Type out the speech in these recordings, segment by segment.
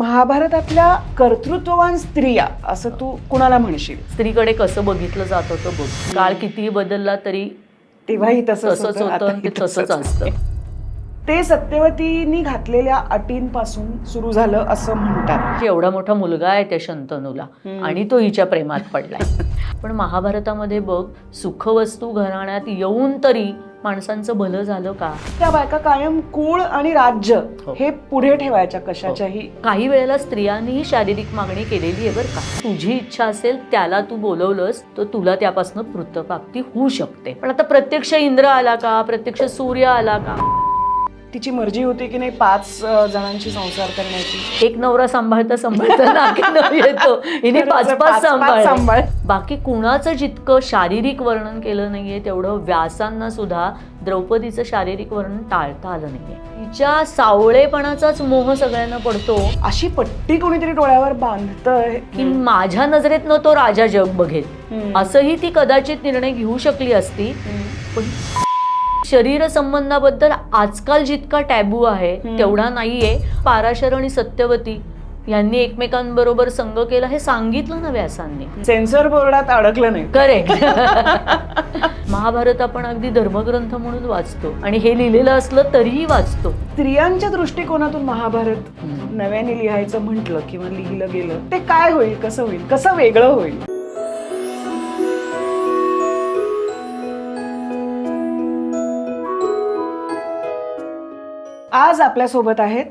महाभारतातल्या कर्तृत्ववान स्त्रिया असं तू कुणाला म्हणशील? स्त्रीकडे कसं बघितलं जात होतं बघ. काळ कितीही बदलला तरी तेव्हाही तसंच तसंच होतं, होतं आणि आताही ते तसंच असतं. ते सत्यवतींनी घातलेल्या अटींपासून सुरू झालं असं म्हणतात. की एवढा मोठा मुलगा आहे त्या शंतनूला आणि तो हिच्या प्रेमात पडलाय. पण महाभारतामध्ये बघ, सुखवस्तू घराण्यात येऊन तरी माणसांचं भलं झालं का? त्या बायका कायम कुळ आणि राज्य हो. हे पुढे ठेवायच्या कशाच्याही. काही वेळेला स्त्रियांनीही शारीरिक मागणी केलेली आहे बरं का. तुझी इच्छा असेल त्याला तू बोलवलंस तर तुला त्यापासून पृथक्प्राप्ती होऊ शकते. पण आता प्रत्यक्ष इंद्र आला का, प्रत्यक्ष सूर्य आला का? तिची मर्जी होती की नाही 5 जणांशी संसार करण्याची. एक नवरा सांभाळता सांभाळता नाकी येतो, हिने खरंच, 5-5 सांभाळ. सांभाळ. बाकी कुणाचं जितकं शारीरिक वर्णन केलं नाहीये तेवढं व्यासांना सुद्धा द्रौपदीचं शारीरिक वर्णन टाळता आलं नाहीये. तिच्या सावळेपणाचाच मोह सगळ्यांना पडतो अशी पट्टी कोणीतरी डोळ्यावर बांधतंय की माझ्या नजरेतनं तो राजा जग बघेल, असंही ती कदाचित निर्णय घेऊ शकली असती. पण शरीर संबंधाबद्दल आजकाल जितका टॅबू आहे तेवढा नाहीये. पाराशर आणि सत्यवती यांनी एकमेकांबरोबर संग केला हे सांगितलं ना व्यासांनी. सेन्सर बोर्डात अडकलं नाही. करेक्ट. महाभारत आपण अगदी धर्मग्रंथ म्हणून वाचतो आणि हे लिहिलेलं असलं तरीही वाचतो. स्त्रियांच्या दृष्टिकोनातून महाभारत नव्याने लिहायचं म्हटलं किंवा लिहिलं गेलं ते काय होईल, कसं होईल, कसं वेगळं होईल? आज आपल्यासोबत आहेत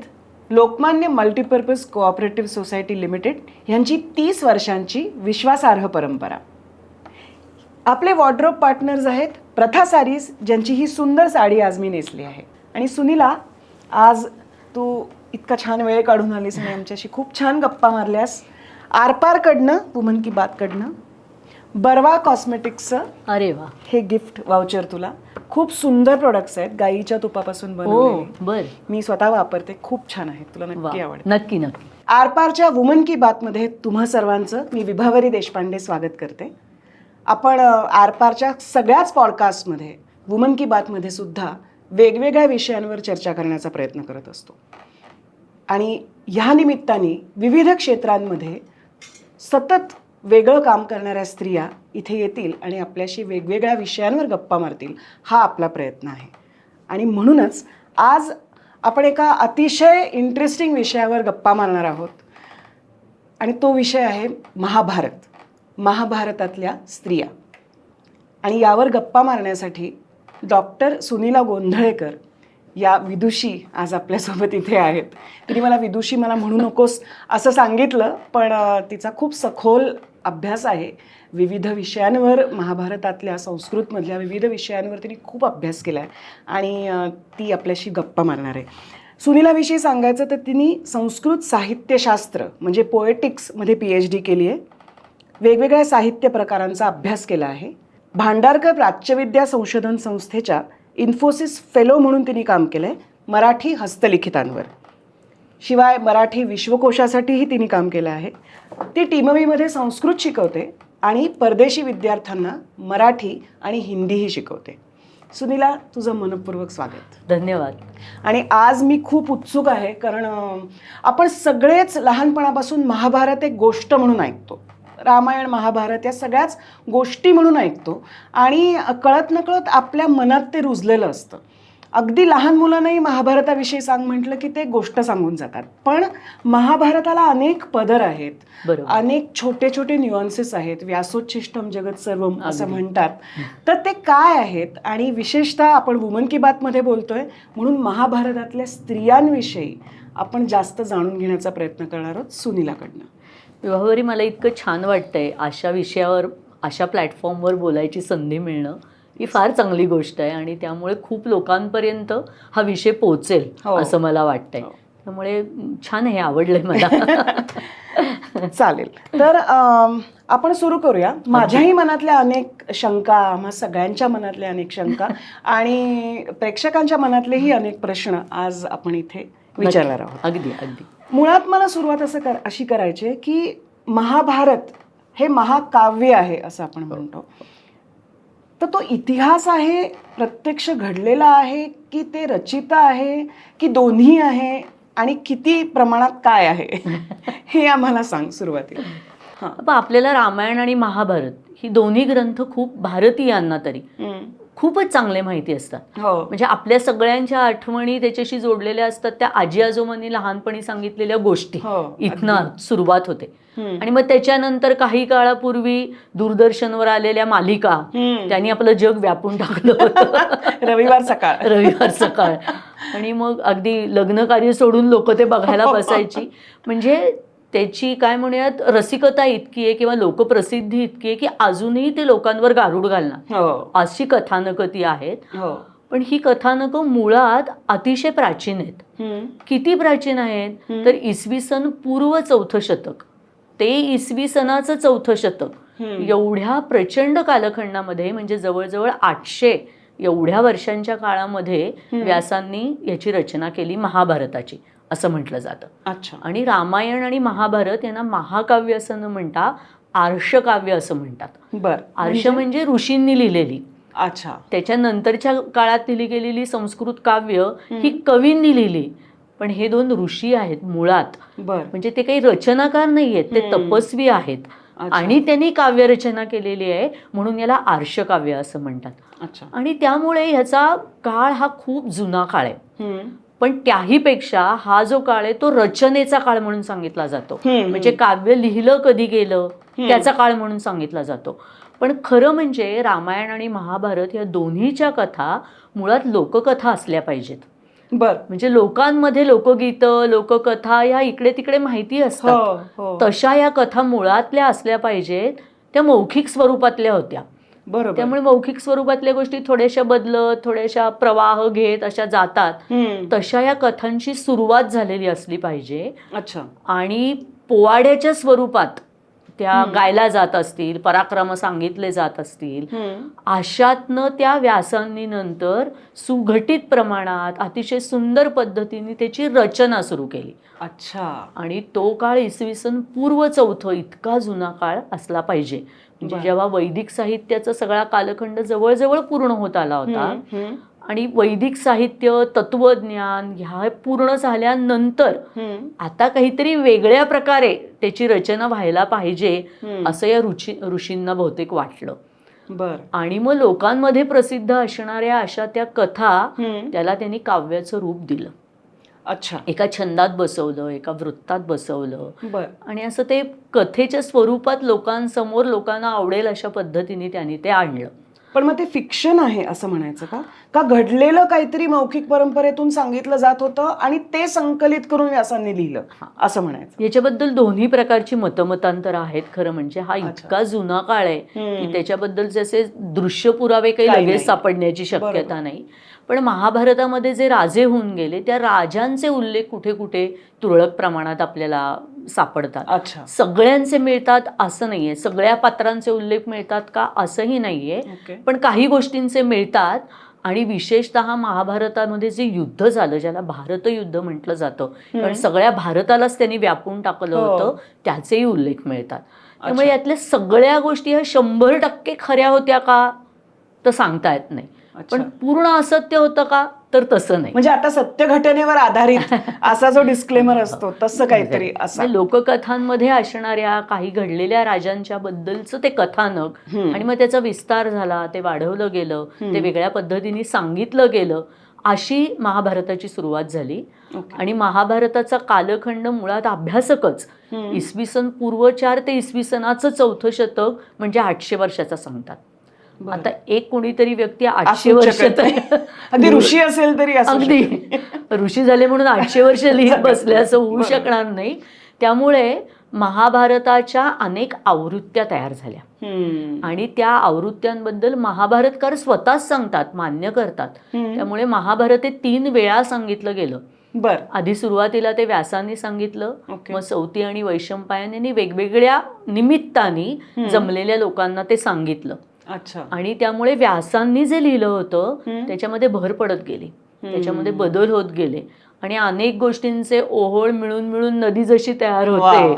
Lokmanya multipurpose cooperative society limited यांची 30 वर्षांची विश्वासार्ह परंपरा. आपले वॉर्डरोब पार्टनर्स आहेत प्रथा सारीज, ज्यांची ही सुंदर साडी आज मी नेसली आहे. आणि सुनीला, आज तू इतका छान वेळ काढून आलीस आणि आमच्याशी खूप छान गप्पा मारल्यास. आरपारकडनं, वुमन की बातकडनं बर्वा कॉस्मेटिक्सचं अरे वा, हे गिफ्ट वाउचर तुला. खूप सुंदर प्रोडक्ट्स आहेत, गाईच्या तुपापासून बनवलेले. बर, मी स्वतः वापरते, खूप छान आहेत, तुला नक्की आवडेल. नक्की नक्की. आरपारच्या वुमन की बातमध्ये तुम्हा सर्वांचं मी विभावरी देशपांडे स्वागत करते. आपण आरपारच्या सगळ्याच पॉडकास्टमध्ये, वुमन की बातमध्ये सुद्धा वेगवेगळ्या विषयांवर चर्चा करण्याचा प्रयत्न करत असतो. आणि ह्या निमित्ताने विविध क्षेत्रांमध्ये सतत वेगळं काम करणाऱ्या स्त्रिया इथे येतील आणि आपल्याशी वेगवेगळ्या विषयांवर गप्पा मारतील, हा आपला प्रयत्न आहे. आणि म्हणूनच आज आपण एका अतिशय इंटरेस्टिंग विषयावर गप्पा मारणार आहोत. आणि तो विषय आहे महाभारत, महाभारतातल्या स्त्रिया. आणि यावर गप्पा मारण्यासाठी डॉक्टर सुनीला गोंधळेकर या विदुषी आज आपल्यासोबत इथे आहेत. तिने मला विदुषी मला म्हणू नकोस असं सांगितलं, पण तिचा खूप सखोल अभ्यास आहे विविध विषयांवर. महाभारतातल्या, संस्कृतमधल्या विविध विषयांवर तिने खूप अभ्यास केला आहे आणि ती आपल्याशी गप्पा मारणार आहे. सुनीलाविषयी सांगायचं तर तिने संस्कृत साहित्यशास्त्र म्हणजे पोएटिक्समध्ये PhD केली आहे. वेगवेगळ्या साहित्य प्रकारांचा अभ्यास केला आहे. भांडारकर प्राच्यविद्या संशोधन संस्थेच्या इन्फोसिस फेलो म्हणून तिने काम केलं आहे मराठी हस्तलिखितांवर. शिवाय मराठी विश्वकोशासाठीही तिने काम केलं आहे. ती टीमवीमध्ये संस्कृत शिकवते आणि परदेशी विद्यार्थ्यांना मराठी आणि हिंदीही शिकवते. सुनीला, तुझं मनपूर्वक स्वागत. धन्यवाद. आणि आज मी खूप उत्सुक आहे, कारण आपण सगळेच लहानपणापासून महाभारत एक गोष्ट म्हणून ऐकतो. रामायण, महाभारत या सगळ्याच गोष्टी म्हणून ऐकतो आणि कळत नकळत आपल्या मनात ते रुजलेलं असतं. अगदी लहान मुलांनाही महाभारताविषयी सांग म्हटलं की ते गोष्ट सांगून जातात. पण महाभारताला अनेक पदर आहेत, अनेक छोटे छोटे न्यूअन्सेस आहेत. व्यासोच्छिष्टम जगत सर्वम असं म्हणतात. तर ते काय आहेत? आणि विशेषतः आपण वुमन की बातमध्ये बोलतोय म्हणून महाभारतातल्या स्त्रियांविषयी आपण जास्त जाणून घेण्याचा प्रयत्न करणार आहोत सुनीलाकडनं. विभावरी, मला इतकं छान वाटतंय अशा विषयावर, अशा प्लॅटफॉर्मवर बोलायची संधी मिळणं ही फार चांगली गोष्ट आहे आणि त्यामुळे खूप लोकांपर्यंत हा विषय पोहोचेल असं मला वाटतंय. त्यामुळे छान आहे, आवडलंय मला. चालेल, तर आपण सुरू करूया. माझ्याही मनातल्या अनेक शंका, आम्हा सगळ्यांच्या मनातल्या अनेक शंका आणि प्रेक्षकांच्या मनातलेही अनेक प्रश्न आज आपण इथे विचारणार आहोत. अगदी अगदी. मुळात मला सुरुवात अशी करायची आहे की महाभारत हे महाकाव्य आहे असं आपण म्हणतो. तर तो इतिहास आहे, प्रत्यक्ष घडलेला आहे, की ते रचित आहे, की दोन्ही आहे? आणि किती प्रमाणात काय आहे हे आम्हाला सांग सुरुवातीला. हां. पण आपल्याला रामायण आणि महाभारत ही दोन्ही ग्रंथ खूप भारतीयांना तरी खूपच चांगले माहिती असतात. हो. म्हणजे आपल्या सगळ्यांच्या आठवणी त्याच्याशी जोडलेल्या असतात, त्या आजी आजोबांनी लहानपणी सांगितलेल्या गोष्टी. हो, इथनं सुरुवात होते. आणि मग त्याच्यानंतर काही काळापूर्वी दूरदर्शनवर आलेल्या मालिका त्यांनी आपलं जग व्यापून टाकलं होतं. रविवार सकाळ. रविवार सकाळ. आणि मग अगदी लग्न कार्य सोडून लोक ते बघायला बसायची. म्हणजे त्याची काय म्हणूयात रसिकता इतकी आहे किंवा लोकप्रसिद्धी इतकी आहे की अजूनही ते लोकांवर गारूड घालणार हो. अशी कथानकं ती आहेत. हो. पण ही कथानकं मुळात अतिशय प्राचीन आहेत. किती प्राचीन आहेत तर इसवी सन पूर्व 4थं शतक ते इसवी सनाचं 4थं शतक एवढ्या प्रचंड कालखंडामध्ये म्हणजे जवळजवळ 800 एवढ्या वर्षांच्या काळामध्ये व्यासांनी याची रचना केली महाभारताची असं म्हटलं जातं. अच्छा. आणि रामायण आणि महाभारत यांना महाकाव्य असं न म्हणता आर्षकाव्य असं म्हणतात. बरं. आर्ष म्हणजे ऋषींनी लिहिलेली. अच्छा. त्याच्यानंतरच्या काळात लिहिली गेलेली संस्कृत काव्य ही कवींनी लिहिली. पण हे 2 ऋषी आहेत मुळात. बरं. म्हणजे ते काही रचनाकार नाही आहेत, ते तपस्वी आहेत. आणि त्यांनी काव्यरचना केलेली आहे म्हणून याला आर्षकाव्य असं म्हणतात. अच्छा. आणि त्यामुळे ह्याचा काळ हा खूप जुना काळ आहे. पण त्याहीपेक्षा हा जो काळ आहे तो रचनेचा काळ म्हणून सांगितला जातो. म्हणजे काव्य लिहिलं कधी गेलं त्याचा काळ म्हणून सांगितला जातो. पण खरं म्हणजे रामायण आणि महाभारत या दोन्हीच्या कथा मुळात लोककथा असल्या पाहिजेत. बर. म्हणजे लोकांमध्ये लोकगीतं लोककथा या इकडे तिकडे माहिती असतात, तशा या कथा मुळातल्या असल्या पाहिजेत. त्या मौखिक स्वरूपातल्या होत्या. बरोबर. त्यामुळे मौखिक स्वरूपातल्या गोष्टी थोड्याशा बदलत थोड्याशा प्रवाह घेत अशा जातात. तशा या कथांची सुरुवात झालेली असली पाहिजे. अच्छा. आणि पोवाड्याच्या स्वरूपात त्या गायला जात असतील, पराक्रम सांगितले जात असतील, अशातनं त्या व्यासांनी नंतर सुघटित प्रमाणात अतिशय सुंदर पद्धतीने त्याची रचना सुरू केली. अच्छा. आणि तो काळ इसवी सन पूर्व 4थं इतका जुना काळ असला पाहिजे. म्हणजे जेव्हा वैदिक साहित्याचा सगळा कालखंड जवळजवळ पूर्ण होत आला होता आणि वैदिक साहित्य तत्वज्ञान ह्या पूर्ण झाल्यानंतर आता काहीतरी वेगळ्या प्रकारे त्याची रचना व्हायला पाहिजे असं या ऋषींना बहुतेक वाटलं. बर. आणि मग लोकांमध्ये प्रसिद्ध असणाऱ्या अशा त्या कथा त्याला त्यांनी काव्याचं रूप दिलं. अच्छा. एका छंदात बसवलं, एका वृत्तात बसवलं. बर. आणि असं ते कथेच्या स्वरूपात लोकांसमोर लोकांना आवडेल अशा पद्धतीने त्यांनी ते आणलं. पण मग ते फिक्शन आहे असं म्हणायचं का? का घडलेलं काहीतरी मौखिक परंपरेतून सांगितलं जात होतं आणि ते संकलित करून व्यासांनी लिहिलं असं म्हणायचं? याच्याबद्दल दोन्ही प्रकारची मतमतांतर आहेत. खरं म्हणजे हा इतका जुना काळ आहे की त्याच्याबद्दलचे असे दृश्य पुरावे काही लगेच सापडण्याची शक्यता नाही. पण महाभारतामध्ये जे राजे होऊन गेले त्या राजांचे उल्लेख कुठे कुठे तुरळक प्रमाणात आपल्याला सापडतात. अच्छा. सगळ्यांचे मिळतात असं नाहीये, सगळ्या पात्रांचे उल्लेख मिळतात का असंही नाहीये. पण काही गोष्टींचे मिळतात. आणि विशेषतः महाभारतामध्ये जे युद्ध झालं ज्याला भारत युद्ध म्हटलं जातं कारण सगळ्या भारतालाच त्यांनी व्यापून टाकलं होतं त्याचेही उल्लेख मिळतात. त्यामुळे यातल्या सगळ्या गोष्टी ह्या 100% खऱ्या होत्या का तर सांगता येत नाही. पण पूर्ण असत्य होतं का तर तसं नाही. म्हणजे आता सत्य घटनेवर आधारित असा जो डिस्क्लेमर असतो तसं काहीतरी असं. लोककथांमध्ये असणाऱ्या काही घडलेल्या राजांच्या बद्दलचं ते कथानक आणि मग त्याचा विस्तार झाला, ते वाढवलं गेलं, ते वेगळ्या पद्धतीने सांगितलं गेलं, अशी महाभारताची सुरुवात झाली. आणि महाभारताचा कालखंड मुळात अभ्यासकच इसवी सन पूर्व 4 ते इसवी सनाचं 4थं शतक म्हणजे 800 वर्षाचा सांगतात. आता एक कोणीतरी व्यक्ती 800 वर्ष अगदी ऋषी असेल तरी अगदी ऋषी झाले म्हणून 800 वर्ष लिहित बसले असं होऊ शकणार नाही. त्यामुळे महाभारताच्या अनेक आवृत्त्या तयार झाल्या आणि त्या आवृत्त्यांबद्दल महाभारतकार स्वतःच सांगतात, मान्य करतात. त्यामुळे महाभारत हे 3 वेळा सांगितलं गेलं. बर. आधी सुरुवातीला ते व्यासांनी सांगितलं, मग सौती आणि वैशंपायन यांनी वेगवेगळ्या निमित्ताने जमलेल्या लोकांना ते सांगितलं. अच्छा. आणि त्यामुळे व्यासांनी जे लिहिलं होतं त्याच्यामध्ये भर पडत गेली, त्याच्यामध्ये बदल होत गेले आणि अनेक गोष्टींचे ओहोळ मिळून मिळून नदी जशी तयार होते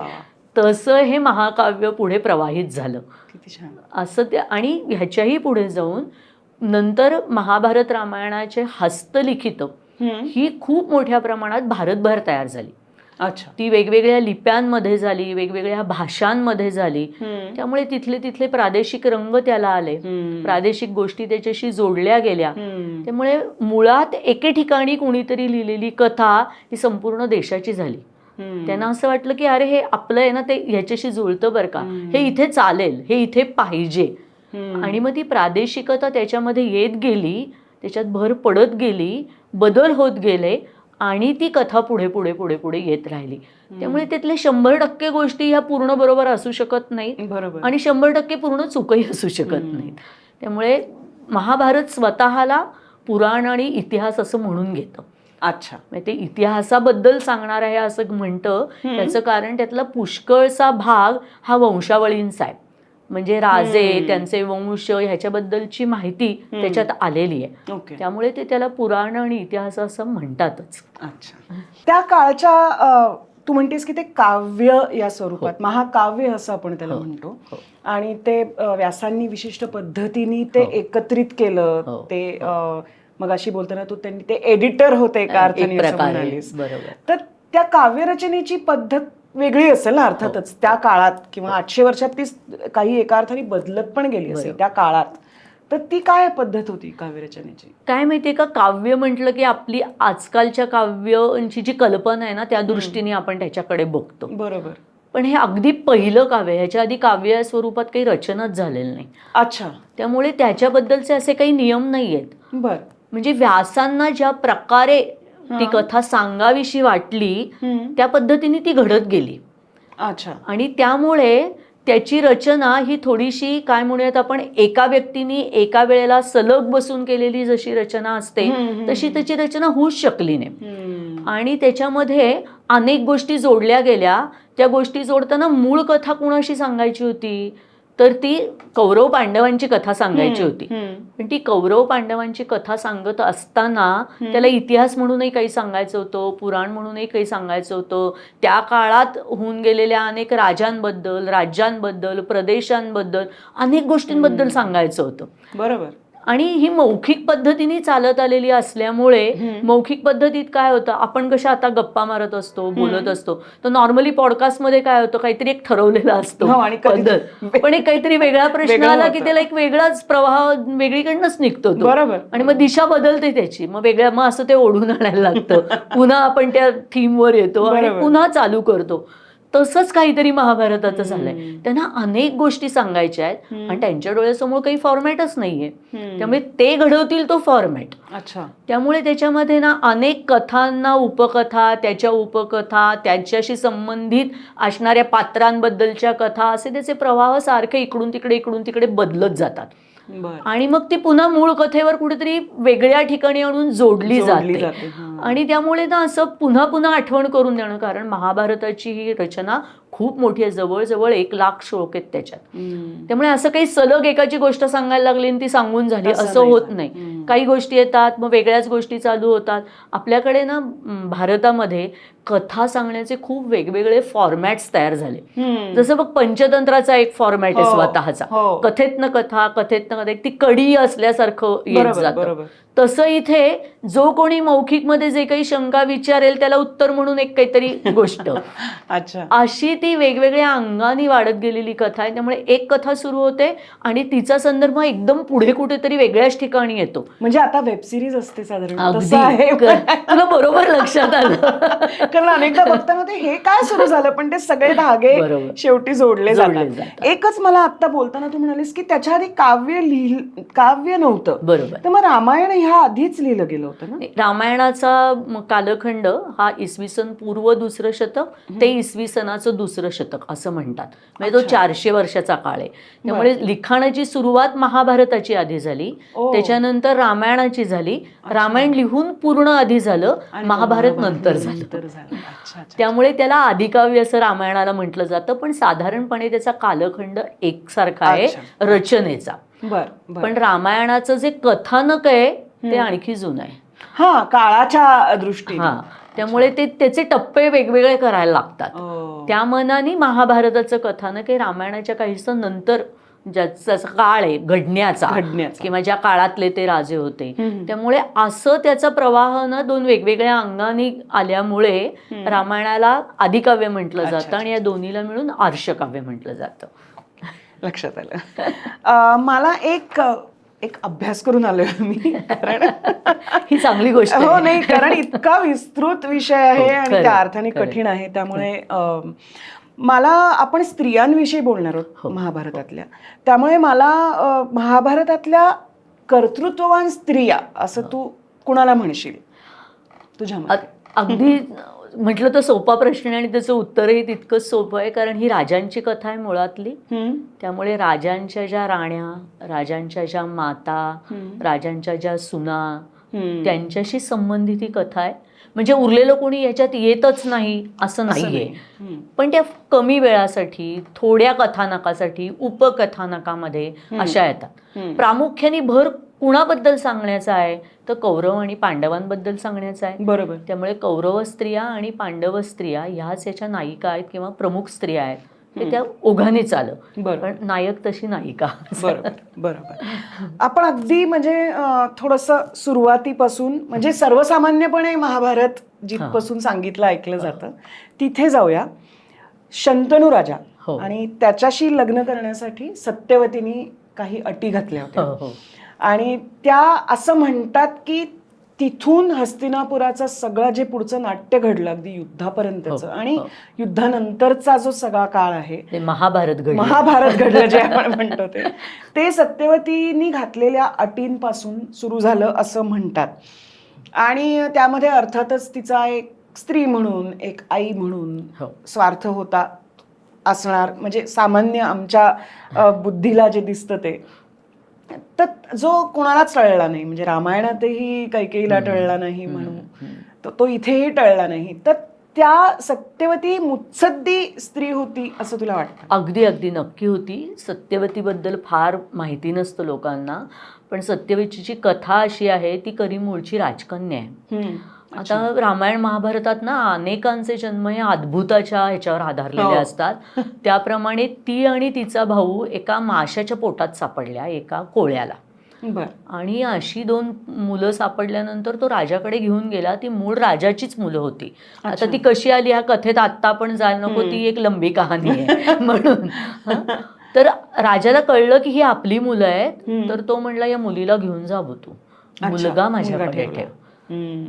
तसं हे महाकाव्य पुढे प्रवाहित झालं. किती छान असं ते. आणि ह्याच्याही पुढे जाऊन नंतर महाभारत रामायणाचे हस्तलिखित ही खूप मोठ्या प्रमाणात भारतभर तयार झाली. अच्छा. ती वेगवेगळ्या लिप्यांमध्ये झाली, वेगवेगळ्या भाषांमध्ये झाली. त्यामुळे तिथले तिथले प्रादेशिक रंग त्याला आले, प्रादेशिक गोष्टी त्याच्याशी जोडल्या गेल्या. त्यामुळे मुळात एके ठिकाणी कोणीतरी लिहिलेली कथा ही संपूर्ण देशाची झाली. त्यांना असं वाटलं की अरे हे आपलं आहे ना, ते ह्याच्याशी जुळतं बरं का, हे इथे चालेल, हे इथे पाहिजे. आणि मग ती प्रादेशिकता त्याच्यामध्ये येत गेली, त्याच्यात भर पडत गेली, बदल होत गेले आणि ती कथा पुढे पुढे पुढे पुढे येत राहिली. त्यामुळे त्यातले 100% गोष्टी ह्या पूर्ण बरोबर असू शकत नाहीत, बरोबर, आणि 100% पूर्ण चुकही असू शकत नाहीत. त्यामुळे महाभारत स्वतःला पुराण आणि इतिहास असं म्हणून घेतं. अच्छा. म्हणजे ते इतिहासाबद्दल सांगणार आहे असं म्हणतं. त्याचं कारण त्यातला पुष्कळचा भाग हा वंशावळींचा आहे. म्हणजे राजे, त्यांचे वंश, ह्याच्याबद्दलची माहिती त्याच्यात आलेली आहे. त्यामुळे ते त्याला पुराण आणि इतिहास असं म्हणतातच. अच्छा. त्या काळच्या तू म्हणतेस की ते काव्य या स्वरूपात, महाकाव्य असं आपण त्याला म्हणतो, आणि ते व्यासांनी विशिष्ट पद्धतीने ते एकत्रित केलं. ते मग अशी बोलताना तू त्यांनी ते एडिटर होते एका अर्थाने असं म्हणालीस. बरोबर. तर त्या काव्यरचनेची पद्धत वेगळी असेल ना अर्थातच त्या काळात, किंवा 800 वर्षात ती काही एका अर्थाने बदलत पण गेली असेल त्या काळात. तर ती काय पद्धत होती काव्यरचनेची? काय माहितीये का, काव्य म्हटलं की आपली आजकालच्या काव्यांची जी कल्पना आहे ना, त्या दृष्टीने आपण त्याच्याकडे बघतो. बरोबर. पण हे अगदी पहिलं काव्य, ह्याच्या आधी काव्य या स्वरूपात काही रचनाच झालेली नाही. अच्छा. त्यामुळे त्याच्याबद्दलचे असे काही नियम नाही आहेत. बर. म्हणजे व्यासांना ज्या प्रकारे ती कथा सांगावीशी वाटली त्या पद्धतीने ती घडत गेली. अच्छा. आणि त्यामुळे त्याची रचना ही थोडीशी काय म्हणूयात आपण, एका व्यक्तीने एका वेळेला सलग बसून केलेली जशी रचना असते तशी त्याची रचना होऊच शकली नाही. आणि त्याच्यामध्ये अनेक गोष्टी जोडल्या गेल्या. त्या गोष्टी जोडताना मूळ कथा कुणाशी सांगायची होती, तर ती कौरव पांडवांची कथा सांगायची होती. पण ती कौरव पांडवांची कथा सांगत असताना त्याला इतिहास म्हणूनही काही सांगायचं होतं, पुराण म्हणूनही काही सांगायचं होतं. त्या काळात होऊन गेलेल्या अनेक राजांबद्दल, राज्यांबद्दल, प्रदेशांबद्दल, अनेक गोष्टींबद्दल सांगायचं होतं. बरोबर. आणि ही मौखिक पद्धतीने चालत आलेली असल्यामुळे मौखिक पद्धतीत काय होतं, आपण कशा आता गप्पा मारत असतो, बोलत असतो, तर नॉर्मली पॉडकास्टमध्ये काय होतं, काहीतरी एक ठरवलेलं असतं पद्धत, पण एक काहीतरी वेगळा प्रश्न आला की त्याला एक वेगळाच प्रवाह वेगळीकडनंच निघतो तो. बरोबर. आणि मग दिशा बदलते त्याची, मग वेगळ्या, मग असं ते ओढून आणायला लागतं. पुन्हा आपण त्या थीमवर येतो आणि पुन्हा चालू करतो. तसंच काहीतरी महाभारताचं झालंय. त्यांना अनेक गोष्टी सांगायच्या आहेत आणि त्यांच्या डोळ्यासमोर काही फॉर्मॅटच नाहीये. त्यामुळे ते घडवतील तो फॉर्मॅट. अच्छा. त्यामुळे त्याच्यामध्ये ना अनेक कथांना उपकथा, त्याच्या उपकथा, त्याच्याशी संबंधित असणाऱ्या पात्रांबद्दलच्या कथा, असे त्याचे प्रवाह सारखे इकडून तिकडे बदलत जातात. आणि मग ती पुन्हा मूळ कथेवर कुठेतरी वेगळ्या ठिकाणी आणून जोडली जाते. आणि त्यामुळे ना असं पुन्हा पुन्हा आठवण करून देणं, कारण महाभारताची ही रचना खूप मोठी आहे, जवळजवळ 1,00,000 श्लोक आहेत त्याच्यात. त्यामुळे असं काही सलग एकाची गोष्ट सांगायला लागली आणि ती सांगून झाली असं होत नाही. काही गोष्टी येतात, मग वेगळ्याच गोष्टी चालू होतात. आपल्याकडे ना भारतामध्ये कथा सांगण्याचे खूप वेगवेगळे फॉर्मॅट्स तयार झाले. जसं बघ, पंचतंत्राचा एक फॉर्मॅट आहे स्वतःचा, कथेतनं कथा, ती कडी असल्यासारखं येत जातं. तसं इथे जो कोणी मौखिक मध्ये जे काही शंका विचारेल त्याला उत्तर म्हणून एक काहीतरी गोष्ट. अच्छा. अशी ती वेगवेगळ्या अंगाने वाढत गेलेली कथा आहे. त्यामुळे एक कथा सुरू होते आणि तिचा संदर्भ एकदम पुढे कुठेतरी वेगळ्याच ठिकाणी येतो. म्हणजे आता वेब सिरीज असते साधारण. तुला बरोबर लक्षात आलं. कारण अनेकदा बघताना ते हे काय सुरू झालं, पण ते सगळे धागे शेवटी जोडले जातात. एकच मला आता बोलताना तू म्हणालीस की त्याच्या आधी काव्य नव्हतं. बरोबर. तर मग रामायण ह्या आधीच लिहिलं गेलं होतं ना? रामायणाचा कालखंड हा इसवी सन पूर्व 2रं शतक ते इसवी सनाचं 2रं शतक असं म्हणतात. म्हणजे तो 400 वर्षाचा काळ आहे. त्यामुळे लिखाणाची सुरुवात महाभारताची आधी झाली, त्याच्यानंतर रामायणाची झाली. रामायण लिहून पूर्ण आधी झालं, महाभारत नंतर झालं. त्यामुळे त्याला आदिकाव्य असं रामायणाला म्हटलं जातं. पण साधारणपणे त्याचा कालखंड एकसारखा आहे रचनेचा. पण रामायणाचं जे कथानक आहे ते आणखी जुनं आहे. हा, काळाच्या दृष्टीने. त्यामुळे ते त्याचे टप्पे वेगवेगळे करायला लागतात. त्या मनाने महाभारताचं कथानक हे रामायणाच्या काहीसं नंतर ज्याचा काळ आहे घडण्याचा किंवा ज्या काळातले ते राजे होते. त्यामुळे असं त्याचा प्रवाह ना दोन वेगवेगळ्या अंगाने आल्यामुळे रामायणाला आदिकाव्य म्हटलं जातं आणि या दोन्हीला मिळून आर्षकाव्य म्हटलं जातं. लक्षात आलं. मला एक अभ्यास करून आलोय मी, कारण ही चांगली गोष्ट हो नाही, कारण इतका विस्तृत विषय आहे आणि त्या अर्थाने कठीण आहे. त्यामुळे मला आपण स्त्रियांविषयी बोलणार आहोत महाभारतातल्या. त्यामुळे मला महाभारतातल्या कर्तृत्ववान स्त्रिया असं तू कुणाला म्हणशील तुझ्या मते? अगदी म्हटलं तर सोपा प्रश्न आहे आणि त्याचं उत्तरही तितकंच सोपं आहे, कारण ही राजांची कथा आहे मुळातली. त्यामुळे राजांच्या ज्या राण्या, राजांच्या ज्या माता, राजांच्या ज्या सुना, त्यांच्याशी संबंधित ही कथा आहे. म्हणजे उरलेलं कोणी याच्यात येतच नाही असं नाहीये, पण त्या कमी वेळासाठी, थोड्या कथानकासाठी, उपकथानकामध्ये अशा येतात. प्रामुख्याने भर कुणाबद्दल सांगण्याचा आहे तर कौरव आणि पांडवांबद्दल सांगण्याचा आहे. बरोबर. त्यामुळे कौरव स्त्रिया आणि पांडव स्त्रिया ह्याच याच्या नायिका आहेत किंवा प्रमुख स्त्रिया आहेत. हे त्या ओघानेच आलं, पण नायक तशी नायिका. बरोबर बरोबर. आपण अगदी म्हणजे थोडंसं सुरुवातीपासून, म्हणजे सर्वसामान्यपणे महाभारत जिथपासून सांगितलं ऐकलं जातं तिथे जाऊया. शंतनू राजा आणि त्याच्याशी लग्न करण्यासाठी सत्यवतीने काही अटी घातल्या होत्या आणि त्या असं म्हणतात की तिथून हस्तिनापुराचं सगळं जे पुढचं नाट्य घडलं अगदी युद्धापर्यंतचं आणि युद्धानंतरचा जो सगळा काळ आहे महाभारत घडलं जे आपण म्हणतो ते सत्यवतीनी घातलेल्या अटींपासून सुरू झालं असं म्हणतात. आणि त्यामध्ये अर्थातच तिचा एक स्त्री म्हणून, एक आई म्हणून स्वार्थ होता असणार, म्हणजे सामान्य आमच्या बुद्धीला जे दिसतं ते. तर जो कोणालाच टळला नाही, म्हणजे रामायणातही कैकेयीला टळला नाही म्हणून तो इथेही टळला नाही. तर त्या सत्यवती मुत्सद्दी स्त्री होती असं तुला वाटतं? अगदी अगदी नक्की होती. सत्यवतीबद्दल फार माहिती नसतं लोकांना, पण सत्यवतीची कथा अशी आहे ती खरी मूळची राजकन्या आहे. आता रामायण महाभारतात ना अनेकांचे जन्म हे अद्भुताच्या ह्याच्यावर आधारलेले असतात. त्याप्रमाणे ती आणि तिचा भाऊ एका माशाच्या पोटात सापडल्या एका कोळ्याला, आणि अशी 2 मुलं सापडल्यानंतर तो राजाकडे घेऊन गेला. ती मूळ राजाचीच मुलं होती. आता ती कशी आली ह्या कथेत आत्ता आपण जायला नको, ती एक लंबी कहाणी आहे म्हणून. तर राजाला कळलं की ही आपली मुलं आहेत, तर तो म्हणला या मुलीला घेऊन जा तू, मुलगा माझ्याकडे ठेव.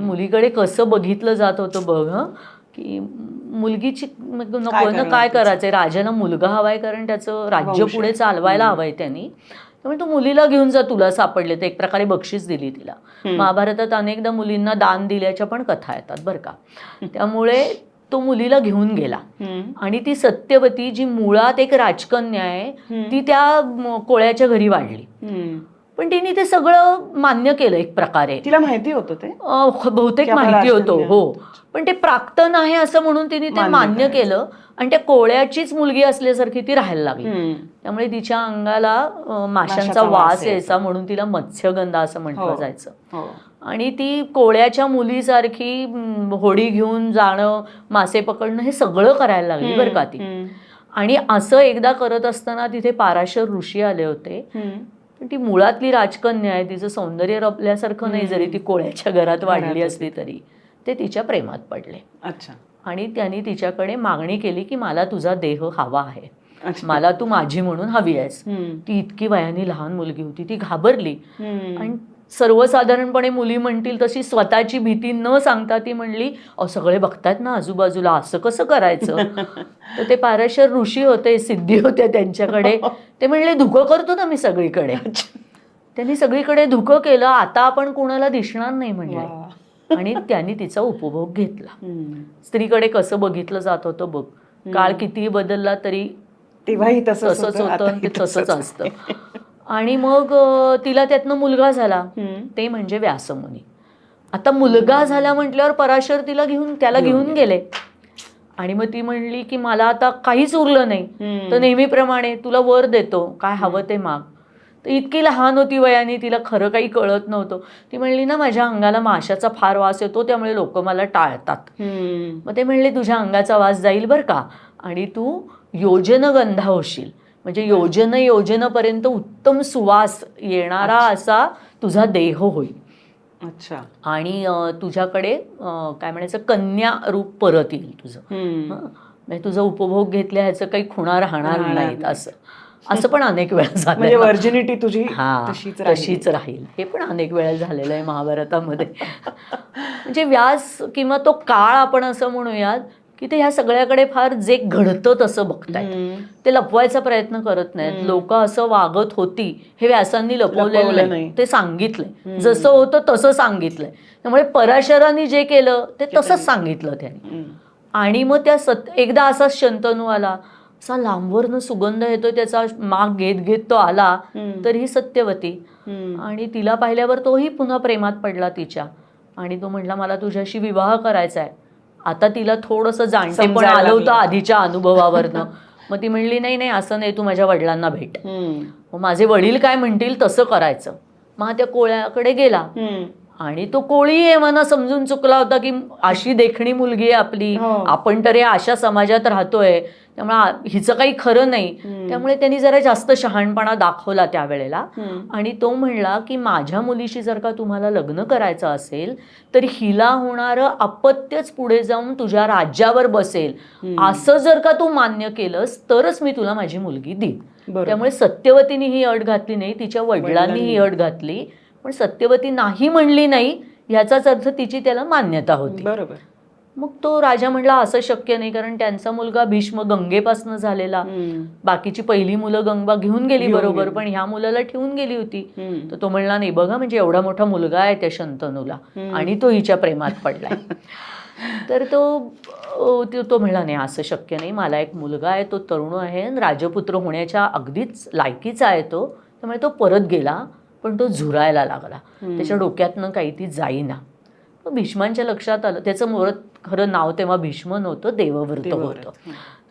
मुलीकडे कसं बघितलं जात होतं बघ, की मुलगीची नको ना काय करायचंय, राजाला मुलगा हवाय कारण त्याचं राज्य पुढे चालवायला हवंय त्यांनी. त्यामुळे तू मुलीला घेऊन जा, तुला सापडले. तर एक प्रकारे बक्षीस दिली तिला. महाभारतात अनेकदा मुलींना दान दिल्याच्या पण कथा येतात बरं का. त्यामुळे तो मुलीला घेऊन गेला आणि ती सत्यवती जी मुळात एक राजकन्या आहे ती त्या कोळ्याच्या घरी वाढली. पण तिने ते सगळं मान्य केलं एक प्रकारे. तिला माहिती होतं ते बहुतेक माहिती होतं हो, पण ते प्राक्तन आहे असं म्हणून तिने ते मान्य केलं आणि त्या कोळ्याचीच मुलगी असल्यासारखी ती राहायला लागली. त्यामुळे तिच्या अंगाला माशांचा वास यायचा म्हणून तिला मत्स्यगंधा असं म्हटलं जायचं. आणि ती कोळ्याच्या मुलीसारखी होडी घेऊन जाणं, मासे पकडणं हे सगळं करायला लागली बरं का ती. आणि असं एकदा करत असताना तिथे पाराशर ऋषी आले होते. ती मुळातली राजकन्या आहे, तिचं सौंदर्य रपल्यासारखं नाही जरी ती कोळ्याच्या घरात वाढली असली तरी. ते तिच्या प्रेमात पडले. अच्छा. आणि त्यांनी तिच्याकडे मागणी केली की मला तुझा देह हवा आहे, मला तू माझी म्हणून हवी आहेस. ती इतकी वयाने लहान मुलगी होती, ती घाबरली. आणि सर्वसाधारणपणे मुली म्हणतील तशी स्वतःची भीती न सांगता ती म्हणली सगळे बघतायत ना आजूबाजूला, असं कसं करायचं. तर ते पाराशर ऋषी होते, सिद्धी होत्या त्यांच्याकडे. ते म्हणले धुकं करतो ना मी सगळीकडे. त्यांनी सगळीकडे धुकं केलं, आता आपण कोणाला दिसणार नाही म्हणले. आणि त्यांनी तिचा उपभोग घेतला. स्त्रीकडे कसं बघितलं जात होतं बघ. काळ कितीही बदलला तरी तेव्हाही तसंच होतं, ते तसंच असतं. आणि मग तिला त्यातनं मुलगा झाला, ते म्हणजे व्यासमुनी. आता मुलगा झाला म्हटल्यावर पराशर त्याला घेऊन गेले. आणि मग ती म्हणली की मला आता काहीच उरलं नाही, तर नेहमीप्रमाणे तुला वर देतो, काय हवं ते माग. तर इतकी लहान होती वयाने, तिला खरं काही कळत नव्हतं. ती म्हणली ना माझ्या अंगाला माशाचा फार वास येतो, त्यामुळे लोक मला टाळतात. मग ते म्हणले तुझ्या अंगाचा वास जाईल बरं का, आणि तू योजनगंधा होशील. म्हणजे योजनेपर्यंत उत्तम सुवास येणारा असा तुझा देह होईल. अच्छा. आणि तुझ्याकडे काय म्हणायचं कन्या रूप परत येईल तुझं. म्हणजे तुझा उपभोग घेतल्या ह्याचं काही खुणा राहणार नाहीत असं पण अनेक वेळा झालं. म्हणजे व्हर्जिनिटी तुझी तशीच राहील. हे पण अनेक वेळा झालेलं आहे महाभारतामध्ये. म्हणजे व्यास किंवा तो काळ आपण असं म्हणूयात की ते ह्या सगळ्याकडे फार जे घडतं तसं बघतायत. ते लपवायचा प्रयत्न करत नाहीत. लोक असं वागत होती हे व्यासांनी लपवलेलं नाही, ते सांगितलंय. जसं होतं तसं सांगितलंय. त्यामुळे पराशरांनी जे केलं ते तसंच सांगितलं त्यांनी. आणि मग त्या एकदा असाच शंतनू आला, असा लांबवरनं सुगंध येतो त्याचा, माग घेत घेत तो आला. तर ही सत्यवती. आणि तिला पाहिल्यावर तोही पुन्हा प्रेमात पडला तिच्या. आणि तो म्हटला मला तुझ्याशी विवाह करायचा आहे. आता तिला थोडंसं जाणतेपण आलं होतं आधीच्या अनुभवावरनं. मग ती म्हणली नाही नाही असं नाही, तू माझ्या वडिलांना भेट. मग माझे वडील काय म्हणतील तसं करायचं. मग त्या कोळ्याकडे गेला. आणि तो कोळी एव्हाना समजून चुकला होता की अशी देखणी मुलगी आहे आपली, आपण तर या अशा समाजात राहतोय, त्यामुळे हिचं काही खरं नाही. त्यामुळे त्यांनी जरा जास्त शहाणपणा दाखवला त्यावेळेला. आणि तो म्हणला की माझ्या मुलीशी जर का तुम्हाला लग्न करायचं असेल तर हिला होणारं अपत्यच पुढे जाऊन तुझ्या राज्यावर बसेल. असं जर का तू मान्य केलंस तरच मी तुला माझी मुलगी देईन. त्यामुळे सत्यवतीने ही अट घातली नाही, तिच्या वडिलांनी ही अट घातली. पण सत्यवती नाही म्हणली नाही ह्याचाच अर्थ तिची त्याला मान्यता होती. बरोबर. मग तो राजा म्हणला असं शक्य नाही, कारण त्यांचा मुलगा भीष्म गंगेपासून झालेला. बाकीची पहिली मुलं गंगा घेऊन गेली बरोबर, पण ह्या मुलाला ठेवून गेली होती. तर तो म्हणला नाही बघा, म्हणजे एवढा मोठा मुलगा आहे त्या शंतनूला आणि तो हिच्या प्रेमात पडलाय. तर तो म्हणला नाही असं शक्य नाही, मला एक मुलगा आहे, तो तरुण आहे, राजपुत्र होण्याच्या अगदीच लायकीचा आहे तो. त्यामुळे तो परत गेला. पण तो झुरायला लागला, त्याच्या डोक्यातनं काही ती जाईना. भीष्मांच्या लक्षात आलं, त्याचं खरं नाव तेव्हा भीष्म नव्हतं, देवव्रत होतं.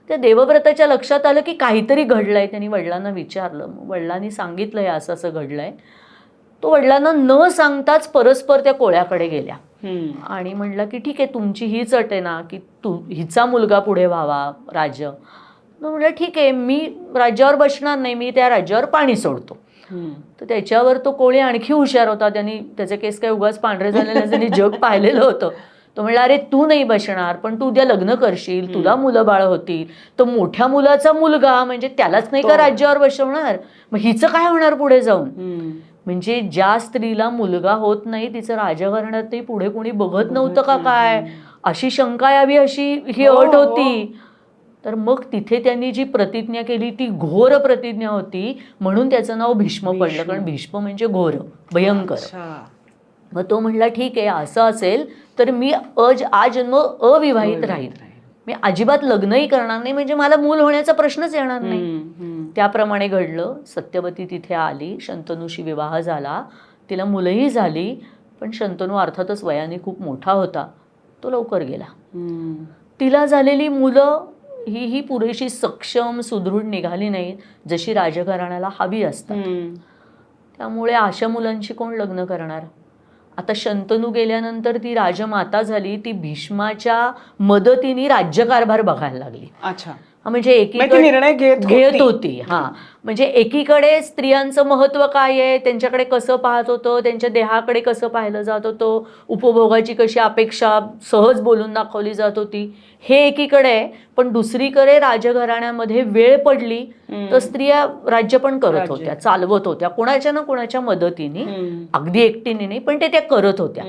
त्या देवव्रताच्या लक्षात आलं की काहीतरी घडलंय. त्यांनी वडिलांना विचारलं. वडिलांनी सांगितलं हे असं असं घडलंय. तो वडिलांना न सांगताच परस्पर त्या कोळ्याकडे गेल्या आणि म्हणलं की ठीक आहे, तुमची हीच अट आहे ना की हिचा मुलगा पुढे व्हावा राज्य. म्हणलं ठीक आहे, मी राज्यावर बसणार नाही, मी त्या राज्यावर पाणी सोडतो. तर त्याच्यावर तो कोळी आणखी हुशार होता. त्यांनी त्याचे केस काही उगाच पांढरे झालेले, त्यांनी जग पाहिलेलं होतं. तो म्हणला अरे तू नाही बसणार, पण तू उद्या लग्न करशील, तुला मुलं बाळ होतील, तर मोठ्या मुलाचा मुलगा म्हणजे त्यालाच नाही का राज्यावर बसवणार, मग हिचं काय होणार पुढे जाऊन. म्हणजे ज्या स्त्रीला मुलगा होत नाही तिचं राजघराण्यात नाही पुढे कोणी बघत नव्हतं का काय, अशी शंका यावी अशी ही अट होती. तर मग तिथे त्यांनी जी प्रतिज्ञा केली ती घोर प्रतिज्ञा होती, म्हणून त्याचं नाव भीष्म पडलं. कारण भीष्म म्हणजे घोर, भयंकर. मग तो म्हणला ठीक आहे, असं असेल तर मी आजन्म अविवाहित राहील, मी अजिबात लग्नही करणार नाही, म्हणजे मला मूल होण्याचा प्रश्नच येणार नाही. त्याप्रमाणे घडलं. सत्यवती तिथे आली, शंतनूशी विवाह झाला, तिला मुलंही झाली. पण शंतनू अर्थातच वयाने खूप मोठा होता, तो लवकर गेला. तिला झालेली मुलं ही पुरेशी सक्षम सुदृढ निघाली नाही जशी राजघराण्याला हवी असतात. त्यामुळे अशा मुलांशी कोण लग्न करणार. आता शंतनू गेल्यानंतर ती राजमाता झाली, ती भीष्माच्या मदतीने राज्यकारभार बघायला लागली. अच्छा. म्हणजे एकीकडे निर्णय घेत होती. म्हणजे एकीकडे स्त्रियांचं महत्व काय आहे, त्यांच्याकडे कसं पाहत होतं, त्यांच्या देहाकडे कसं पाहिलं जात होतं, उपभोगाची कशी अपेक्षा सहज बोलून दाखवली जात होती, हे एकीकडे आहे. पण दुसरीकडे राजघराण्यामध्ये वेळ पडली तर स्त्रिया राज्य पण करत होत्या, चालवत होत्या, कोणाच्या ना कोणाच्या मदतीने, अगदी एकटीने नाही, पण ते त्या करत होत्या.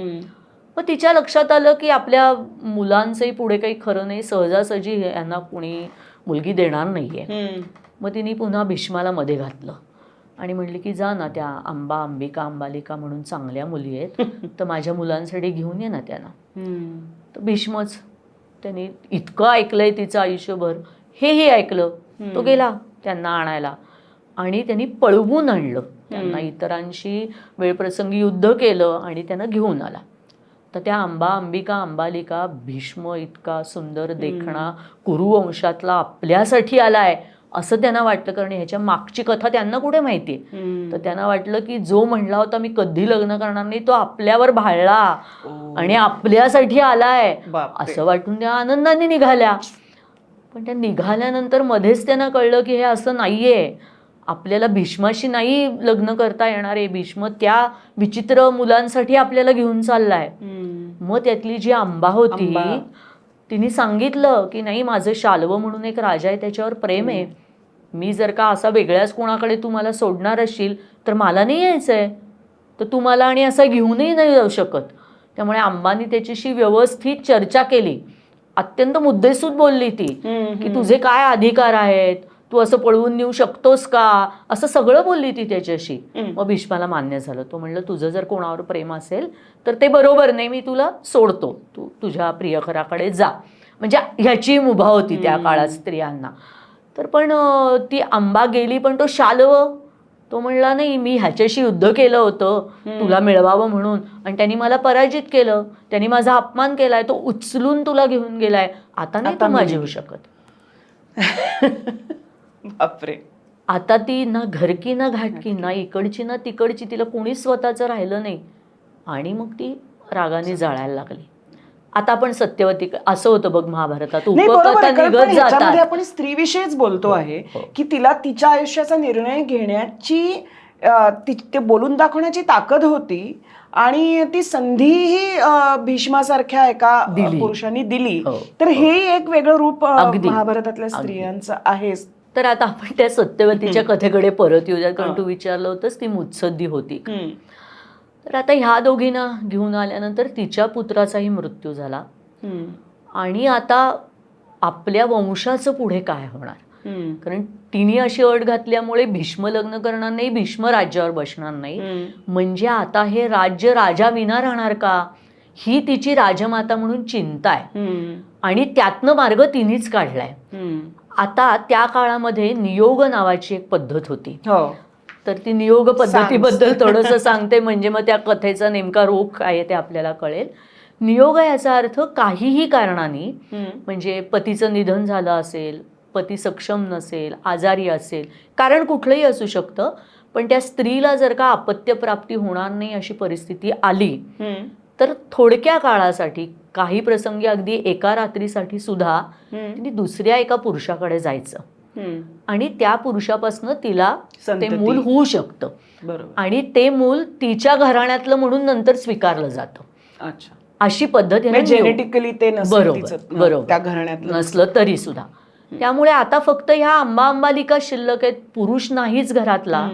मग तिच्या लक्षात आलं की आपल्या मुलांचंही पुढे काही खरं नाही, सहजासहजी यांना कोणी मुलगी देणार नाहीये. मग तिने पुन्हा भीष्माला मध्ये घातलं आणि म्हणली की जा ना, त्या अंबिका अंबालिका म्हणून चांगल्या मुली आहेत, तर माझ्या मुलांसाठी घेऊन ये ना त्यांना. तर भीष्मच, त्यांनी इतकं ऐकलंय तिचं आयुष्यभर, हेही ऐकलं. तो गेला त्यांना आणायला आणि त्यांनी पळवून आणलं त्यांना, इतरांशी वेळप्रसंगी युद्ध केलं आणि त्यांना घेऊन आला. तर त्या अंबिका अंबालिका, भीष्म इतका सुंदर देखणा कुरुवंशातला आपल्यासाठी आलाय असं त्यांना वाटलं, कारण ह्याच्या मागची कथा त्यांना कुठे माहिती. तर त्यांना वाटलं की जो म्हणला होता मी कधी लग्न करणार नाही, तो आपल्यावर भाळला आणि आपल्यासाठी आलाय, असं वाटून त्या आनंदाने निघाल्या. पण त्या निघाल्यानंतर मध्येच त्यांना कळलं की हे असं नाहीये, आपल्याला भीष्माशी नाही लग्न करता येणार आहे, भीष्म त्या विचित्र मुलांसाठी आपल्याला घेऊन चाललाय. मग त्यातली जी अंबा होती तिने सांगितलं की नाही, माझं शाल्व म्हणून एक राजा आहे, त्याच्यावर प्रेम आहे, मी जर का असा वेगळ्याच कोणाकडे तू मला सोडणार असशील तर मला नाही यायचंय, तर तू मला आणि असा घेऊनही नाही जाऊ शकत. त्यामुळे अंबानी त्याच्याशी व्यवस्थित चर्चा केली, अत्यंत मुद्देसूद बोलली ती की तुझे काय अधिकार आहेत, तू असं पळवून नेऊ शकतोस का, असं सगळं बोलली ती त्याच्याशी. मग भीष्माला मान्य झालं. तो म्हणलं तुझं जर कोणावर प्रेम असेल तर ते बरोबर नाही, मी तुला सोडतो, तू तुझ्या प्रियकराकडे जा. म्हणजे ह्याची मुभा होती त्या काळात स्त्रियांना. तर पण ती अंबा गेली, पण तो शाल्व तो म्हणला नाही, मी ह्याच्याशी युद्ध केलं होतं तुला मिळवावं म्हणून, आणि त्यांनी मला पराजित केलं, त्यांनी माझा अपमान केलाय, तो उचलून तुला घेऊन गेलाय, आता नाही तू माझी होऊ शकत. बापरे. आता ती ना घरकी ना घाटकी, ना इकडची ना तिकडची, तिला कोणीच स्वतःचं राहिलं नाही. आणि मग ती रागाने जाळायला लागली. आता आपण सत्यवती, असं होतं बघ महाभारतात, उपकथा निघत जातात. आपण स्त्रीविषयीच बोलतो आहे की तिला तिच्या आयुष्याचा निर्णय घेण्याची ते बोलून दाखवण्याची ताकद होती, आणि ती संधीही भीष्मासारख्या एका पुरुषांनी दिली. तर हे एक वेगळं रूप महाभारतातल्या स्त्रियांचं आहे. तर आता आपण त्या सत्यवतीच्या कथेकडे परत येऊया, कारण तू विचारलं होतंस ती मुत्सद्दी होती. तर आता ह्या दोघींना घेऊन आल्यानंतर तिच्या पुत्राचाही मृत्यू झाला, आणि आता आपल्या वंशाचं पुढे काय होणार, कारण तिने अशी अट घातल्यामुळे भीष्म लग्न करणार नाही, भीष्म राज्यावर बसणार नाही, म्हणजे आता हे राज्य राजा विना राहणार का, ही तिची राजमाता म्हणून चिंता आहे. आणि त्यातनं मार्ग तिनेच काढलाय. आता त्या काळामध्ये नियोग नावाची एक पद्धत होती. तर ती नियोग पद्धतीबद्दल थोडंसं सांगते, म्हणजे मग त्या कथेचा नेमका रोग काय आहे ते आपल्याला कळेल. नियोग याचा अर्थ काहीही कारणाने, म्हणजे पतीचं निधन झालं असेल, पती सक्षम नसेल, आजारी असेल, कारण कुठलंही असू शकतं, पण त्या स्त्रीला जर का अपत्यप्राप्ती होणार नाही अशी परिस्थिती आली तर थोडक्या काळासाठी, काही प्रसंगी अगदी एका रात्रीसाठी सुद्धा तिने दुसऱ्या एका पुरुषाकडे जायचं, आणि त्या पुरुषापासून तिला ते मूल होऊ शकतं, आणि ते मूल तिच्या घराण्यातलं म्हणून नंतर स्वीकारलं जातं. अशी पद्धत जेनेटिकली ते बरोबर त्या घराण्यातलं नसलं तरी सुद्धा. त्यामुळे आता फक्त ह्या अंबालिका शिल्लक आहेत, पुरुष नाहीच घरातला.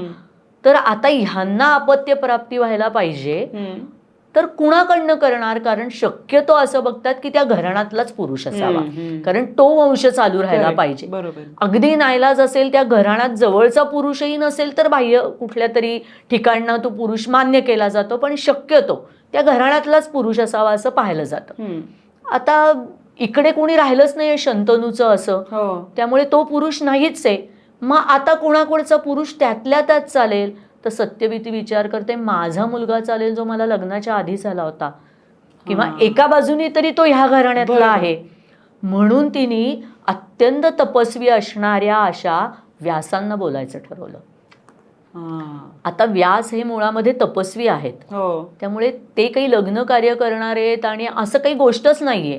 तर आता ह्यांना अपत्य प्राप्ती व्हायला पाहिजे तर कुणाकडनं करणार, कारण शक्यतो असं बघतात की त्या घराण्यातलाच पुरुष असावा, कारण तो वंश चालू राहायला पाहिजे. अगदी नाईलाज असेल, त्या घराण्यात जवळचा पुरुषही नसेल तर बाह्य कुठल्या तरी ठिकाणनं तो पुरुष मान्य केला जातो, पण शक्यतो त्या घराण्यातलाच पुरुष असावा असं पाहिलं जातं. आता इकडे कोणी राहिलंच नाही शंतनूचं असं, त्यामुळे तो पुरुष नाहीच आहे. मग आता कोणाकोणचा पुरुष त्यातल्या त्यात चालेल, तर सत्यवती विचार करते, माझा मुलगा चालेल जो मला लग्नाच्या आधी झाला होता, किंवा एका बाजूने तरी तो ह्या घराण्यातला आहे. म्हणून तिने अत्यंत तपस्वी असणाऱ्या अशा व्यासांना बोलायचं ठरवलं. आता व्यास हे मुळामध्ये तपस्वी आहेत, त्यामुळे ते काही लग्न कार्य करणार आहेत आणि असं काही गोष्टच नाहीये,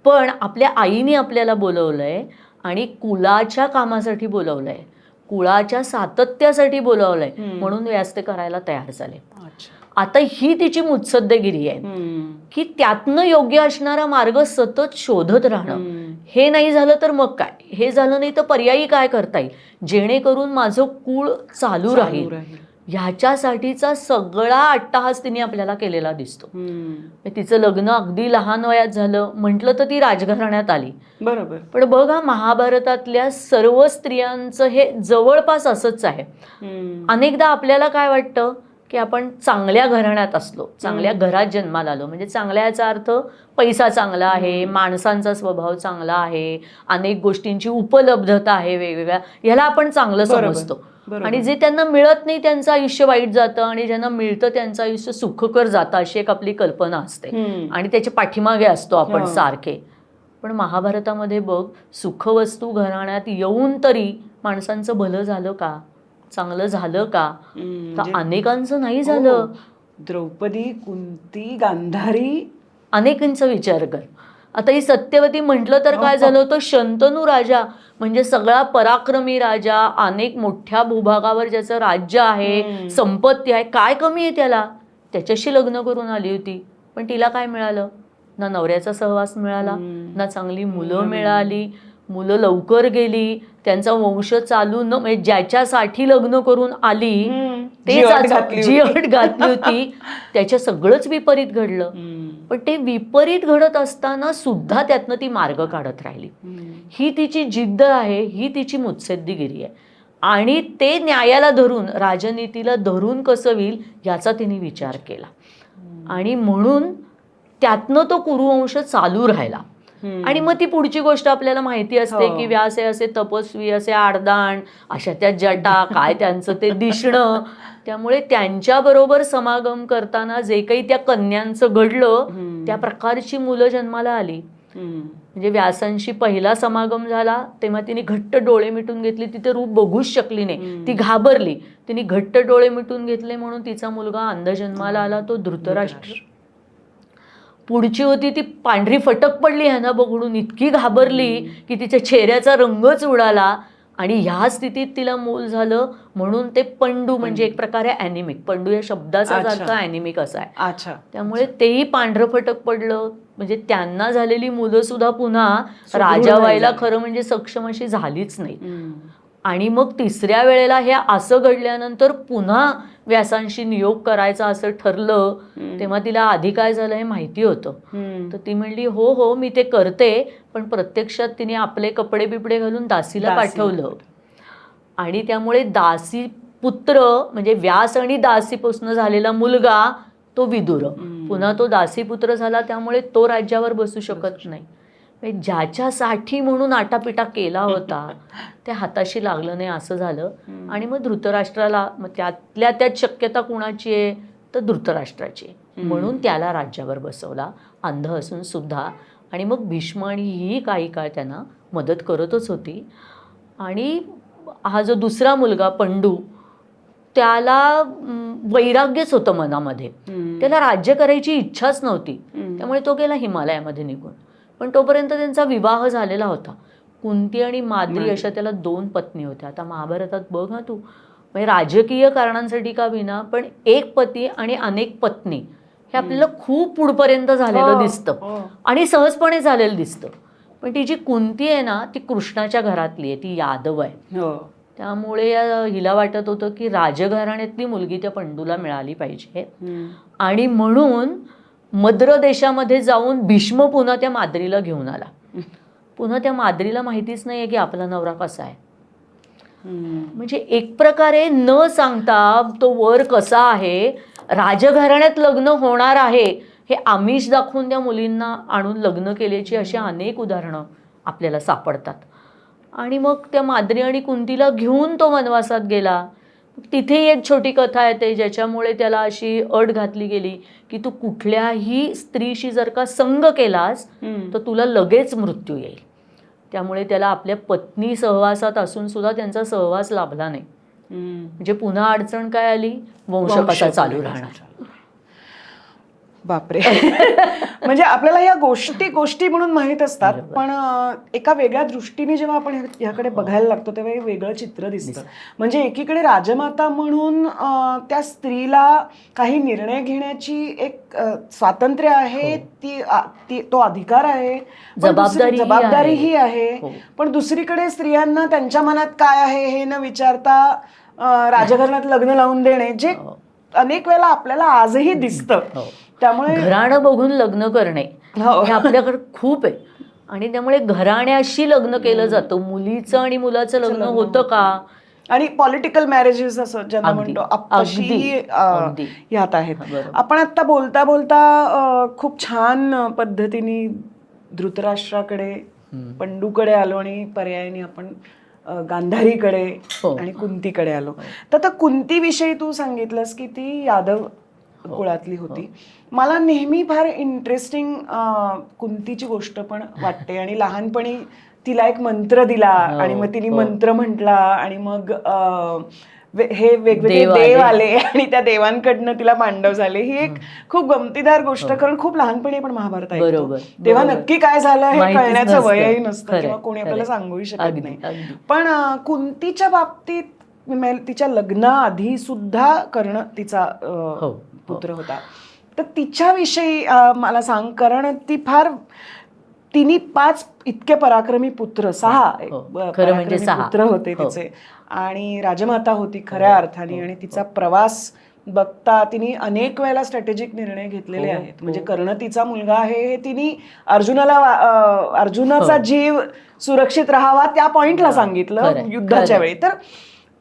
पण आपल्या आईने आपल्याला बोलवलंय आणि कुलाच्या कामासाठी बोलवलंय, कुळाच्या सातत्यासाठी बोलावलंय, म्हणून व्यास ते करायला तयार झाले. आता ही तिची मुत्सद्देगिरी आहे की त्यातनं योग्य असणारा मार्ग सतत शोधत राहणं. हे नाही झालं तर मग काय, हे झालं नाही तर पर्यायी काय करता येईल जेणेकरून माझं कुळ चालू राहील, ह्याच्यासाठीचा सगळा अट्टाहास तिने आपल्याला केलेला दिसतो. तिचं लग्न अगदी लहान वयात झालं म्हटलं तर ती राजघराण्यात आली, बरोबर. पण बघा महाभारतातल्या सर्व स्त्रियांचं हे जवळपास असंच आहे. अनेकदा आपल्याला काय वाटतं की आपण चांगल्या घराण्यात असलो, चांगल्या घरात जन्माला आलो, म्हणजे चांगल्या याचा अर्थ पैसा चांगला आहे, माणसांचा स्वभाव चांगला आहे, अनेक गोष्टींची उपलब्धता आहे वेगवेगळ्या, ह्याला आपण चांगलं समजतो. आणि जे त्यांना मिळत नाही त्यांचं आयुष्य वाईट जातं, आणि ज्यांना मिळतं त्यांचं आयुष्य सुखकर जातं, अशी एक आपली कल्पना असते आणि त्याच्या पाठीमागे असतो आपण सारखे. पण महाभारतामध्ये बघ, सुखवस्तू घराण्यात येऊन तरी माणसांचं भलं झालं का, चांगलं झालं का, तर अनेकांचं नाही झालं. द्रौपदी, कुंती, गांधारी, अनेकांचा विचार कर. आता ही सत्यवती म्हटलं तर काय झालं, तो शंतनू राजा म्हणजे सगळा पराक्रमी राजा, अनेक मोठ्या भूभागावर ज्याचं राज्य आहे, संपत्ती आहे, काय कमी आहे त्याला, त्याच्याशी लग्न करून आली होती. पण तिला काय मिळालं? ना नवऱ्याचा सहवास मिळाला, ना चांगली मुलं मिळाली, मुलं लवकर गेली, त्यांचा वंश चालू न, म्हणजे ज्याच्यासाठी लग्न करून आली जी अट घातली होती त्याच्या सगळंच विपरीत घडलं. पण ते विपरीत घडत असताना सुद्धा त्यातनं ती मार्ग काढत राहिली. ही तिची जिद्द आहे, ही तिची मुत्सद्दीगिरी आहे. आणि ते न्यायाला धरून, राजनीतीला धरून कसं होईल याचा तिने विचार केला. आणि म्हणून त्यातनं तो कुरुवंश चालू राहिला. आणि मग ती पुढची गोष्ट आपल्याला माहिती असते की व्यास हे असे तपस्वी, असे आडदाण, अशा त्या जटा, काय त्यांचं ते दिसणं. त्यामुळे त्यांच्याबरोबर समागम करताना जे काही त्या कन्यांचं घडलं त्या प्रकारची मुलं जन्माला आली. म्हणजे व्यासांशी पहिला समागम झाला तेव्हा तिने घट्ट डोळे मिटून घेतले, तिथे रूप बघूच शकली नाही, ती घाबरली. तिने घट्ट डोळे मिटून घेतले म्हणून तिचा मुलगा अंध जन्माला आला, तो धृतराष्ट्र. पुढची होती ती पांढरी फटक पडली ह्यांना बघून, इतकी घाबरली की तिच्या चेहऱ्याचा रंगच उडाला. आणि ह्या स्थितीत तिला मूल झालं म्हणून ते पंडू, म्हणजे एक प्रकारे ॲनिमिक, पंडू या शब्दाचा अर्थ ॲनिमिक असा आहे. त्यामुळे तेही पांढरं फटक पडलं. म्हणजे त्यांना झालेली मुलं सुद्धा पुन्हा राजा व्हायला खरं म्हणजे सक्षम अशी झालीच नाही. आणि मग तिसऱ्या वेळेला हे असं घडल्यानंतर पुन्हा व्यासांशी नियोग करायचा असं ठरलं. तेव्हा तिला आधी काय झालं हे माहिती होतं. तर ती म्हणली हो हो मी ते करते. पण प्रत्यक्षात तिने आपले कपडे बिपडे घालून दासीला पाठवलं. आणि त्यामुळे दासी पुत्र म्हणजे व्यास आणि दासीपासून झालेला मुलगा तो विदुर, पुन्हा तो दासीपुत्र झाला. त्यामुळे तो राज्यावर बसू शकत नाही. ज्याच्यासाठी म्हणून आटापिटा केला होता त्या हाताशी लागलं नाही असं झालं. आणि मग धृतराष्ट्राला, मग त्यातल्या त्यात शक्यता कुणाची आहे तर धृतराष्ट्राची, म्हणून त्याला राज्यावर बसवला अंध असून सुद्धा. आणि मग भीष्म आणि ही काही काळ त्यांना मदत करतच होती. आणि हा जो दुसरा मुलगा पंडू, त्याला वैराग्यच होतं मनामध्ये, त्याला राज्य करायची इच्छाच नव्हती. त्यामुळे तो गेला हिमालयामध्ये निघून. पण तोपर्यंत त्यांचा विवाह झालेला होता. कुंती आणि माद्री अशा त्याला 2 पत्नी होत्या. आता महाभारतात बघ ना तू, म्हणजे राजकीय कारणांसाठी का विना, पण एक पती आणि अनेक पत्नी हे आपल्याला खूप पुढपर्यंत झालेलं दिसतं आणि सहजपणे झालेलं दिसतं. पण ती जी कुंती आहे ना ती कृष्णाच्या घरातली आहे, ती यादव आहे. त्यामुळे हिला वाटत होतं की राजघराण्यातली मुलगी त्या पंडूला मिळाली पाहिजे. आणि म्हणून मद्र देशामध्ये जाऊन भीष्म पुन्हा त्या माद्रीला घेऊन आला. पुन्हा त्या माद्रीला माहितीच नाहीये की आपला नवरा कसा आहे. म्हणजे एक प्रकारे न सांगता तो वर कसा आहे, राजघराण्यात लग्न होणार आहे हे आमिष दाखवून त्या मुलींना आणून लग्न केल्याची अशी अनेक उदाहरणं आपल्याला सापडतात. आणि मग त्या माद्री आणि कुंतीला घेऊन तो वनवासात गेला. तिथे एक छोटी कथा येते ज्याच्यामुळे त्याला अशी अट घातली गेली की तू कुठल्याही स्त्रीशी जर का संग केलास तर तुला लगेच मृत्यू येईल. त्यामुळे त्याला आपल्या पत्नी सहवासात असून सुद्धा त्यांचा सहवास लाभला नाही. म्हणजे पुन्हा अडचण काय आली, वंश कसा चालू राहणार. बापरे. म्हणजे आपल्याला या गोष्टी म्हणून माहीत असतात, पण एका वेगळ्या दृष्टीने जेव्हा आपण ह्याकडे बघायला लागतो तेव्हा एक वेगळं चित्र दिसतं. म्हणजे एकीकडे राजमाता म्हणून त्या स्त्रीला काही निर्णय घेण्याची एक स्वातंत्र्य आहे, तो अधिकार आहे, जबाबदारीही आहे. पण दुसरीकडे स्त्रियांना त्यांच्या मनात काय आहे हे न विचारता राजघराण्यात लग्न लावून देणे, जे अनेक वेळेला आपल्याला आजही दिसतं. त्यामुळे घराणं बघून लग्न करणे हे आपल्याकडे खूप आहे. आणि त्यामुळे घराण्याशी लग्न केलं जातं. मुलीचं आणि मुलाचं लग्न होतं का, आणि पॉलिटिकल मॅरेजेस असं ज्यांना म्हणतो अशी ह्यात आहेत. आपण आता बोलता बोलता खूप छान पद्धतीने धृतराष्ट्राकडे, पंडूकडे आलो आणि पर्यायाने आपण गांधारीकडे आणि कुंतीकडे आलो. तर आता कुंतीविषयी तू सांगितलंस की ती यादव कुळातली होती. मला नेहमी फार इंटरेस्टिंग कुंतीची गोष्ट पण वाटते. आणि लहानपणी तिला एक मंत्र दिला हो, आणि मग तिने हो. मंत्र म्हटला आणि मग हे वेगवेगळे देव देव आले. आले आणि त्या देवांकडनं तिला मांडव झाले. ही एक खूप गमतीदार गोष्ट, कारण खूप लहानपणी आपण महाभारत ऐकतो बरोबर, तेव्हा बरोबर. नक्की काय झालं हे माहितीच कळण्याचं नसतं. वयही नसतं खरंय, किंवा कोणी खरंय. आपल्याला सांगूही शकत अगदी, नाही. अगदी. पण कुंतीच्या बाबतीत तिच्या लग्नाआधी सुद्धा कर्ण तिचा हो. पुत्र होता. तर तिच्याविषयी मला सांग, कारण ती फार तिने 5 इतके पराक्रमी पुत्र, 6 हो. खरं म्हणजे पराक्रमी 6. पुत्र होते हो. तिचे आणि राजमाता होती खऱ्या अर्थाने. आणि तिचा प्रवास बघता तिने अनेक वेळेला स्ट्रॅटेजिक निर्णय घेतलेले हो, आहेत. म्हणजे कर्ण तिचा मुलगा आहे हे तिने अर्जुनाचा जीव सुरक्षित राहावा त्या पॉइंटला सांगितलं खरंय, युद्धाच्या खरंय. वेळी. तर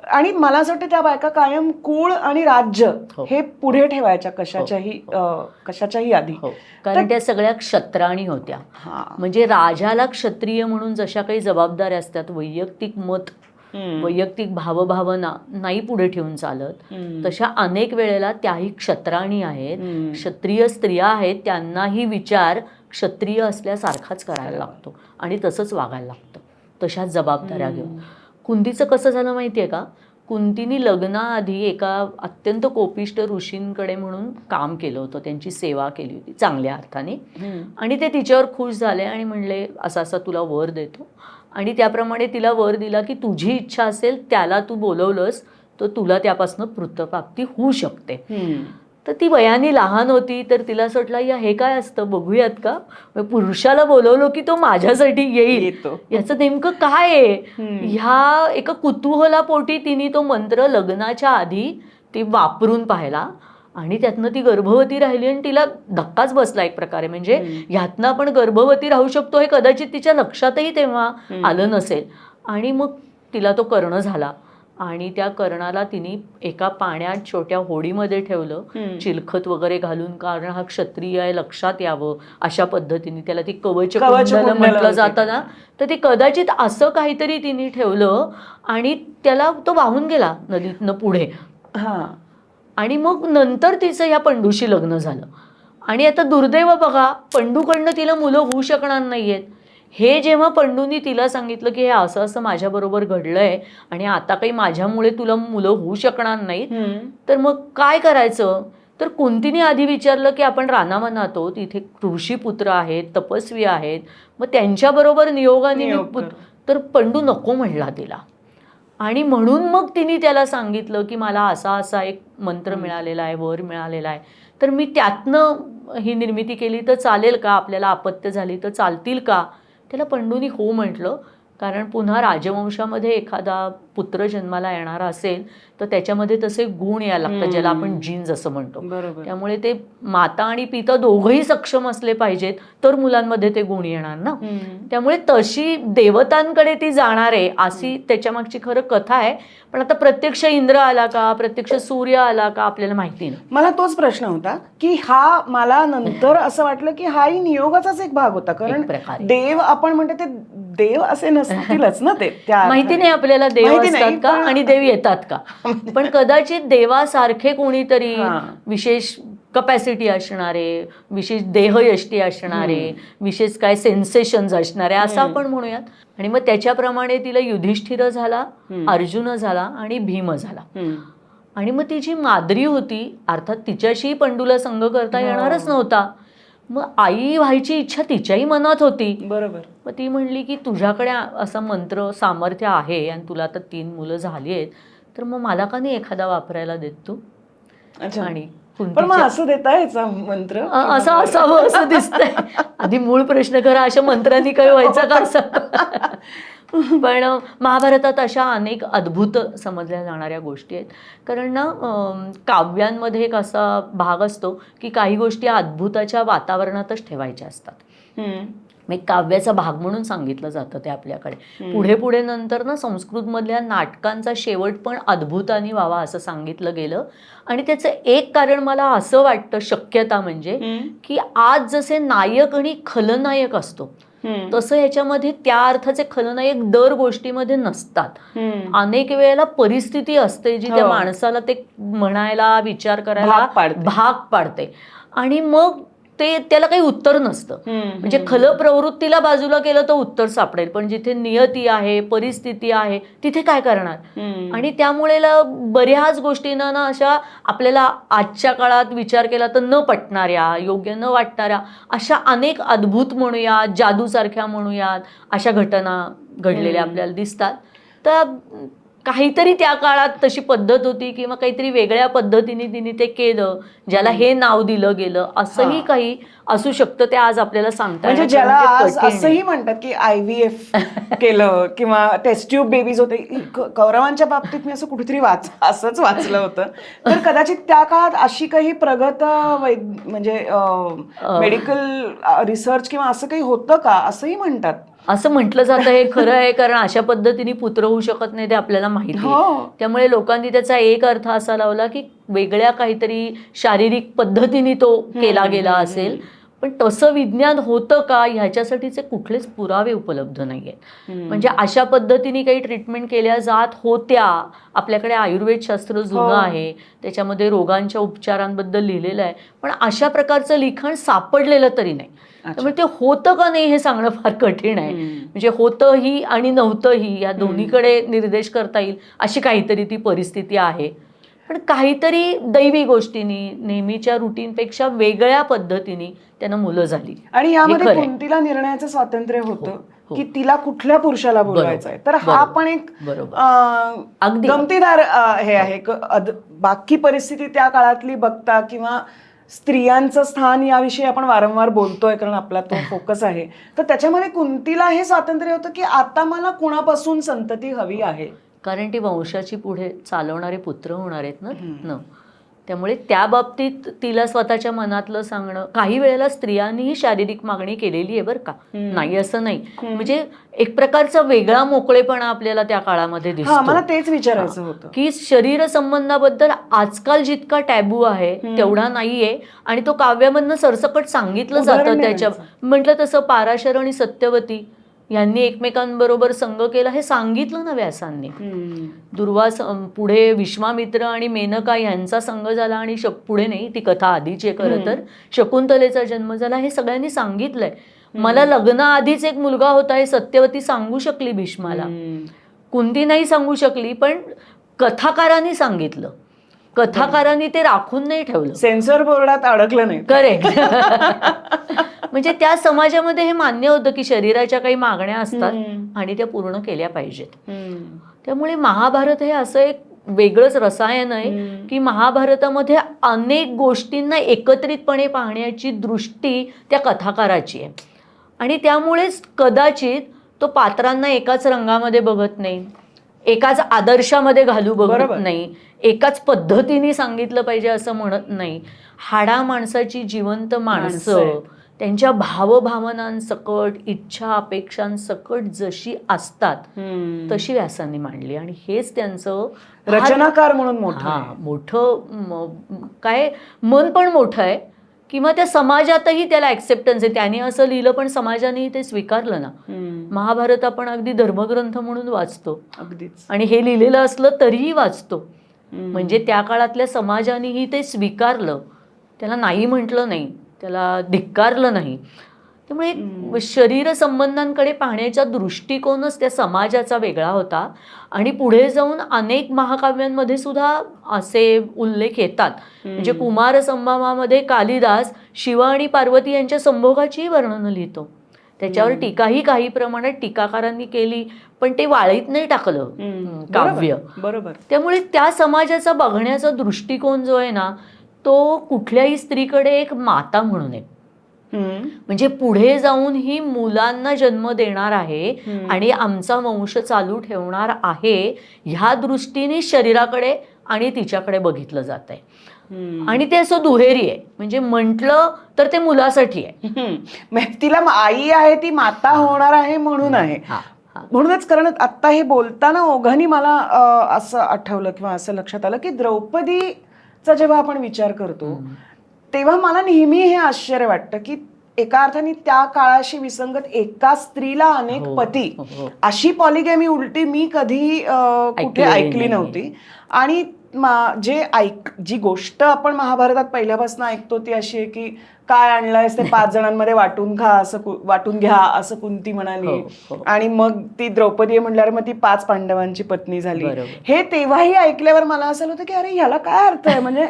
आणि मला असं वाटतं त्या बायका कायम कुळ आणि राज्य हे पुढे ठेवायच्या कशाच्याही आधी. कारण त्या सगळ्या क्षत्राणी होत्या. म्हणजे राजाला क्षत्रिय म्हणून जशा काही जबाबदाऱ्या असतात, वैयक्तिक मत, वैयक्तिक भावभावना नाही पुढे ठेवून चालत, तशा अनेक वेळेला त्याही क्षत्राणी आहेत. क्षत्रिय स्त्रिया आहेत, त्यांनाही विचार क्षत्रिय असल्यासारखाच करायला लागतो आणि तसंच वागायला लागतं, तशाच जबाबदाऱ्या घेऊन. कुंतीचं कसं झालं माहिती आहे का? कुंतीने लग्नाआधी एका अत्यंत कोपिष्ट ऋषींकडे म्हणून काम केलं होतं, त्यांची सेवा केली होती चांगल्या अर्थाने. आणि ते तिच्यावर खुश झाले आणि म्हणले असं असं तुला वर देतो. आणि त्याप्रमाणे तिला वर दिला की तुझी इच्छा असेल त्याला तू बोलवलंस तर तुला त्यापासून पुत्रप्राप्ती होऊ शकते. तर ती वयाने लहान होती, तर तिला असं वाटलं या हे काय असतं बघूयात का. पुरुषाला बोलवलं की तो माझ्यासाठी येईल, याचं नेमकं काय आहे. ह्या एका कुतूहलापोटी तिने तो मंत्र लग्नाच्या आधी ती वापरून पाहिला आणि त्यातनं ती गर्भवती राहिली आणि तिला धक्काच बसला एक प्रकारे. म्हणजे ह्यातनं आपण गर्भवती राहू शकतो हे कदाचित तिच्या लक्षातही तेव्हा आलं नसेल. आणि मग तिला तो कर्ण झाला आणि त्या कर्णाला तिने एका पाण्यात छोट्या होडीमध्ये ठेवलं, चिलखत वगैरे घालून, कारण हा क्षत्रिय आहे लक्षात यावं अशा पद्धतीने. त्याला ती कवच म्हटलं जातं ना, तर ते कदाचित असं काहीतरी तिने ठेवलं आणि त्याला तो वाहून गेला नदीतनं पुढे. आणि मग नंतर तिचं या पंडूशी लग्न झालं. आणि आता दुर्दैव बघा, पंडूकडनं तिला मुलं होऊ शकणार नाहीयेत. हे जेव्हा पंडूंनी तिला सांगितलं की हे असं असं माझ्याबरोबर घडलंय आणि आता काही माझ्यामुळे तुला मुलं होऊ शकणार नाहीत, तर मग काय करायचं. तर कुंतीने आधी विचारलं की आपण रानावनात आहोत, इथे ऋषीपुत्र आहेत, तपस्वी आहेत, मग त्यांच्याबरोबर नियोगाने. तर पंडू नको म्हणला तिला. आणि म्हणून मग तिने त्याला सांगितलं की मला असा असा एक मंत्र मिळालेला आहे, वर मिळालेला आहे, तर मी त्यातनं ही निर्मिती केली तर चालेल का, आपल्याला आपत्य झाली तर चालतील का. त्याला पंडूनी हो म्हटलं, कारण पुन्हा राजवंशामध्ये एखादा पुत्र जन्माला येणारा असेल तर त्याच्यामध्ये तसे गुण यायला लागतात, ज्याला आपण जीन्स असं म्हणतो. त्यामुळे ते माता आणि पिता दोघंही सक्षम असले पाहिजेत तर मुलांमध्ये ते गुण येणार ना. त्यामुळे तशी देवतांकडे ती जाणार आहे अशी त्याच्यामागची खरं कथा आहे. पण आता प्रत्यक्ष इंद्र आला का, प्रत्यक्ष सूर्य आला का, आपल्याला माहिती नाही. मला तोच प्रश्न होता की हा, मला नंतर असं वाटलं की हाही नियोगाचाच एक भाग होता, कारण देव आपण म्हणतो ते देव असे नसतीलच ना, ते माहिती नाही आपल्याला देव असतात का आणि देव येतात का. पण कदाचित देवासारखे कोणीतरी विशेष कपॅसिटी असणारे, विशेष देहयष्टी असणारे, विशेष काय सेन्सेशन्स असणारे असं आपण म्हणूयात. आणि मग त्याच्याप्रमाणे तिला युधिष्ठिर झाला, अर्जुन झाला आणि भीम झाला. आणि मग ती जी माद्री होती, अर्थात तिच्याशी पंडूला संग करता येणारच नव्हता, मग आई व्हायची इच्छा तिच्याही मनात होती. बरोबर. मग ती म्हणली की तुझ्याकडे असं मंत्र सामर्थ्य आहे आणि तुला आता 3 मुलं झाली आहेत, तर मग मला का नाही एखादा वापरायला देत तू. आणि पण मग असं देता याचा मंत्र असं असावं असं दिसतंय. आधी मूळ प्रश्न करा, अशा मंत्रांनी काय व्हायचं का असं. पण महाभारतात अशा अनेक अद्भुत समजल्या जाणाऱ्या गोष्टी आहेत. कारण ना काव्यांमध्ये एक असा भाग असतो की काही गोष्टी अद्भुताच्या वातावरणातच ठेवायच्या असतात. मग काव्याचा भाग म्हणून सांगितलं जातं ते आपल्याकडे. पुढे पुढे नंतर ना संस्कृतमधल्या नाटकांचा शेवट पण अद्भुताने व्हावा असं सांगितलं गेलं. आणि त्याचं एक कारण मला असं वाटतं, शक्यता म्हणजे की आज जसे नायक आणि खलनायक असतो तसं ह्याच्यामध्ये त्या अर्थाचे खलनायक दर गोष्टीमध्ये नसतात. अनेक वेळेला परिस्थिती असते जी त्या माणसाला ते म्हणायला, विचार करायला भाग पाडते. आणि मग त्याला काही उत्तर नसतं. म्हणजे खल प्रवृत्तीला बाजूला केलं तर उत्तर सापडेल, पण जिथे नियती आहे, परिस्थिती आहे, तिथे काय करणार. आणि त्यामुळे बऱ्याच गोष्टींना ना अशा आपल्याला आजच्या काळात विचार केला तर न पटणाऱ्या, योग्य न वाटणाऱ्या अशा अनेक अद्भुत म्हणूयात, जादूसारख्या म्हणूयात, अशा घटना घडलेल्या आपल्याला दिसतात. तर काहीतरी त्या काळात तशी पद्धत होती किंवा काहीतरी वेगळ्या पद्धतीने तिने ते केलं, ज्याला हे नाव दिलं गेलं, असंही काही असू शकतं. ते आज आपल्याला सांगता म्हणजे ज्याला आज असंही म्हणतात की IVF केलं किंवा टेस्ट ट्यूब बेबीज होते. कौरवांच्या बाबतीत मी असं कुठेतरी असंच वाचलं होतं. तर कदाचित त्या काळात अशी काही प्रगत म्हणजे मेडिकल रिसर्च किंवा असं काही होतं का, असंही म्हणतात. असं म्हटलं जातं. हे खरं आहे, कारण अशा पद्धतीने पुत्र होऊ शकत नाही ते आपल्याला माहिती आहे. त्यामुळे लोकांनी त्याचा एक अर्थ असा लावला की वेगळ्या काहीतरी शारीरिक पद्धतीने तो केला गेला असेल. पण तसं विज्ञान होतं का ह्याच्यासाठीचे कुठलेच पुरावे उपलब्ध नाही आहेत. म्हणजे अशा पद्धतीने काही ट्रीटमेंट केल्या जात होत्या. आपल्याकडे आयुर्वेदशास्त्र जुनं आहे, त्याच्यामध्ये रोगांच्या उपचारांबद्दल लिहिलेलं आहे, पण अशा प्रकारचं लिखाण सापडलेलं तरी नाही. त्यामुळे ते होतं का नाही हे सांगणं फार कठीण आहे. म्हणजे होतंही आणि नव्हतंही या दोन्हीकडे निर्देश करता येईल अशी काहीतरी ती परिस्थिती आहे. पण काहीतरी दैवी गोष्टींनी, नेहमीच्या रुटीनपेक्षा वेगळ्या पद्धतीने त्यांना मुलं झाली. आणि यामध्ये कुंतीला निर्णयाचं स्वातंत्र्य होतं की तिला कुठल्या पुरुषाला बोलवायचं आहे. तर हा पण एक अगदी गमतीदार हे आहे. बाकी परिस्थिती त्या काळातली बघता किंवा स्त्रियांचं स्थान याविषयी आपण वारंवार बोलतोय कारण आपला तो फोकस आहे. तर त्याच्यामध्ये कुंतीला हे स्वातंत्र्य होतं की आता मला कुणापासून संतती हवी आहे, कारण ती वंशाची पुढे चालवणारे पुत्र होणार आहेत ना. त्यामुळे त्या बाबतीत तिला स्वतःच्या मनातलं सांगणं. काही वेळेला स्त्रियांनीही शारीरिक मागणी केलेली आहे बरं का, नाही असं नाही. म्हणजे एक प्रकारचा वेगळा मोकळेपणा आपल्याला त्या काळामध्ये दिसतो. मला तेच विचारायचं होतं की शरीर संबंधाबद्दल आजकाल जितका टॅबू आहे तेवढा नाहीये. आणि तो काव्यामधनं सरसकट सांगितलं जातं. त्याच्या म्हटलं तसं पाराशर आणि सत्यवती यांनी एकमेकांबरोबर संग केला हे सांगितलं ना व्यासांनी. दुर्वास पुढे विश्वामित्र आणि मेनका यांचा संग झाला आणि पुढे नाही, ती कथा आधीची आहे खरं तर, शकुंतलेचा जन्म झाला हे सगळ्यांनी सांगितलंय. मला लग्नाआधीच एक मुलगा होता हे सत्यवती सांगू शकली भीष्माला, कुंती नाही सांगू शकली, पण कथाकारांनी सांगितलं. कथाकारांनी ते राखून नाही ठेवलं, सेन्सर बोर्डात अडकलं नाही. करेक्ट. म्हणजे त्या समाजामध्ये हे मान्य होतं की शरीराच्या काही मागण्या असतात आणि त्या पूर्ण केल्या पाहिजेत. त्यामुळे महाभारत हे असं एक वेगळंच रसायन आहे की महाभारतामध्ये अनेक गोष्टींना एकत्रितपणे पाहण्याची दृष्टी त्या कथाकाराची आहे. आणि त्यामुळेच कदाचित तो पात्रांना एकाच रंगामध्ये बघत नाही, एकाच आदर्शामध्ये घालू बघत नाही, एकाच पद्धतीने सांगितलं पाहिजे असं म्हणत नाही. हाडा माणसाची जिवंत माणसं त्यांच्या भावभावनांसकट, इच्छा अपेक्षांसकट जशी असतात तशी व्यासांनी मांडली. आणि हेच त्यांचं रचनाकार म्हणून मोठं काय मन पण मोठं आहे किंवा त्या समाजातही त्याला ऍक्सेप्टन्स आहे. त्याने असं लिहिलं पण समाजानेही ते स्वीकारलं ना. महाभारत आपण अगदी धर्मग्रंथ म्हणून वाचतो अगदीच, आणि हे लिहिलेलं असलं तरीही वाचतो. म्हणजे त्या काळातल्या समाजानेही ते स्वीकारलं, त्याला नाही म्हटलं नाही, त्याला धिक्कारलं नाही. त्यामुळे शरीर संबंधांकडे पाहण्याचा दृष्टिकोनच त्या समाजाचा वेगळा होता. आणि पुढे जाऊन अनेक महाकाव्यांमध्ये सुद्धा असे उल्लेख येतात. म्हणजे कुमार संभवामध्ये कालिदास शिव आणि पार्वती यांच्या संभोगाचीही वर्णनं लिहितो. त्याच्यावर टीकाही काही प्रमाणात टीकाकारांनी केली, पण ते वाळीत नाही टाकलं काव्य. बरोबर. त्यामुळे त्या समाजाचा बघण्याचा दृष्टिकोन जो आहे ना, तो कुठल्याही स्त्रीकडे एक माता म्हणून आहे. म्हणजे पुढे जाऊन ही मुलांना जन्म देणार आहे आणि आमचा वंश चालू ठेवणार आहे, ह्या दृष्टीने शरीराकडे आणि तिच्याकडे बघितलं जात आहे. आणि ते असं दुहेरी आहे. म्हणजे म्हटलं तर ते मुलासाठी आहे, तिला आई आहे ती माता होणार आहे म्हणून आहे. म्हणूनच कारण आता हे बोलताना ओघांनी मला असं आठवलं किंवा असं लक्षात आलं की द्रौपदीचा जेव्हा आपण विचार करतो तेव्हा मला नेहमी हे आश्चर्य वाटतं की एका अर्थाने त्या काळाशी विसंगत एका स्त्रीला अनेक पती, अशी पॉलिगॅमी उलटी मी कधी कुठे ऐकली नव्हती. आणि जी गोष्ट आपण महाभारतात पहिल्यापासून ऐकतो ती अशी आहे की काय आणलंयस ते 5 जणांमध्ये वाटून खा असं वाटून घ्या असं कुंती म्हणाली. हो. आणि मग ती द्रौपदी म्हणल्यावर मग ती 5 पांडवांची पत्नी झाली. बरोबर. हे तेव्हाही ऐकल्यावर मला असं होतं की अरे ह्याला काय अर्थ आहे, म्हणजे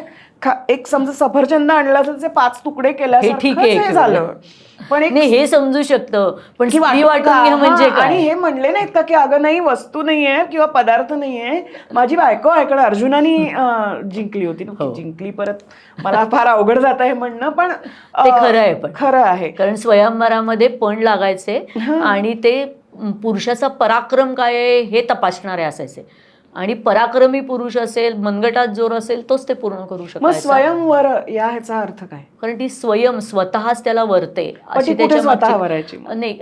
एक समजा सफरचंद आणला तर ते 5 तुकडे ठीक आहे, केल्यासारखं झालं. पण एक नाही हे समजू शकतं, पण की स्त्री वाटून वाटून घ्या म्हणजे आणि काय? हे म्हणले नाहीत का की अगं नाही वस्तू नाहीये किंवा पदार्थ नाहीये, माझी बायको ऐकडे अर्जुनानी जिंकली होती. जिंकली परत मला फार अवघड जात आहे म्हणणं, पण ते खरं आहे, पण खरं आहे. कारण स्वयंवरामध्ये पण लागायचे आणि ते पुरुषाचा पराक्रम काय आहे हे तपासणारे असायचे. आणि पराक्रमी पुरुष असेल, मनगटात जोर असेल, तोच ते पूर्ण करू मग शकायचा. स्वयंवर या ह्याचा अर्थ काय? कारण ती स्वतःच त्याला वरते ती कुठे स्वतः वरायची? नाही,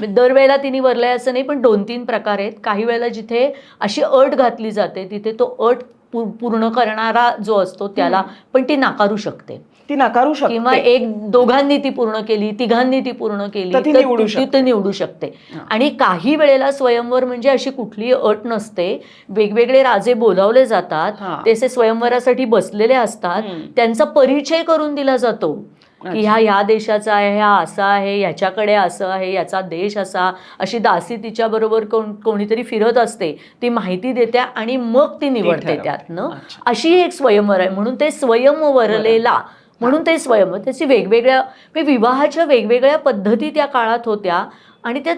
दरवेळेला तिने वरलंय असं नाही, पण 2-3 प्रकार आहेत. काही वेळेला जिथे अशी अट घातली जाते तिथे तो अट पूर्ण करणारा जो असतो त्याला पण ती नाकारू शकते. ती नाकारू शकते किंवा दोघांनी ती पूर्ण केली, तिघांनी ती पूर्ण केली तर ती निवडू शकते. आणि काही वेळेला स्वयंवर म्हणजे अशी कुठलीही अट नसते. वेगवेगळे राजे बोलावले जातात, ते असे स्वयंवरासाठी बसलेले असतात, त्यांचा परिचय करून दिला जातो की ह्या देशाचा आहे, हा असा आहे, ह्याच्याकडे असं आहे, याचा देश असा. अशी दासी तिच्या बरोबर कोणीतरी फिरत असते, ती माहिती देते आणि मग ती निवडते त्यातनं. अशी एक स्वयंवर आहे, म्हणून ते स्वयंवरलेला, म्हणून ते स्वयंवर. त्याची वेगवेगळ्या विवाहाच्या वेगवेगळ्या पद्धती त्या काळात होत्या आणि त्या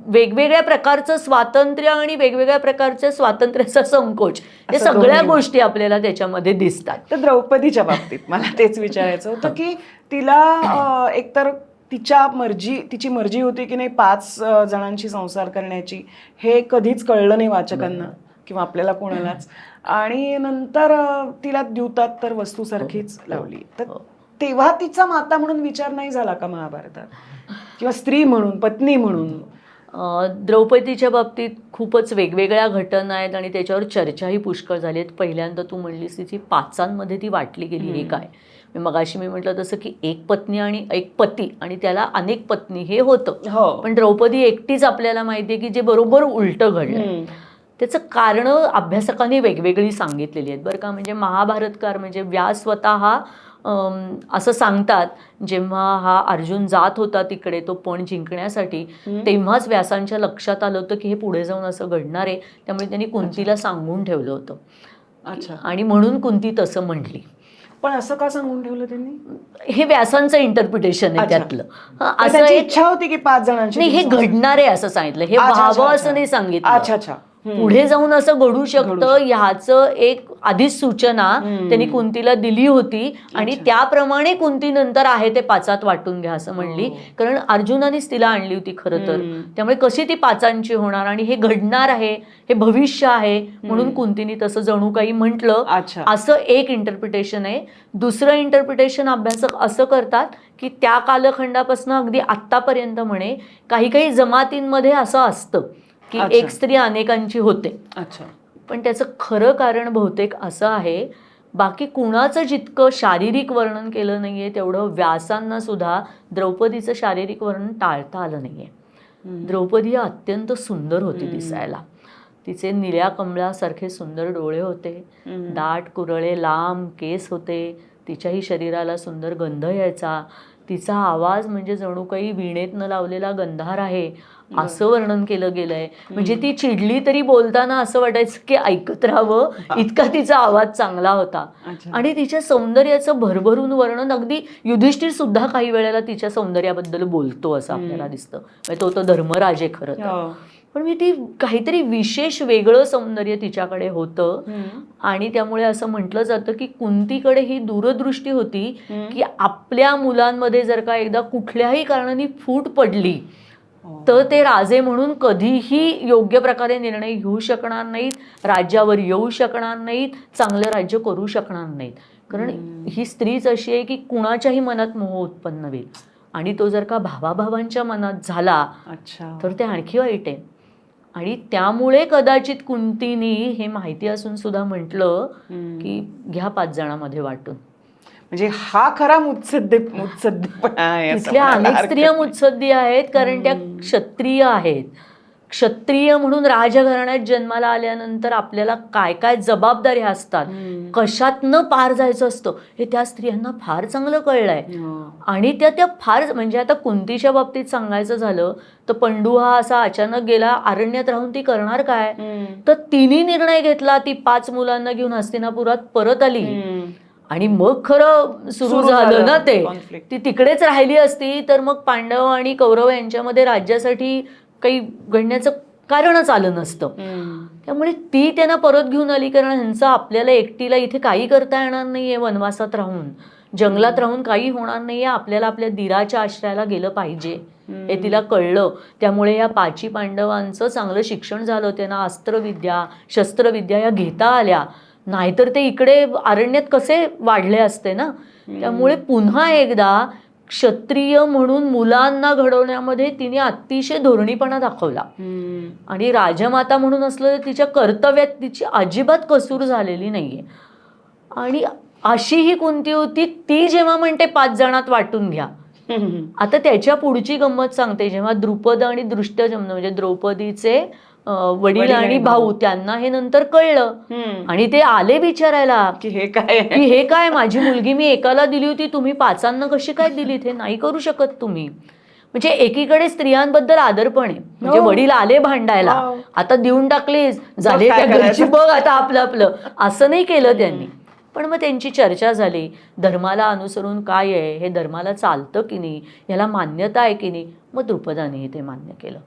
वेगवेगळ्या प्रकारचं स्वातंत्र्य आणि वेगवेगळ्या प्रकारच्या स्वातंत्र्याचा संकोच, या सगळ्या गोष्टी आपल्याला त्याच्यामध्ये दिसतात. तर द्रौपदीच्या बाबतीत मला तेच विचारायचं होतं की तिला एकतर तिची मर्जी होती की नाही 5 जणांची संसार करण्याची, हे कधीच कळलं नाही वाचकांना किंवा आपल्याला कोणालाच. आणि नंतर तिला द्यूतात तर वस्तूसारखीच लावली. तर तेव्हा तिचा माता म्हणून विचार नाही झाला का महाभारतात, किंवा स्त्री म्हणून, पत्नी म्हणून? द्रौपदीच्या बाबतीत खूपच वेगवेगळ्या घटना आहेत आणि त्याच्यावर चर्चाही पुष्कळ झाली आहेत. पहिल्यांदा तू म्हणलीस तिची 5 ती वाटली गेली, हे काय? मगाशी मी म्हटलं तसं की एक पत्नी आणि एक पती आणि त्याला अनेक पत्नी हे होतं. पण द्रौपदी एकटीच आपल्याला माहिती आहे की जे बरोबर उलटं घडलं. त्याचं कारण अभ्यासकांनी वेगवेगळी सांगितलेली आहेत बरं का. म्हणजे महाभारतकार म्हणजे व्यास स्वतः असं सांगतात, जेव्हा हा अर्जुन जात होता तिकडे तो पण जिंकण्यासाठी, तेव्हाच व्यासांच्या लक्षात आलं होतं की हे पुढे जाऊन असं घडणार आहे. त्यामुळे त्यांनी कुंतीला सांगून ठेवलं होतं आणि म्हणून कुंती तसं म्हटली. पण असं का सांगून ठेवलं त्यांनी? हे व्यासांचं इंटरप्रिटेशन आहे त्यातलं. असं इच्छा होती की 5 जणांची? नाही, हे घडणार आहे असं सांगितलं, हे व्हावं असं नाही सांगितलं. अच्छा. पुढे जाऊन असं घडू शकतं ह्याचं एक आधीच सूचना त्यांनी कुंतीला दिली होती आणि त्याप्रमाणे कुंती नंतर आहे ते 5 वाटून घ्या असं म्हणली. कारण अर्जुनानेच तिला आणली होती खरं तर, त्यामुळे कशी ती 5 होणार आणि हे घडणार आहे, हे भविष्य आहे म्हणून कुंतीने तसं जणू काही म्हटलं, असं एक इंटरप्रिटेशन आहे. दुसरं इंटरप्रिटेशन अभ्यासक असं करतात की त्या कालखंडापासून अगदी आत्तापर्यंत म्हणे काही जमातींमध्ये असं असतं की एक स्त्री अनेकांची होते. पण त्याचं खरं कारण बहुतेक असं आहे, बाकी कुणाचं जितकं शारीरिक वर्णन केलं नाहीये तेवढं व्यासांना सुद्धा द्रौपदीचं शारीरिक वर्णन टाळता आलं नाहीये. द्रौपदी अत्यंत सुंदर होती दिसायला. तिचे निळ्या कमळासारखे सुंदर डोळे होते, दाट कुरळे लांब केस होते, तिच्याही शरीराला सुंदर गंध यायचा. तिचा आवाज म्हणजे जणू काही वीणेतनं लावलेला गंधार आहे असं वर्णन केलं गेलंय. म्हणजे ती चिडली तरी बोलताना असं वाटायचं की ऐकत राहावं, इतका तिचा आवाज चांगला होता. आणि तिच्या सौंदर्याचं भरभरून वर्णन अगदी युधिष्ठिर सुद्धा काही वेळेला तिच्या सौंदर्याबद्दल बोलतो असं आपल्याला दिसतं. तो धर्मराज आहे खरं तर. पण मी ती काहीतरी विशेष वेगळं सौंदर्य तिच्याकडे होतं आणि त्यामुळे असं म्हटलं जातं की कुंतीकडे ही दूरदृष्टी होती की आपल्या मुलांमध्ये जर का एकदा कुठल्याही कारणाने फूट पडली तर ते राजे म्हणून कधीही योग्य प्रकारे निर्णय घेऊ शकणार नाहीत, राज्यावर येऊ शकणार नाहीत, चांगलं राज्य करू शकणार नाहीत. कारण ही स्त्रीच अशी आहे की कुणाच्याही मनात मोह उत्पन्न होईल आणि तो जर का भावाभावांच्या मनात झाला तर ते आणखी वाईट आहे. आणि त्यामुळे कदाचित कुंतीनी हे माहिती असून सुद्धा म्हटलं की घ्या 5 जणांमध्ये वाटून. म्हणजे हा खरा मुत्सद्दीपणा आहे. तिथल्या अनेक स्त्रिया मुत्सद्दी आहेत कारण त्या क्षत्रिय आहेत. क्षत्रिय म्हणून राजघराण्यात जन्माला आल्यानंतर आपल्याला काय काय जबाबदाऱ्या असतात, कशातनं पार जायचं असतं, हे त्या स्त्रियांना फार चांगलं कळलंय. आणि त्या फार, म्हणजे आता कुंतीच्या बाबतीत सांगायचं झालं तर पंडू हा असा अचानक गेला, अरण्यात राहून ती करणार काय, तर तिने निर्णय घेतला, ती 5 मुलांना घेऊन हस्तिनापुरात परत आली. आणि मग खरं सुरू झालं ना ते. ती तिकडेच राहिली असती तर मग पांडव आणि कौरव यांच्यामध्ये राज्यासाठी काही घडण्याचं कारणच आलं नसतं. त्यामुळे ती त्यांना परत घेऊन आली, कारण ह्यांचं आपल्याला एकटीला इथे काही करता येणार नाहीये, वनवासात राहून जंगलात राहून काही होणार नाहीये, आपल्याला आपल्या दीराच्या आश्रयाला गेलं पाहिजे हे तिला कळलं. त्यामुळे या 5 पांडवांचं चांगलं शिक्षण झालं, त्यांना अस्त्रविद्या शस्त्रविद्या या घेता आल्या, नाहीतर ते इकडे अरण्यात कसे वाढले असते ना. त्यामुळे पुन्हा एकदा क्षत्रिय म्हणून मुलांना घडवण्यामध्ये तिने अतिशय धोरणीपणा दाखवला. आणि राजमाता म्हणून असलं तर तिच्या कर्तव्यात तिची अजिबात कसूर झालेली नाहीये. आणि अशी ही कुंती होती, ती जेव्हा म्हणते 5 जणात वाटून घ्या. आता त्याच्या पुढची गंमत सांगते. जेव्हा द्रुपद आणि दृष्टजम्न म्हणजे द्रौपदीचे वडील आणि भाऊ, त्यांना हे नंतर कळलं आणि ते आले विचारायला की हे काय माझी मुलगी मी एकाला दिली होती, तुम्ही 5 कशी काय दिलीत, हे नाही करू शकत तुम्ही. म्हणजे एकीकडे स्त्रियांबद्दल आदरपण आहे, म्हणजे वडील आले भांडायला, आता देऊन टाकलीस, झाले त्या घरची बघ आता आपलं आपलं, असं नाही केलं त्यांनी. पण मग त्यांची चर्चा झाली, धर्माला अनुसरून काय आहे, हे धर्माला चालतं की नाही, याला मान्यता आहे की नाही. मग द्रुपदाने ते मान्य केलं.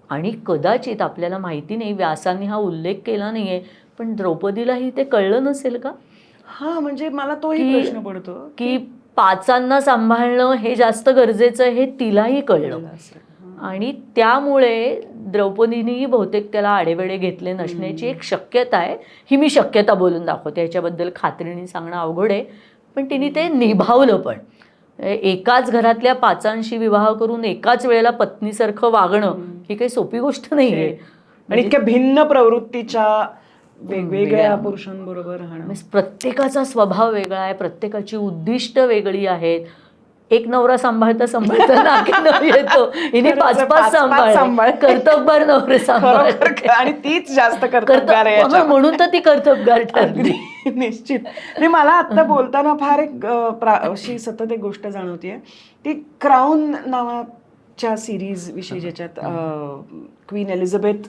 आणि कदाचित आपल्याला माहिती नाही, व्यासांनी हा उल्लेख केला नाहीये, पण द्रौपदीलाही ते कळलं नसेल का. म्हणजे मला तोही प्रश्न पडतो की 5 सांभाळणं हे जास्त गरजेचं आहे, हे तिलाही कळलं. आणि त्यामुळे द्रौपदीनेही बहुतेक त्याला आडेवेडे घेतले नसण्याची एक शक्यता आहे. ही मी शक्यता बोलून दाखवते, याच्याबद्दल खात्रीने सांगणं अवघड आहे, पण तिने ते निभावलं. पण एकाच घरातल्या 5 विवाह करून एकाच वेळेला पत्नीसारखं वागणं ही काही सोपी गोष्ट नाहीये. आणि इतक्या भिन्न प्रवृत्तीच्या वेगवेगळ्या पुरुषांबरोबर राहणं. प्रत्येकाचा स्वभाव वेगळा आहे, प्रत्येकाची उद्दिष्ट वेगळी आहेत. एक नवरा सांभाळता सांभाळता नाकी येतो, हिने 5 सांभाळ, कर्तबगार नवरे सांभाळ, आणि तीच जास्त कर्तबगार आहे, म्हणून तर ती कर्तबगार ठरली. निश्चित. नाही, मला आता बोलताना फार एक अशी सतत एक गोष्ट जाणवतीये, ती क्राऊन नावाच्या सिरीज विषयी, ज्याच्यात क्वीन एलिझाबेथ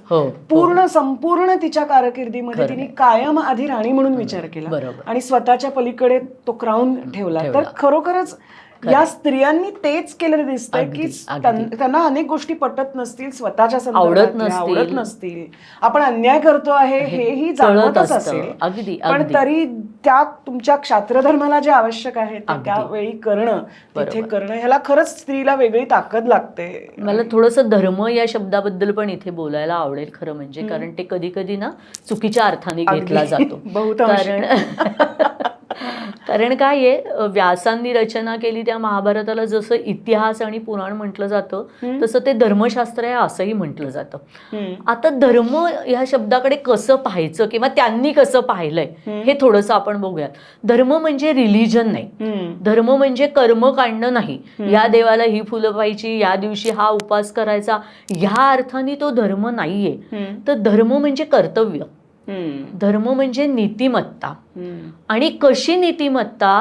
संपूर्ण तिच्या कारकिर्दीमध्ये तिने कायम आधी राणी म्हणून विचार केला आणि स्वतःच्या पलीकडे तो क्राऊन ठेवला. तर खरोखरच या स्त्रियांनी तेच केलेलं दिसतंय की त्यांना अनेक गोष्टी पटत नसतील, स्वतःच्या संदर्भात आवडत नसतील, आपण अन्याय करतो आहे हेही जाणवतच असेल, पण तरी त्या तुमच्या क्षात्रधर्माला जे आवश्यक आहे ते त्यावेळी करणं, तिथे करणं, ह्याला खरंच स्त्रीला वेगळी ताकद लागते. मला थोडंसं धर्म या शब्दाबद्दल पण इथे बोलायला आवडेल खरं म्हणजे, कारण ते कधी कधी ना चुकीच्या अर्थाने घेतला जातो. कारण काय आहे, व्यासांनी रचना केली त्या महाभारताला जसं इतिहास आणि पुराण म्हटलं जातं, तसं ते धर्मशास्त्र आहे असंही म्हटलं जातं. आता धर्म ह्या शब्दाकडे कसं पाहायचं किंवा त्यांनी कसं पाहिलंय हे थोडंसं आपण बघूयात. धर्म म्हणजे रिलिजन नाही, धर्म म्हणजे कर्मकांड नाही, या देवाला ही फुलं पाहिजे, या दिवशी हा उपास करायचा, ह्या अर्थाने तो धर्म नाहीये. तर धर्म म्हणजे कर्तव्य, धर्म म्हणजे नीतिमत्ता. आणि कशी नीतिमत्ता,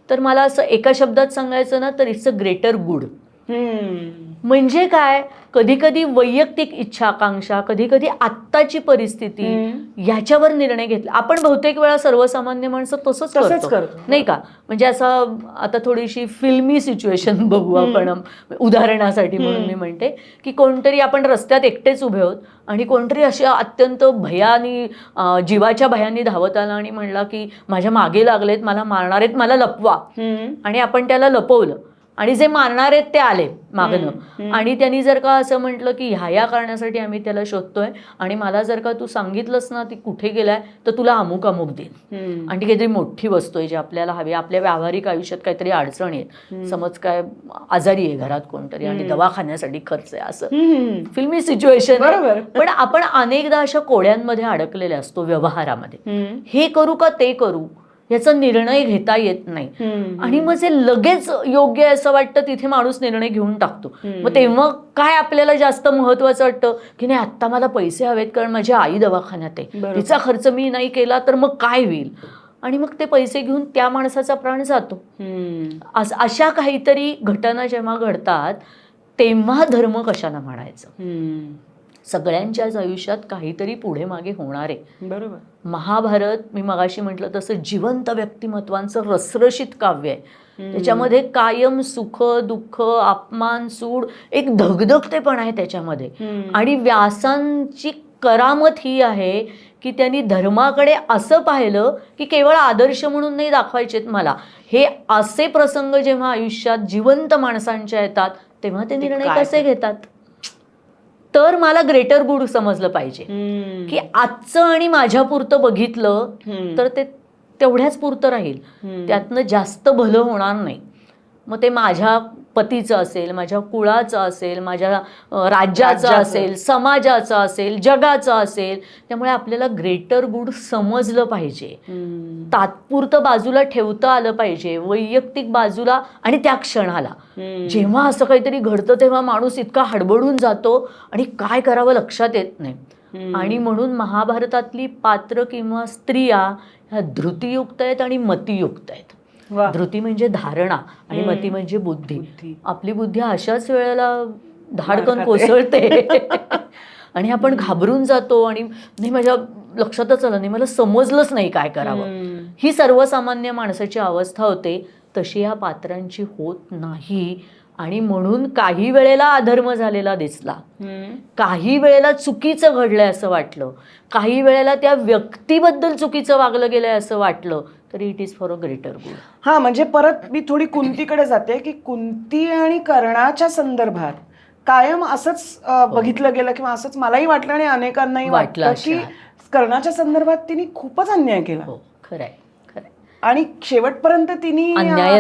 तर मला असं एका शब्दात सांगायचं ना तर इट्स अ ग्रेटर गुड. म्हणजे काय, कधी कधी वैयक्तिक इच्छा आकांक्षा, कधी कधी आत्ताची परिस्थिती याच्यावर निर्णय घेतला. आपण बहुतेक वेळा सर्वसामान्य माणसं तसंच करतो नाही का. म्हणजे असं आता थोडीशी फिल्मी सिच्युएशन बघू आपण उदाहरणासाठी, म्हणून मी म्हणते की कोणतरी आपण रस्त्यात एकटेच उभे आहोत आणि कोणतरी अशा अत्यंत भयानी जीवाच्या भयानी धावत आला आणि म्हणला की माझ्या मागे लागलेत, मला मारणार आहेत, मला लपवा. आणि आपण त्याला लपवलं आणि जे मारणार आहेत ते आले मागणं, आणि त्यांनी जर का असं म्हटलं की ह्या कारणासाठी आम्ही त्याला शोधतोय आणि मला जर का तू सांगितलंस ना ती कुठे गेलाय तर तुला अमुक अमुक देईन, आणि ती काहीतरी मोठी वस्तू आहे जी आपल्याला हवी, आपल्या व्यावहारिक आयुष्यात काहीतरी अडचणी आहेत, समज काय आजारी आहे घरात कोणतरी आणि दवाखान्यासाठी खर्च आहे, असं फिल्मी सिच्युएशन. पण आपण अनेकदा अशा कोड्यांमध्ये अडकलेले असतो व्यवहारामध्ये, हे करू का ते करू, याचा निर्णय घेता येत नाही. आणि मग जे लगेच योग्य आहे असं वाटतं तिथे माणूस निर्णय घेऊन टाकतो. मग तेव्हा काय आपल्याला जास्त महत्वाचं वाटतं की नाही आत्ता मला पैसे हवेत कारण माझी आई दवाखान्यात आहे, तिचा खर्च मी नाही केला तर मग काय होईल, आणि मग ते पैसे घेऊन त्या माणसाचा प्राण जातो. अशा काहीतरी घटना जेव्हा घडतात तेव्हा धर्म कशाला म्हणायचं. सगळ्यांच्याच आयुष्यात काहीतरी पुढे मागे होणार आहे. बरोबर. महाभारत मी मगाशी म्हटलं तसं जिवंत व्यक्तिमत्वांचं रसरशीत काव्य आहे. त्याच्यामध्ये कायम सुख दुःख अपमान सूड एक धगधगतेपण आहे त्याच्यामध्ये. आणि व्यासांची करामत ही आहे की त्यांनी धर्माकडे असं पाहिलं की केवळ आदर्श म्हणून नाही दाखवायचेत मला, हे असे प्रसंग जेव्हा आयुष्यात जिवंत माणसांच्या येतात तेव्हा ते निर्णय कसे घेतात. तर मला ग्रेटर गुड समजलं पाहिजे की आजचं आणि माझ्यापुरतं बघितलं तर ते तेवढ्याच पुरतं राहील, त्यातनं जास्त भलं होणार नाही. मग ते माझ्या पतीचं असेल, माझ्या कुळाचं असेल, माझ्या राज्याचं असेल, समाजाचं असेल, जगाचं असेल. त्यामुळे आपल्याला ग्रेटर गुड समजलं पाहिजे, तात्पुरतं बाजूला ठेवता आलं पाहिजे, वैयक्तिक बाजूला. आणि त्या क्षणाला जेव्हा असं काहीतरी घडतं तेव्हा माणूस इतका हडबडून जातो आणि काय करावं लक्षात येत नाही. आणि म्हणून महाभारतातली पात्र किंवा स्त्रिया ह्या धृतियुक्त आहेत आणि मतियुक्त आहेत. धृती म्हणजे धारणा आणि मती म्हणजे बुद्धी. आपली बुद्धी अशाच वेळेला धाडकन कोसळते आणि आपण घाबरून जातो आणि नाही माझ्या लक्षातच आलं नाही, मला समजलंच नाही काय करावं. ही सर्वसामान्य माणसाची अवस्था होते, तशी या पात्रांची होत नाही. आणि म्हणून काही वेळेला अधर्म झालेला दिसला, काही वेळेला चुकीचं घडलंय असं वाटलं, काही वेळेला त्या व्यक्तीबद्दल चुकीचं वागलं गेलंय असं वाटलं, तरी it is for a greater good. हा, म्हणजे परत मी थोडी कुंतीकडे जाते की कुंती आणि कर्णाच्या संदर्भात कायम असंच बघितलं गेलं किंवा असंच मलाही वाटलं आणि अनेकांनाही वाटलं की कर्णाच्या संदर्भात तिने खूपच अन्याय केला. खरंय. आणि शेवटपर्यंत तिने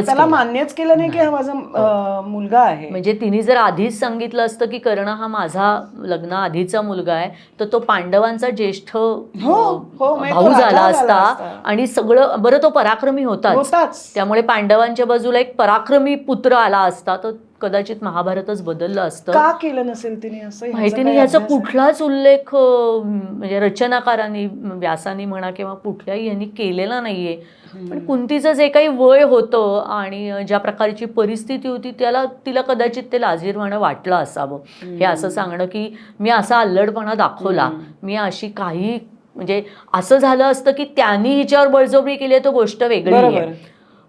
त्याला मान्यच केलं नाही की हा माझा मुलगा आहे. म्हणजे तिने जर आधीच सांगितलं असतं की कर्ण हा माझा लग्न आधीचा मुलगा आहे तर तो पांडवांचा ज्येष्ठ भाऊ झाला असता आणि सगळं बरं तो पराक्रमी होताच, त्यामुळे पांडवांच्या बाजूला एक पराक्रमी पुत्र आला असता तर कदाचित महाभारतच बदललं असतं. का केलं नसेल तिने असं माहिती नाही. ह्याचा कुठलाच उल्लेख म्हणजे रचनाकारांनी, व्यासांनी म्हणा किंवा कुठल्याही यांनी केलेला नाहीये. पण कुंतीचं जे काही वय होतं आणि ज्या प्रकारची परिस्थिती होती तिला कदाचित ते लाजिरवाणं वाटलं असावं. हे असं सांगणं की मी असा अल्लडपणा दाखवला, मी अशी काही, म्हणजे असं झालं असतं की त्यांनी हिच्यावर बळजबरी केली तर गोष्ट वेगळी आहे,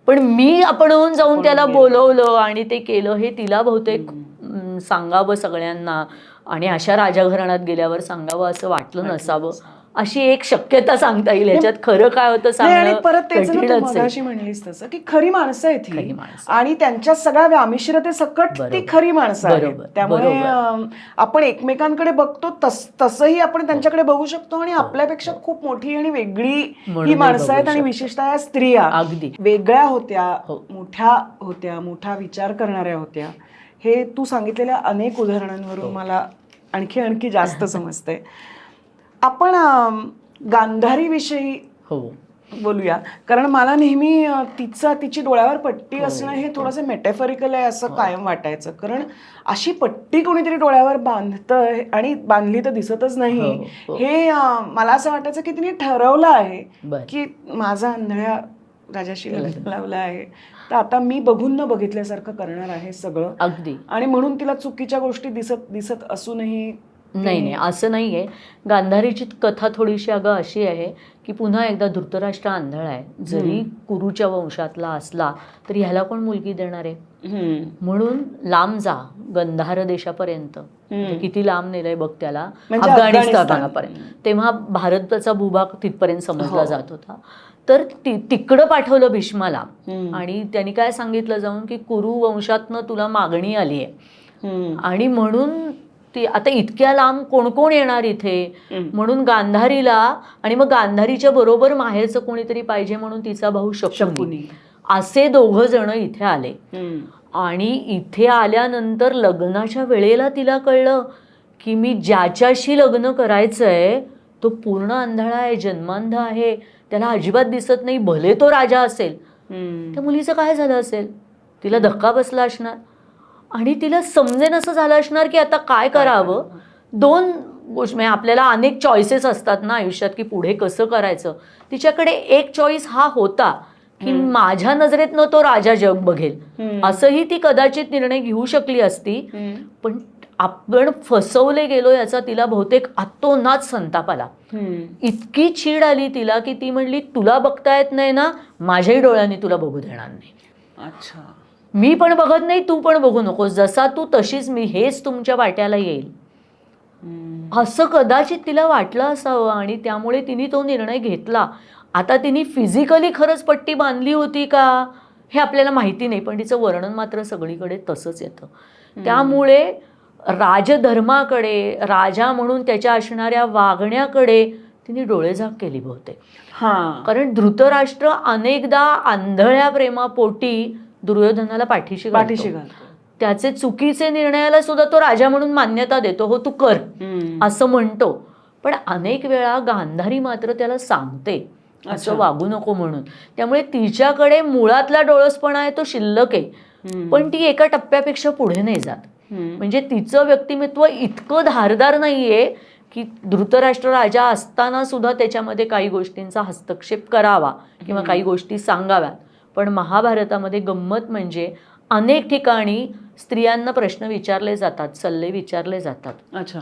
पण मी आपणहून जाऊन त्याला बोलवलं आणि ते केलं हे तिला बहुतेक सांगावं सगळ्यांना आणि अशा राजघराण्यात गेल्यावर सांगावं असं वाटलं नसावं. अशी एक शक्यता सांगता येईल. ह्याच्यात खरं काय होतं सांगणं परत तेच मगाशी म्हणलीस तसं की खरी माणसं आहेत ही आणि त्यांच्या सगळ्या व्यामिश्रते सकट ती खरी माणसं आहेत. त्यामुळे आपण एकमेकांकडे बघतो तसंही आपण त्यांच्याकडे बघू शकतो आणि आपल्यापेक्षा खूप मोठी आणि वेगळी ही माणसं आहेत. आणि विशेषतः या स्त्रिया अगदी वेगळ्या होत्या, मोठ्या होत्या, मोठा विचार करणाऱ्या होत्या. हे तू सांगितलेल्या अनेक उदाहरणांवरून मला आणखी जास्त समजतंय. आपण गांधारीविषयी बोलूया, कारण मला नेहमी तिची डोळ्यावर पट्टी असणं हे थोडंसं मेटाफॉरिकल आहे असं कायम वाटायचं. कारण अशी पट्टी कोणीतरी डोळ्यावर बांधतंय आणि बांधली तर दिसतच नाही, हे मला असं वाटायचं की तिने ठरवलं आहे की माझा आंधळ्या राजाशी लग्न लावलं आहे तर आता मी बघून न बघितल्यासारखं करणार आहे सगळं. अगदी. आणि म्हणून तिला चुकीच्या गोष्टी दिसत असूनही नाही असं नाहीये. गांधारीची कथा थोडीशी अगं अशी आहे की पुन्हा एकदा धृतराष्ट्र आंधळा आहे, जरी कुरुच्या वंशातला असला तरी ह्याला कोण मुलगी देणार आहे, म्हणून लांब जा गंधार देशापर्यंत. किती लांब नेलंय बघ त्याला, अफगाणिस्तानापर्यंत. तेव्हा भारताचा भूभाग तिथपर्यंत समजला जात होता. तर तिकडं पाठवलं भीष्माला आणि त्यांनी काय सांगितलं जाऊन की कुरु वंशातनं तुला मागणी आली आहे आणि म्हणून आता इतक्या लांब कोण कोण येणार इथे, म्हणून गांधारीला आणि मग गांधारीच्या बरोबर माहेरचं कोणीतरी पाहिजे म्हणून तिचा भाऊ शकुनी असे 2 जण इथे आले. आणि इथे आल्यानंतर लग्नाच्या वेळेला तिला कळलं की मी ज्याच्याशी लग्न करायचंय तो पूर्ण आंधळा आहे, जन्मांध आहे, त्याला अजिबात दिसत नाही, भले तो राजा असेल. त्या मुलीचं काय झालं असेल? तिला धक्का बसला असणार आणि तिला समजेन असं झालं असणार की आता काय करावं. दोन गोष्टी म्हणजे आपल्याला अनेक चॉईसेस असतात ना आयुष्यात की पुढे कसं करायचं. तिच्याकडे एक चॉईस हा होता की माझ्या नजरेतनं तो राजा जग बघेल, असंही ती कदाचित निर्णय घेऊ शकली असती. पण आपण फसवले गेलो याचा तिला बहुतेक अतोनात संताप आला. इतकी चीड आली तिला की ती म्हणली तुला बघता येत नाही ना, माझ्याही डोळ्यांनी तुला बघू देणार नाही. अच्छा, मी पण बघत नाही, तू पण बघू नकोस, जसा तू तशीच मी, हेच तुमच्या वाट्याला येईल. असं कदाचित तिला वाटलं असावं आणि त्यामुळे तिने तो निर्णय घेतला. आता तिने फिजिकली खरंच पट्टी बांधली होती का हे आपल्याला माहिती नाही, पण तिचं वर्णन मात्र सगळीकडे तसंच येतं. त्यामुळे राजधर्माकडे, राजा म्हणून त्याच्या असणाऱ्या वागण्याकडे तिने डोळेझाक केली बहुतेक. कारण धृतराष्ट्र अनेकदा आंधळ्या प्रेमापोटी दुर्योधनाला पाठीशी घालतो. त्याचे चुकीचे निर्णयाला सुद्धा तो राजा म्हणून मान्यता देतो, हो तू कर असं म्हणतो. पण अनेक वेळा गांधारी मात्र त्याला सांगते असं वागू नको म्हणून. त्यामुळे तिच्याकडे मुळातला डोळसपणा आहे तो शिल्लक आहे, पण ती एका टप्प्यापेक्षा पुढे नाही जात. म्हणजे तिचं व्यक्तिमत्व इतकं धारदार नाहीये की धृतराष्ट्र राजा असताना सुद्धा त्याच्यामध्ये काही गोष्टींचा हस्तक्षेप करावा किंवा काही गोष्टी सांगाव्यात. पण महाभारतामध्ये गंमत म्हणजे अनेक ठिकाणी स्त्रियांना प्रश्न विचारले जातात, सल्ले विचारले जातात. अच्छा,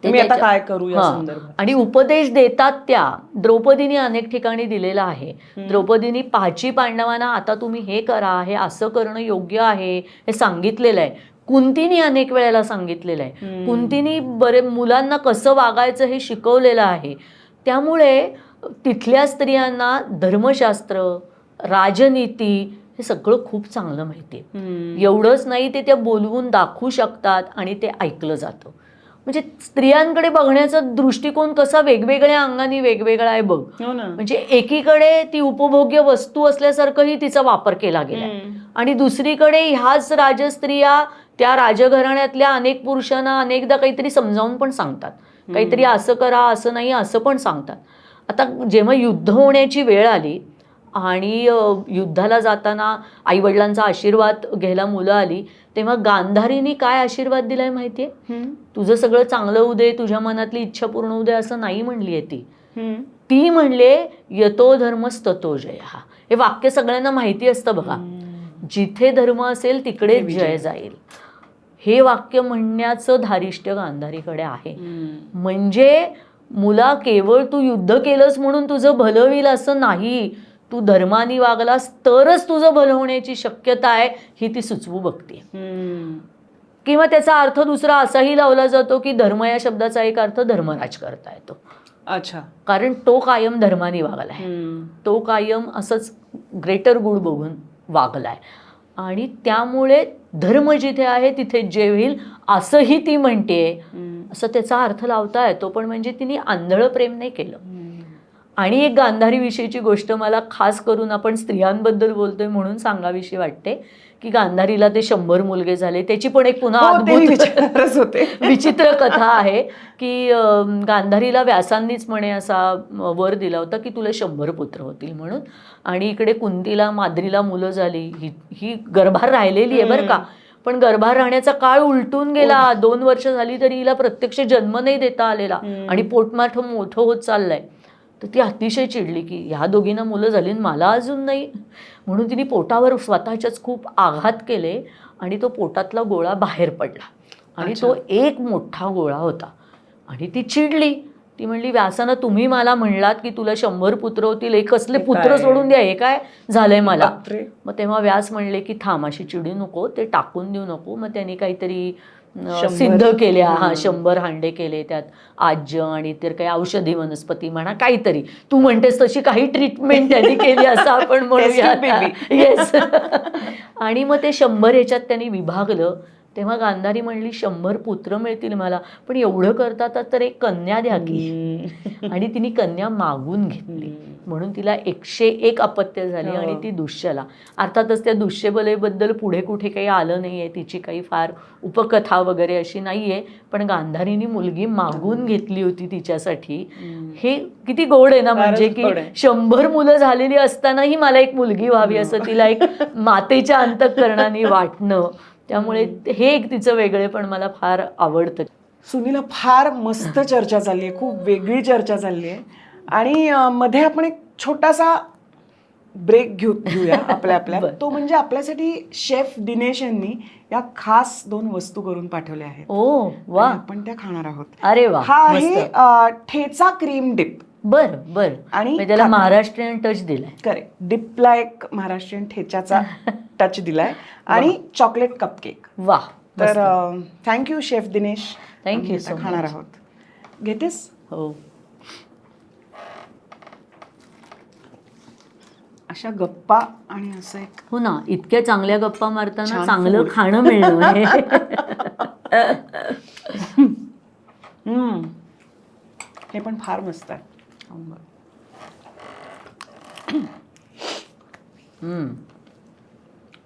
मी आता काय करू या संदर्भात. आणि उपदेश देतात त्या द्रौपदीने अनेक ठिकाणी दिलेला आहे. द्रौपदीने पाची पांडवांना आता तुम्ही हे करा, हे असं करणं योग्य आहे हे सांगितलेलं आहे. कुंतीने अनेक वेळेला सांगितलेलं आहे. कुंतीने मुलांना कसं वागायचं हे शिकवलेलं आहे. त्यामुळे तिथल्या स्त्रियांना धर्मशास्त्र, राजनीती हे सगळं खूप चांगलं माहिती आहे. एवढंच नाही, ते त्या बोलवून दाखवू शकतात आणि ते ऐकलं जातं. म्हणजे स्त्रियांकडे बघण्याचा दृष्टिकोन कसा वेगवेगळ्या अंगाने वेगवेगळा आहे बघ. म्हणजे एकीकडे ती उपभोग्य वस्तू असल्यासारखंही तिचा वापर केला गेला आणि दुसरीकडे ह्याच राजस्त्रिया त्या राजघराण्यातल्या अनेक पुरुषांना अनेकदा काहीतरी समजावून पण सांगतात, काहीतरी असं करा, असं नाही, असं पण सांगतात. आता जेव्हा युद्ध होण्याची वेळ आली आणि युद्धाला जाताना आईवडिलांचा आशीर्वाद घ्यायला मुलं आली, तेव्हा गांधारीने काय आशीर्वाद दिलाय माहितीये? तुझं सगळं चांगलं होऊ दे, तुझ्या मनातली इच्छा पूर्ण होऊ दे असं नाही म्हणलीये ती म्हणले यतो धर्मस्ततो जय. हे वाक्य सगळ्यांना माहिती असतं बघा. जिथे धर्म असेल तिकडे जय जाईल. हे वाक्य म्हणण्याचं धारिष्ट्य गांधारीकडे आहे. म्हणजे मुला केवळ तू युद्ध केलंस म्हणून तुझं भलं होईल असं नाही, तू धर्माने वागलास तरच तुझं भलं होण्याची शक्यता आहे ही ती सुचवू बघते. किंवा त्याचा अर्थ दुसरा असाही लावला जातो की धर्म या शब्दाचा एक अर्थ धर्मराज करता येतो. अच्छा, कारण तो कायम धर्माने वागलाय, तो कायम असंच ग्रेटर गुड बघून वागलाय आणि त्यामुळे धर्म जिथे आहे तिथे जे होईल असंही ती म्हणते. असं त्याचा अर्थ लावता येतो. पण म्हणजे तिने आंधळं प्रेम नाही केलं. आणि एक गांधारीविषयीची गोष्ट मला खास करून आपण स्त्रियांबद्दल बोलतोय म्हणून सांगावीशी वाटते की गांधारीला ते 100 मुलगे झाले. त्याची पण एक पुन्हा अद्भुत विचित्र कथा आहे की गांधारीला व्यासांनीच म्हणे असा वर दिला होता की तुला 100 पुत्र होतील म्हणून. आणि इकडे कुंतीला, माद्रीला मुलं झाली. ही गर्भार राहिलेली आहे बरं का, पण गर्भार राहण्याचा काळ उलटून गेला. 2 वर्ष झाली तरी हिला प्रत्यक्ष जन्म नाही देता आलेला आणि पोटमाठ मोठं होत चाललंय. तर ती अतिशय चिडली की ह्या दोघींना मुलं झाली मला अजून नाही. म्हणून तिने पोटावर स्वतःच्याच खूप आघात केले आणि तो पोटातला गोळा बाहेर पडला आणि तो एक मोठा गोळा होता. आणि ती चिडली. ती म्हणली व्यासानं तुम्ही मला म्हणलात की तुला 100 पुत्र होतील, एक कसले पुत्र सोडून द्या, हे काय झालंय मला. मग तेव्हा व्यास म्हणले की थांब, अशी चिडू नको, ते टाकून देऊ नको. मग त्यांनी काहीतरी सिद्ध केल्या. 100 हांडे केले, त्यात आज्य आणि तर काही औषधी वनस्पती म्हणा काहीतरी, तू म्हणतेस तशी काही ट्रीटमेंट त्यांनी केली असं आपण म्हणूया. येस. आणि मग ते 100 ह्याच्यात त्यांनी विभागलं तेव्हा गांधारी म्हणली 100 पुत्र मिळतील मला, पण एवढं करतात तर एक कन्या द्या की. आणि तिने कन्या मागून घेतली, म्हणून तिला 101 अपत्य झाली आणि ती दुष्यला. अर्थातच त्या दुष्यबलेबद्दल पुढे कुठे काही आलं नाही आहे, तिची काही फार उपकथा वगैरे अशी नाही आहे, पण गांधारीने मुलगी मागून घेतली होती तिच्यासाठी. हे किती गोड आहे ना, म्हणजे की 100 मुलं झालेली असतानाही मला एक मुलगी व्हावी असं तिला एक मातेच्या अंतःकरणाने वाटणं. त्यामुळे हे एक तिचं वेगळेपण मला फार आवडतं. सुनीला, फार मस्त चर्चा चालली आहे, खूप वेगळी चर्चा चालली आहे. आणि मध्ये आपण एक छोटासा ब्रेक घेऊया आपल्या. तो म्हणजे आपल्यासाठी शेफ दिनेश यांनी या खास 2 वस्तू करून पाठवल्या आहेत. ओ वा. आपण त्या खाणार आहोत. अरे वा. हा आहे ठेचा क्रीम डिप. बर. आणि त्याला महाराष्ट्रीयन टच दिलाय. करेक्ट. डिपला एक महाराष्ट्रीयन ठेच्याचा टच दिलाय आणि चॉकलेट कपकेक. वा. तर thank you chef Dinesh. Thank you so much. खाणार आहोत. घेतेस? हो. अशा गप्पा आणि असं एक. हो ना, इतक्या चांगल्या गप्पा मारताना छान चांगलं food. खाणं मिळणं हे. हे पण फार मस्त आहे.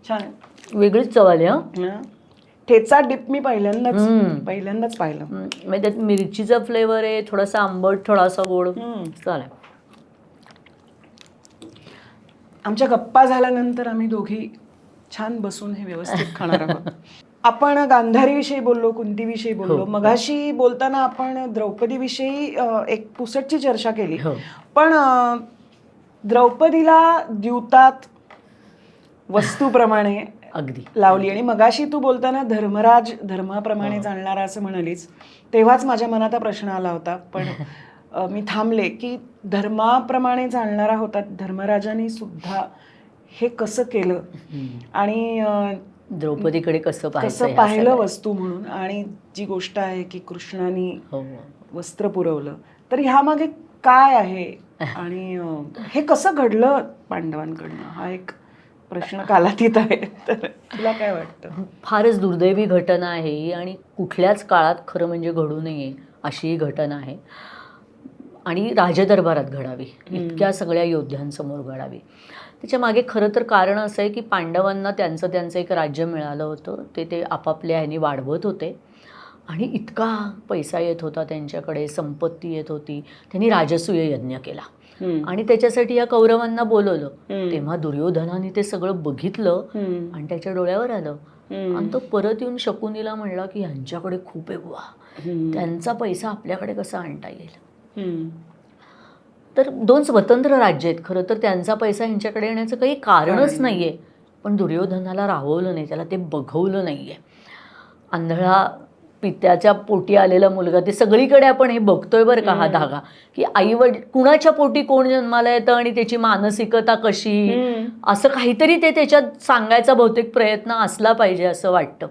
छान आहे. वेगळीच चव आली. ठेचा डिप मी पहिल्यांदाच पाहिलं. म्हणजे त्यात मिरचीचा फ्लेवर आहे, थोडासा आंबट, थोडासा गोड. चालेल. आमच्या गप्पा झाल्यानंतर आम्ही दोघी छान बसून हे व्यवस्थित खाणार आहोत. आपण गांधारीविषयी बोललो, कुंतीविषयी बोललो, मगाशी बोलताना आपण द्रौपदीविषयी एक पुसटची चर्चा केली. पण द्रौपदीला द्यूतात वस्तूप्रमाणे अगदी लावली. आणि मगाशी तू बोलताना धर्मराज धर्माप्रमाणे जाणणारा असं म्हणालीस, तेव्हाच माझ्या मनात हा प्रश्न आला होता. पण मी थांबले की धर्माप्रमाणे जाणणारा होता धर्मराजाने सुद्धा हे कसं केलं आणि द्रौपदीकडे कसं पाहिलं वस्तू म्हणून. आणि जी गोष्ट आहे की कृष्णाने वस्त्र पुरवलं, तर ह्यामागे काय आहे आणि हे कसं घडलं पांडवांकडनं, हा एक प्रश्न कालातीत आहे. तर तुला काय वाटतं? फारच दुर्दैवी घटना आहे ही आणि कुठल्याच काळात खरं म्हणजे घडू नये अशी ही घटना आहे आणि राजदरबारात घडावी, इतक्या सगळ्या योद्ध्यांसमोर घडावी. त्याच्या मागे खरं तर कारण असं आहे की पांडवांना त्यांचं एक राज्य मिळालं होतं, ते आपापल्या ह्यानी वाढवत होते आणि इतका पैसा येत होता त्यांच्याकडे, संपत्ती येत होती. त्यांनी राजसूय यज्ञ केला आणि त्याच्यासाठी या कौरवांना बोलवलं. तेव्हा दुर्योधनाने ते सगळं बघितलं आणि त्याच्या डोळ्यावर आलं आणि तो परत येऊन शकुनीला म्हणला की ह्यांच्याकडे खूप आहे बुवा, त्यांचा पैसा आपल्याकडे कसा आणता येईल. तर 2 स्वतंत्र राज्य आहेत, खरं तर त्यांचा पैसा ह्यांच्याकडे येण्याचं काही कारणच नाही आहे. पण दुर्योधनाला राहवलं नाही, त्याला ते बघवलं नाही आहे. आंधळा पित्याच्या पोटी आलेला मुलगा, ते सगळीकडे आपण हे बघतोय बरं का, हा धागा की आईवडील कुणाच्या पोटी कोण जन्माला येतं आणि त्याची मानसिकता कशी, असं काहीतरी ते त्याच्यात सांगायचा बहुतेक प्रयत्न असला पाहिजे असं वाटतं.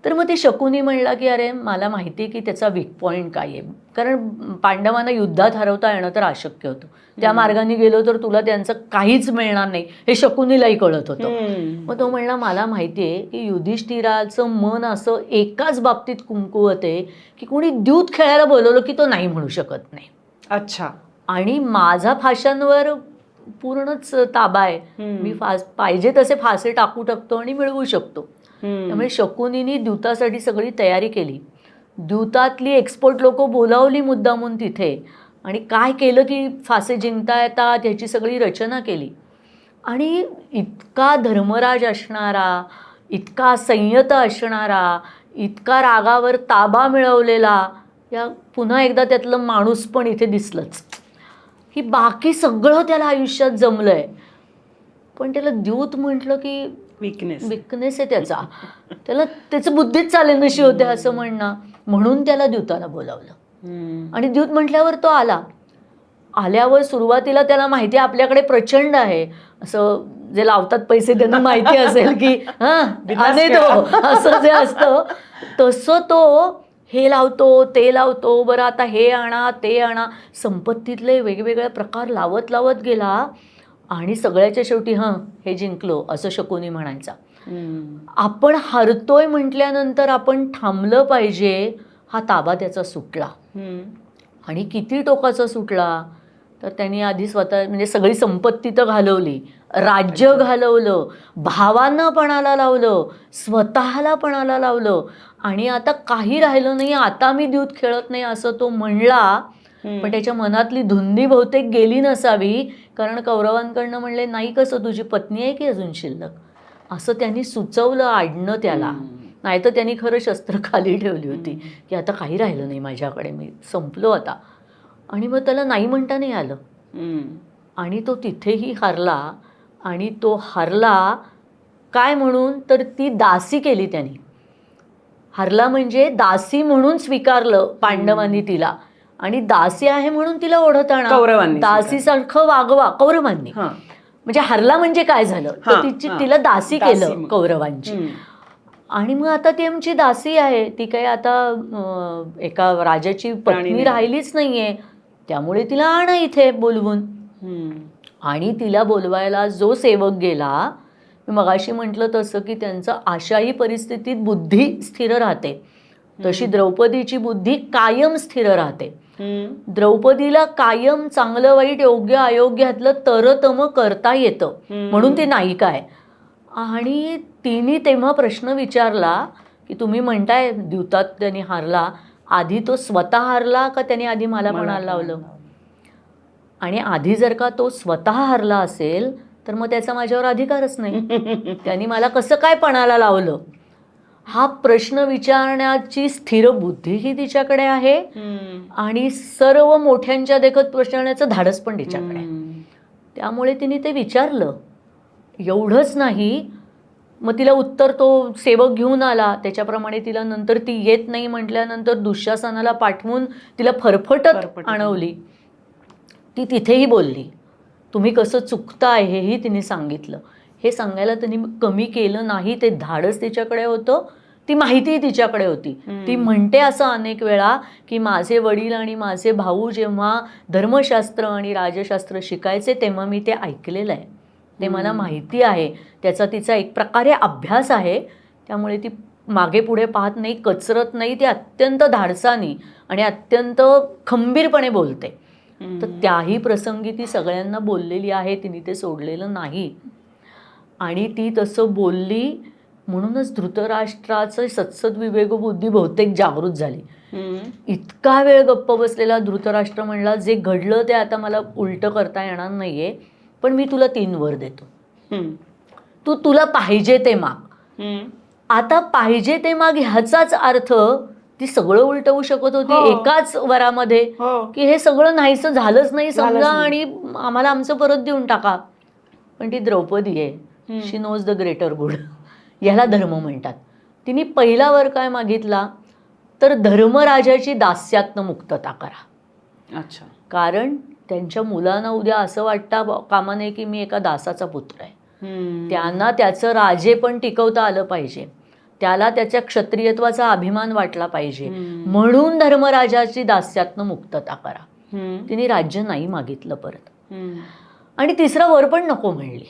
तर मग ते शकुनी म्हणला की अरे मला माहिती आहे की त्याचा वीक पॉईंट काय आहे, कारण पांडवांना युद्धात हरवता येणं तर अशक्य होतं. त्या मार्गाने गेलो तर तुला त्यांचं काहीच मिळणार नाही हे शकुनीलाही कळत होतं. मग तो म्हणला मला माहिती आहे की युधिष्ठिराचं मन असं एकाच बाबतीत कुंकुवत आहे की कोणी द्यूत खेळायला बोलवलं की तो नाही म्हणू शकत नाही. अच्छा. आणि माझा फाशांवर पूर्णच ताबा आहे, मी पाहिजे तसे फासे टाकू शकतो आणि मिळवू शकतो. त्यामुळे शकुनीने द्यूतासाठी सगळी तयारी केली. द्यूतातली एक्सपर्ट लोक बोलावली मुद्दामून तिथे आणि काय केलं की फासे जिंकता येतात ह्याची सगळी रचना केली. आणि इतका धर्मराज असणारा, इतका संयत असणारा, इतका रागावर ताबा मिळवलेला, या पुन्हा एकदा त्यातलं माणूस पण इथे दिसलंच की बाकी सगळं त्याला आयुष्यात जमलंय, पण त्याला द्यूत म्हटलं की विकनेस आहे त्याचा, त्याला त्याचं बुद्धीच चालेनशी होते असं म्हणणं. म्हणून त्याला द्यूताला बोलावलं आणि द्यूत म्हटल्यावर तो आला. आल्यावर सुरुवातीला त्याला माहिती आपल्याकडे प्रचंड आहे, असं जे लावतात पैसे त्यांना माहिती असेल की आने दो असं जे असतं तसं तो हे लावतो ते लावतो, बरं आता हे आणा ते आणा, संपत्तीतले वेगवेगळे प्रकार लावत लावत गेला आणि सगळ्याच्या शेवटी हे जिंकलो असं शकुनी म्हणायचा. आपण हरतोय म्हटल्यानंतर आपण थांबलं पाहिजे. हा ताबा त्याचा सुटला. आणि किती टोकाचा सुटला तर त्यांनी आधी स्वतः म्हणजे सगळी संपत्ती तर घालवली, राज्य घालवलं, भावांना पणाला लावलं, स्वतःला पणाला लावलं आणि आता काही राहिलं नाही, आता मी द्यूत खेळत नाही असं तो म्हणला. पण त्याच्या मनातली धुंदी बहुतेक गेली नसावी, कारण कौरवांकडनं म्हणले नाही कसं तुझी पत्नी आहे की अजून शिल्लक, असं त्यांनी सुचवलं आडणं त्याला. नाही तर त्यांनी खरं शस्त्र खाली ठेवली होती की आता काही राहिलं नाही माझ्याकडे, मी संपलो आता. आणि मग त्याला नाही म्हणता नाही आलं आणि तो तिथेही हारला. आणि तो हारला काय म्हणून तर ती दासी केली त्यांनी. हारला म्हणजे दासी म्हणून स्वीकारलं पांडवांनी तिला आणि दासी आहे म्हणून तिला ओढत आणा, दासीसारखं वागवा कौरवांनी. म्हणजे हारला म्हणजे काय झालं तर तिला दासी केलं कौरवांची. आणि मग आता ती आमची दासी आहे, ती काही आता एका राजाची पत्नी राहिलीच नाहीये, त्यामुळे तिला आणा इथे बोलवून. आणि तिला बोलवायला जो सेवक गेला, मी मगाशी म्हटलं तसं की त्यांचं अशाही परिस्थितीत बुद्धी स्थिर राहते, तशी द्रौपदीची बुद्धी कायम स्थिर राहते. द्रौपदीला कायम चांगलं वाईट योग्य अयोग्यातलं तरतम करता येतं, म्हणून ती नायिका आहे. आणि तिने तेव्हा प्रश्न विचारला की तुम्ही म्हणताय द्यूतात त्यांनी हारला, आधी तो स्वतः हारला का त्याने आधी मला पणाला लावलं? आणि आधी जर का तो स्वतः हारला असेल तर मग त्याचा माझ्यावर अधिकारच नाही, त्यांनी मला कसं काय पणाला लावलं? हा प्रश्न विचारण्याची स्थिर बुद्धीही तिच्याकडे आहे आणि सर्व मोठ्यांच्या देखत विचारण्याचं धाडस पण तिच्याकडे आहे. त्यामुळे तिने ते विचारलं. एवढंच नाही, मग तिला उत्तर तो सेवक घेऊन आला, त्याच्याप्रमाणे तिला नंतर ती येत नाही म्हटल्यानंतर दुःशासनाला पाठवून तिला फरफटत आणवली. ती तिथेही बोलली, तुम्ही कसं चुकताय हेही तिने सांगितलं. हे सांगायला तिने कमी केलं नाही, ते धाडस तिच्याकडे होतं, ती माहिती तिच्याकडे होती. ती म्हणते असं अनेक वेळा की माझे वडील आणि माझे भाऊ जेव्हा धर्मशास्त्र आणि राजशास्त्र शिकायचे तेव्हा मी ते ऐकलेलं आहे, ते मला माहिती आहे, त्याचा तिचा एक प्रकारे अभ्यास आहे. त्यामुळे ती मागे पुढे पाहत नाही, कचरत नाही, ती अत्यंत धाडसानी आणि अत्यंत खंबीरपणे बोलते. तर त्याही प्रसंगी ती सगळ्यांना बोललेली आहे, तिने ते सोडलेलं नाही. आणि ती तसं बोलली म्हणूनच धृतराष्ट्राचं सत्सद विवेकबुद्धी बहुतेक जागृत झाली. इतका वेळ गप्प बसलेला धृतराष्ट्र म्हणला जे घडलं ते आता मला उलटं करता येणार नाहीये, पण मी तुला 3 वर देतो, तुला पाहिजे ते माग. आता पाहिजे ते माग ह्याचाच अर्थ ती सगळं उलटवू शकत होती एकाच वरामध्ये की हे सगळं नाहीसं झालंच नाही समजा आणि आम्हाला आमचं परत देऊन टाका. पण ती द्रौपदी आहे, शी नोज द ग्रेटर गुड, याला धर्म म्हणतात. तिने पहिला वर काय मागितला तर धर्मराजाची दास्यातनं मुक्तता करा. अच्छा. कारण त्यांच्या मुलांना उद्या असं वाटता कामा नये की मी एका दासाचा पुत्र आहे, त्यांना त्याचं राजे पण टिकवता आलं पाहिजे, त्याला त्याच्या क्षत्रियत्वाचा अभिमान वाटला पाहिजे, म्हणून धर्मराजाची दास्यातनं मुक्तता करा. तिने राज्य नाही मागितलं परत. आणि तिसरा वर पण नको म्हणली.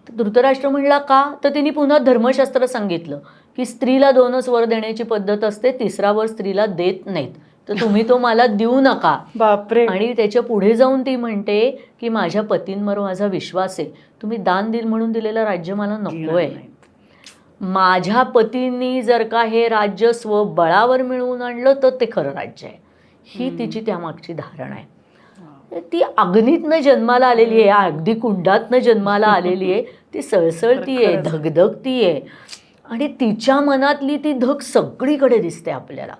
धृतराष्ट्र म्हणला का तर तिने पुन्हा धर्मशास्त्र सांगितलं की स्त्रीला 2च वर देण्याची पद्धत असते, 3रा वर स्त्रीला देत नाहीत, तर तुम्ही तो मला देऊ नका. बापरे. आणि त्याच्या पुढे जाऊन ती म्हणते की माझ्या पतींवर माझा विश्वास आहे, तुम्ही दान दिल म्हणून दिलेलं राज्य मला नको आहे. माझ्या पतींनी जर का हे राज्य स्वबळावर मिळवून आणलं तर ते खरं राज्य आहे. ही तिची त्यामागची धारणा आहे. ती अग्नीतनं जन्माला आलेली आहे, अगदी कुंडातनं जन्माला आलेली आहे, ती सळसळती आहे, धगधगती आहे आणि तिच्या मनातली ती धग सगळीकडे दिसते आपल्याला.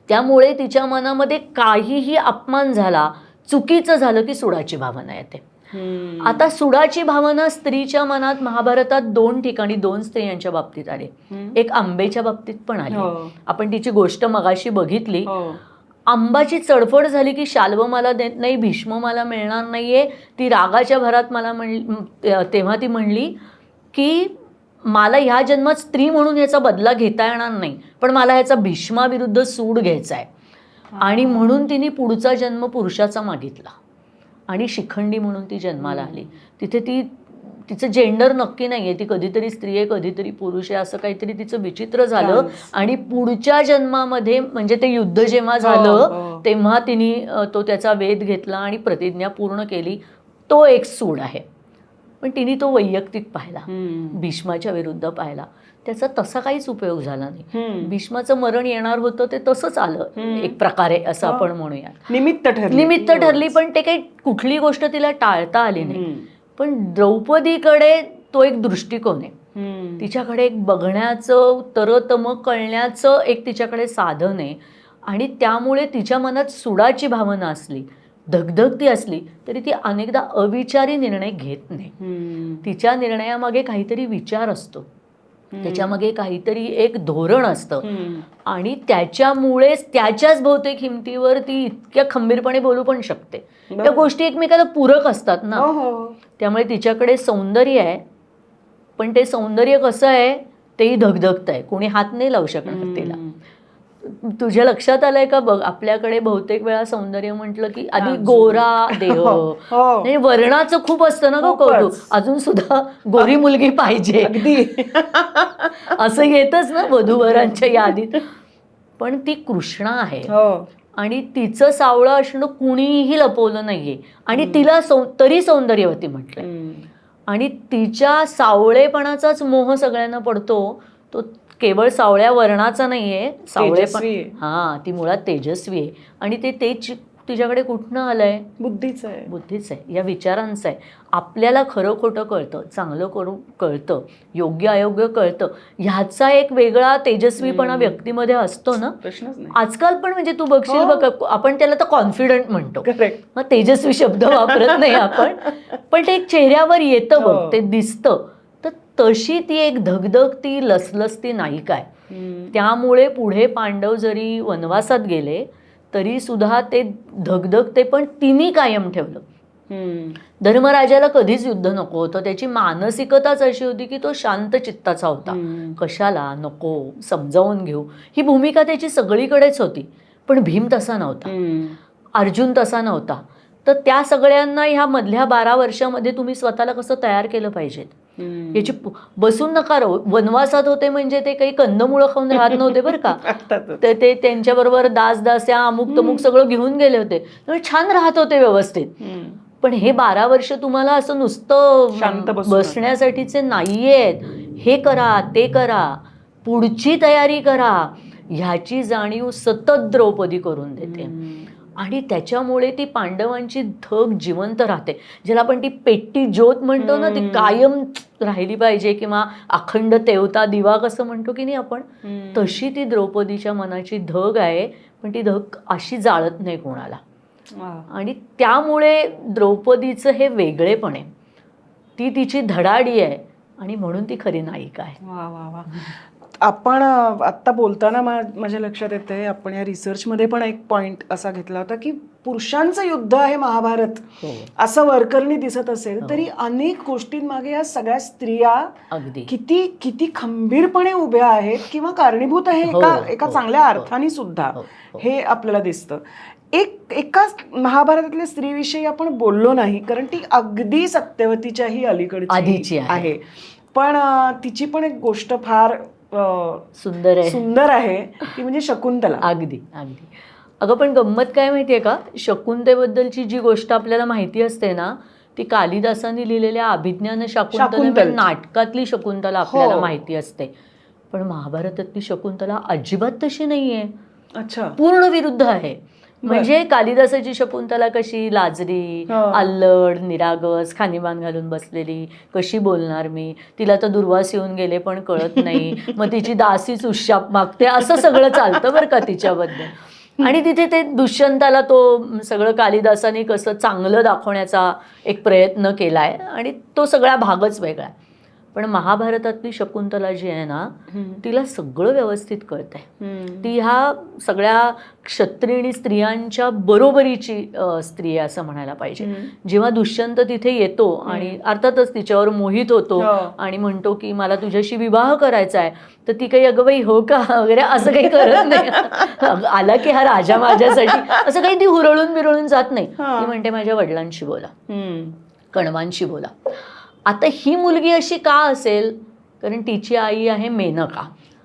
त्यामुळे तिच्या मनामध्ये काहीही अपमान झाला, चुकीचं झालं की सुडाची भावना येते. आता सुडाची भावना स्त्रीच्या मनात महाभारतात 2 ठिकाणी 2 स्त्रियांच्या बाबतीत आली, एक आंबेच्या बाबतीत पण आली. आपण तिची गोष्ट मगाशी बघितली. आंबाची चडफड झाली की शाल्व मला देत नाही, भीष्म मला मिळणार नाहीये. ती रागाच्या भरात मला तेव्हा ती म्हणली की मला ह्या जन्मात स्त्री म्हणून ह्याचा बदला घेता येणार नाही, पण मला ह्याचा भीष्माविरुद्ध सूड घ्यायचा आहे. आणि म्हणून तिने पुढचा जन्म पुरुषाचा मागितला आणि शिखंडी म्हणून ती जन्माला आली. तिथे ती तिचं जेंडर नक्की नाहीये, ती कधीतरी स्त्री आहे कधीतरी पुरुष आहे, असं काहीतरी तिचं विचित्र झालं. आणि पुढच्या जन्मामध्ये म्हणजे ते युद्ध जेव्हा झालं तेव्हा तिने तो त्याचा वेध घेतला आणि प्रतिज्ञा पूर्ण केली. तो एक सूड आहे. पण तिने तो वैयक्तिक पाहिला, भीष्माच्या विरुद्ध पाहिला. त्याचा तसा काहीच उपयोग झाला नाही. भीष्माचं मरण येणार होतं ते तसंच आलं एक प्रकारे, असं आपण म्हणूया. निमित्त ठरली, पण ते काही कुठली गोष्ट तिला टाळता आली नाही. पण द्रौपदीकडे तो एक दृष्टिकोन आहे, तिच्याकडे एक बघण्याचं, तरतम कळण्याचं एक तिच्याकडे साधन आहे. आणि त्यामुळे तिच्या मनात सुडाची भावना असली, धगधगती असली तरी ती अनेकदा अविचारी निर्णय घेत नाही. तिच्या निर्णयामागे काहीतरी विचार असतो, त्याच्यामागे काहीतरी एक धोरण असतं. आणि त्याच्यामुळेच त्याच्याच बहुतेक हिमतीवर ती इतक्या खंबीरपणे बोलू पण शकते. त्या गोष्टी एकमेकाला पूरक असतात ना. त्यामुळे तिच्याकडे सौंदर्य आहे, पण ते सौंदर्य कसं आहे तेही धगधगत आहे, कोणी हात नाही लावू शकणार तिला. तुझ्या लक्षात आलंय का बघ, आपल्याकडे बहुतेक वेळा सौंदर्य म्हटलं की आधी गोरा देह, वर्णाचं खूप असतं ना ग कौतुक, अजून सुद्धा गोरी मुलगी पाहिजे असं येतच ना वधूवरांच्या यादीत. पण ती कृष्णा आहे आणि तिचं सावळं असणं कुणीही लपवलं नाहीये. आणि तिला तरी सौंदर्यवती म्हटलंय. आणि तिच्या सावळेपणाचाच मोह सगळ्यांना पडतो. तो केवळ सावळ्या वर्णाचा नाहीये, सावळेपण ती मुळात तेजस्वी आहे. आणि ते तेज तिच्याकडे कुठनं आलंय? बुद्धीचं आहे, या विचारांचं आहे. आपल्याला खरं खोटं कळतं, चांगलं करून कळतं, योग्य अयोग्य कळतं. ह्याचा एक वेगळा तेजस्वीपणा व्यक्तीमध्ये असतो ना. आजकाल पण म्हणजे तू बघशील बघ, आपण त्याला तर कॉन्फिडंट म्हणतो, मग तेजस्वी शब्द वापरत नाही आपण, पण ते एक चेहऱ्यावर येतं बघ, ते दिसतं. तर तशी ती एक धगधगती लसलसती नायिका आहे. त्यामुळे पुढे पांडव जरी वनवासात गेले तरी सुद्धा ते धगधगते पण तिने कायम ठेवलं. धर्मराजाला कधीच युद्ध नको होतं, त्याची मानसिकताच अशी होती की तो शांत चित्ताचा होता. कशाला नको, समजावून घेऊ, ही भूमिका त्याची सगळीकडेच होती. पण भीम तसा नव्हता, अर्जुन तसा नव्हता. तर त्या सगळ्यांना ह्या मधल्या 12 वर्षामध्ये तुम्ही स्वतःला कसं तयार केलं पाहिजेत याची बसून नका राहू. वनवासात होते म्हणजे ते काही कंदमुळं खाऊन राहत नव्हते बरं का. ते त्यांच्याबरोबर दास-दास्या अमुक तमुक सगळं घेऊन गेले होते, छान राहत होते व्यवस्थित. पण हे 12 वर्ष तुम्हाला असं नुसतं शांत बसण्यासाठीचे नाहीयेत. हे करा, ते करा, पुढची तयारी करा, ह्याची जाणीव सतत द्रौपदी करून देते. आणि त्याच्यामुळे ती पांडवांची धग जिवंत राहते. ज्याला आपण ती पेट्टी ज्योत म्हणतो ना, ती कायम राहिली पाहिजे, किंवा अखंड तेवता दिवा कसं म्हणतो की नाही आपण, तशी ती द्रौपदीच्या मनाची धग आहे. पण ती धग अशी जाळत नाही कोणाला. आणि त्यामुळे द्रौपदीचं हे वेगळेपण आहे, ती तिची धडाडी आहे आणि म्हणून ती खरी नायिका आहे. वा वा वा. आपण आत्ता बोलताना माझ्या लक्षात येते, आपण या रिसर्चमध्ये पण एक पॉइंट असा घेतला होता की पुरुषांचं युद्ध आहे महाभारत असं वरकरणी दिसत असेल तरी अनेक गोष्टींमागे या सगळ्या स्त्रिया अगदी किती किती खंबीरपणे उभ्या आहेत किंवा कारणीभूत आहे एका चांगल्या अर्थाने सुद्धा हे आपल्याला दिसतं. एका महाभारतातल्या स्त्रीविषयी आपण बोललो नाही कारण ती अगदी सत्यवतीच्याही अलीकडची आहे. पण तिची पण एक गोष्ट फार सुंदर आहे ती म्हणजे शकुंतला. अगदी अगदी. अगं पण गंमत काय माहितीये का, शकुंतलेबद्दलची जी गोष्ट आपल्याला माहिती असते ना, ती कालिदासांनी लिहिलेल्या अभिज्ञान शाकुंतला नाटकातली शकुंतला आपल्याला माहिती असते. पण महाभारतातली शकुंतला अजिबात तशी नाहीये. अच्छा, पूर्ण विरुद्ध आहे. म्हणजे कालिदासाची शकुंतला कशी लाजरी, अल्लड, निरागस, खानीमान घालून बसलेली, कशी बोलणार मी, तिला तर दुर्वास येऊन गेले पण कळत नाही, मग तिची दासीच उशाप मागते, असं सगळं चालतं बरं का तिच्याबद्दल. आणि तिथे ते दुष्यंताला तो सगळं कालिदासाने कसं चांगलं दाखवण्याचा एक प्रयत्न केलाय आणि तो सगळा भागच वेगळा आहे. पण महाभारतातली शकुंतला जी आहे ना, तिला सगळं व्यवस्थित कळतंय. ती ह्या सगळ्या क्षत्रिणी स्त्रियांच्या बरोबरीची स्त्री आहे असं म्हणायला पाहिजे. जेव्हा दुष्यंत तिथे येतो आणि अर्थातच तिच्यावर मोहित होतो आणि म्हणतो की मला तुझ्याशी विवाह करायचा आहे, तर ती काही अगं बाई हो का वगैरे असं काही करत नाही. आला की हा राजा माझ्यासाठी असं काही ती हुरळून बिरळून जात नाही. ती म्हणते माझ्या वडिलांशी बोला, कण्वांशी बोला. आता ही मुलगी अशी का असेल, कारण तिची आई आहे मेनका.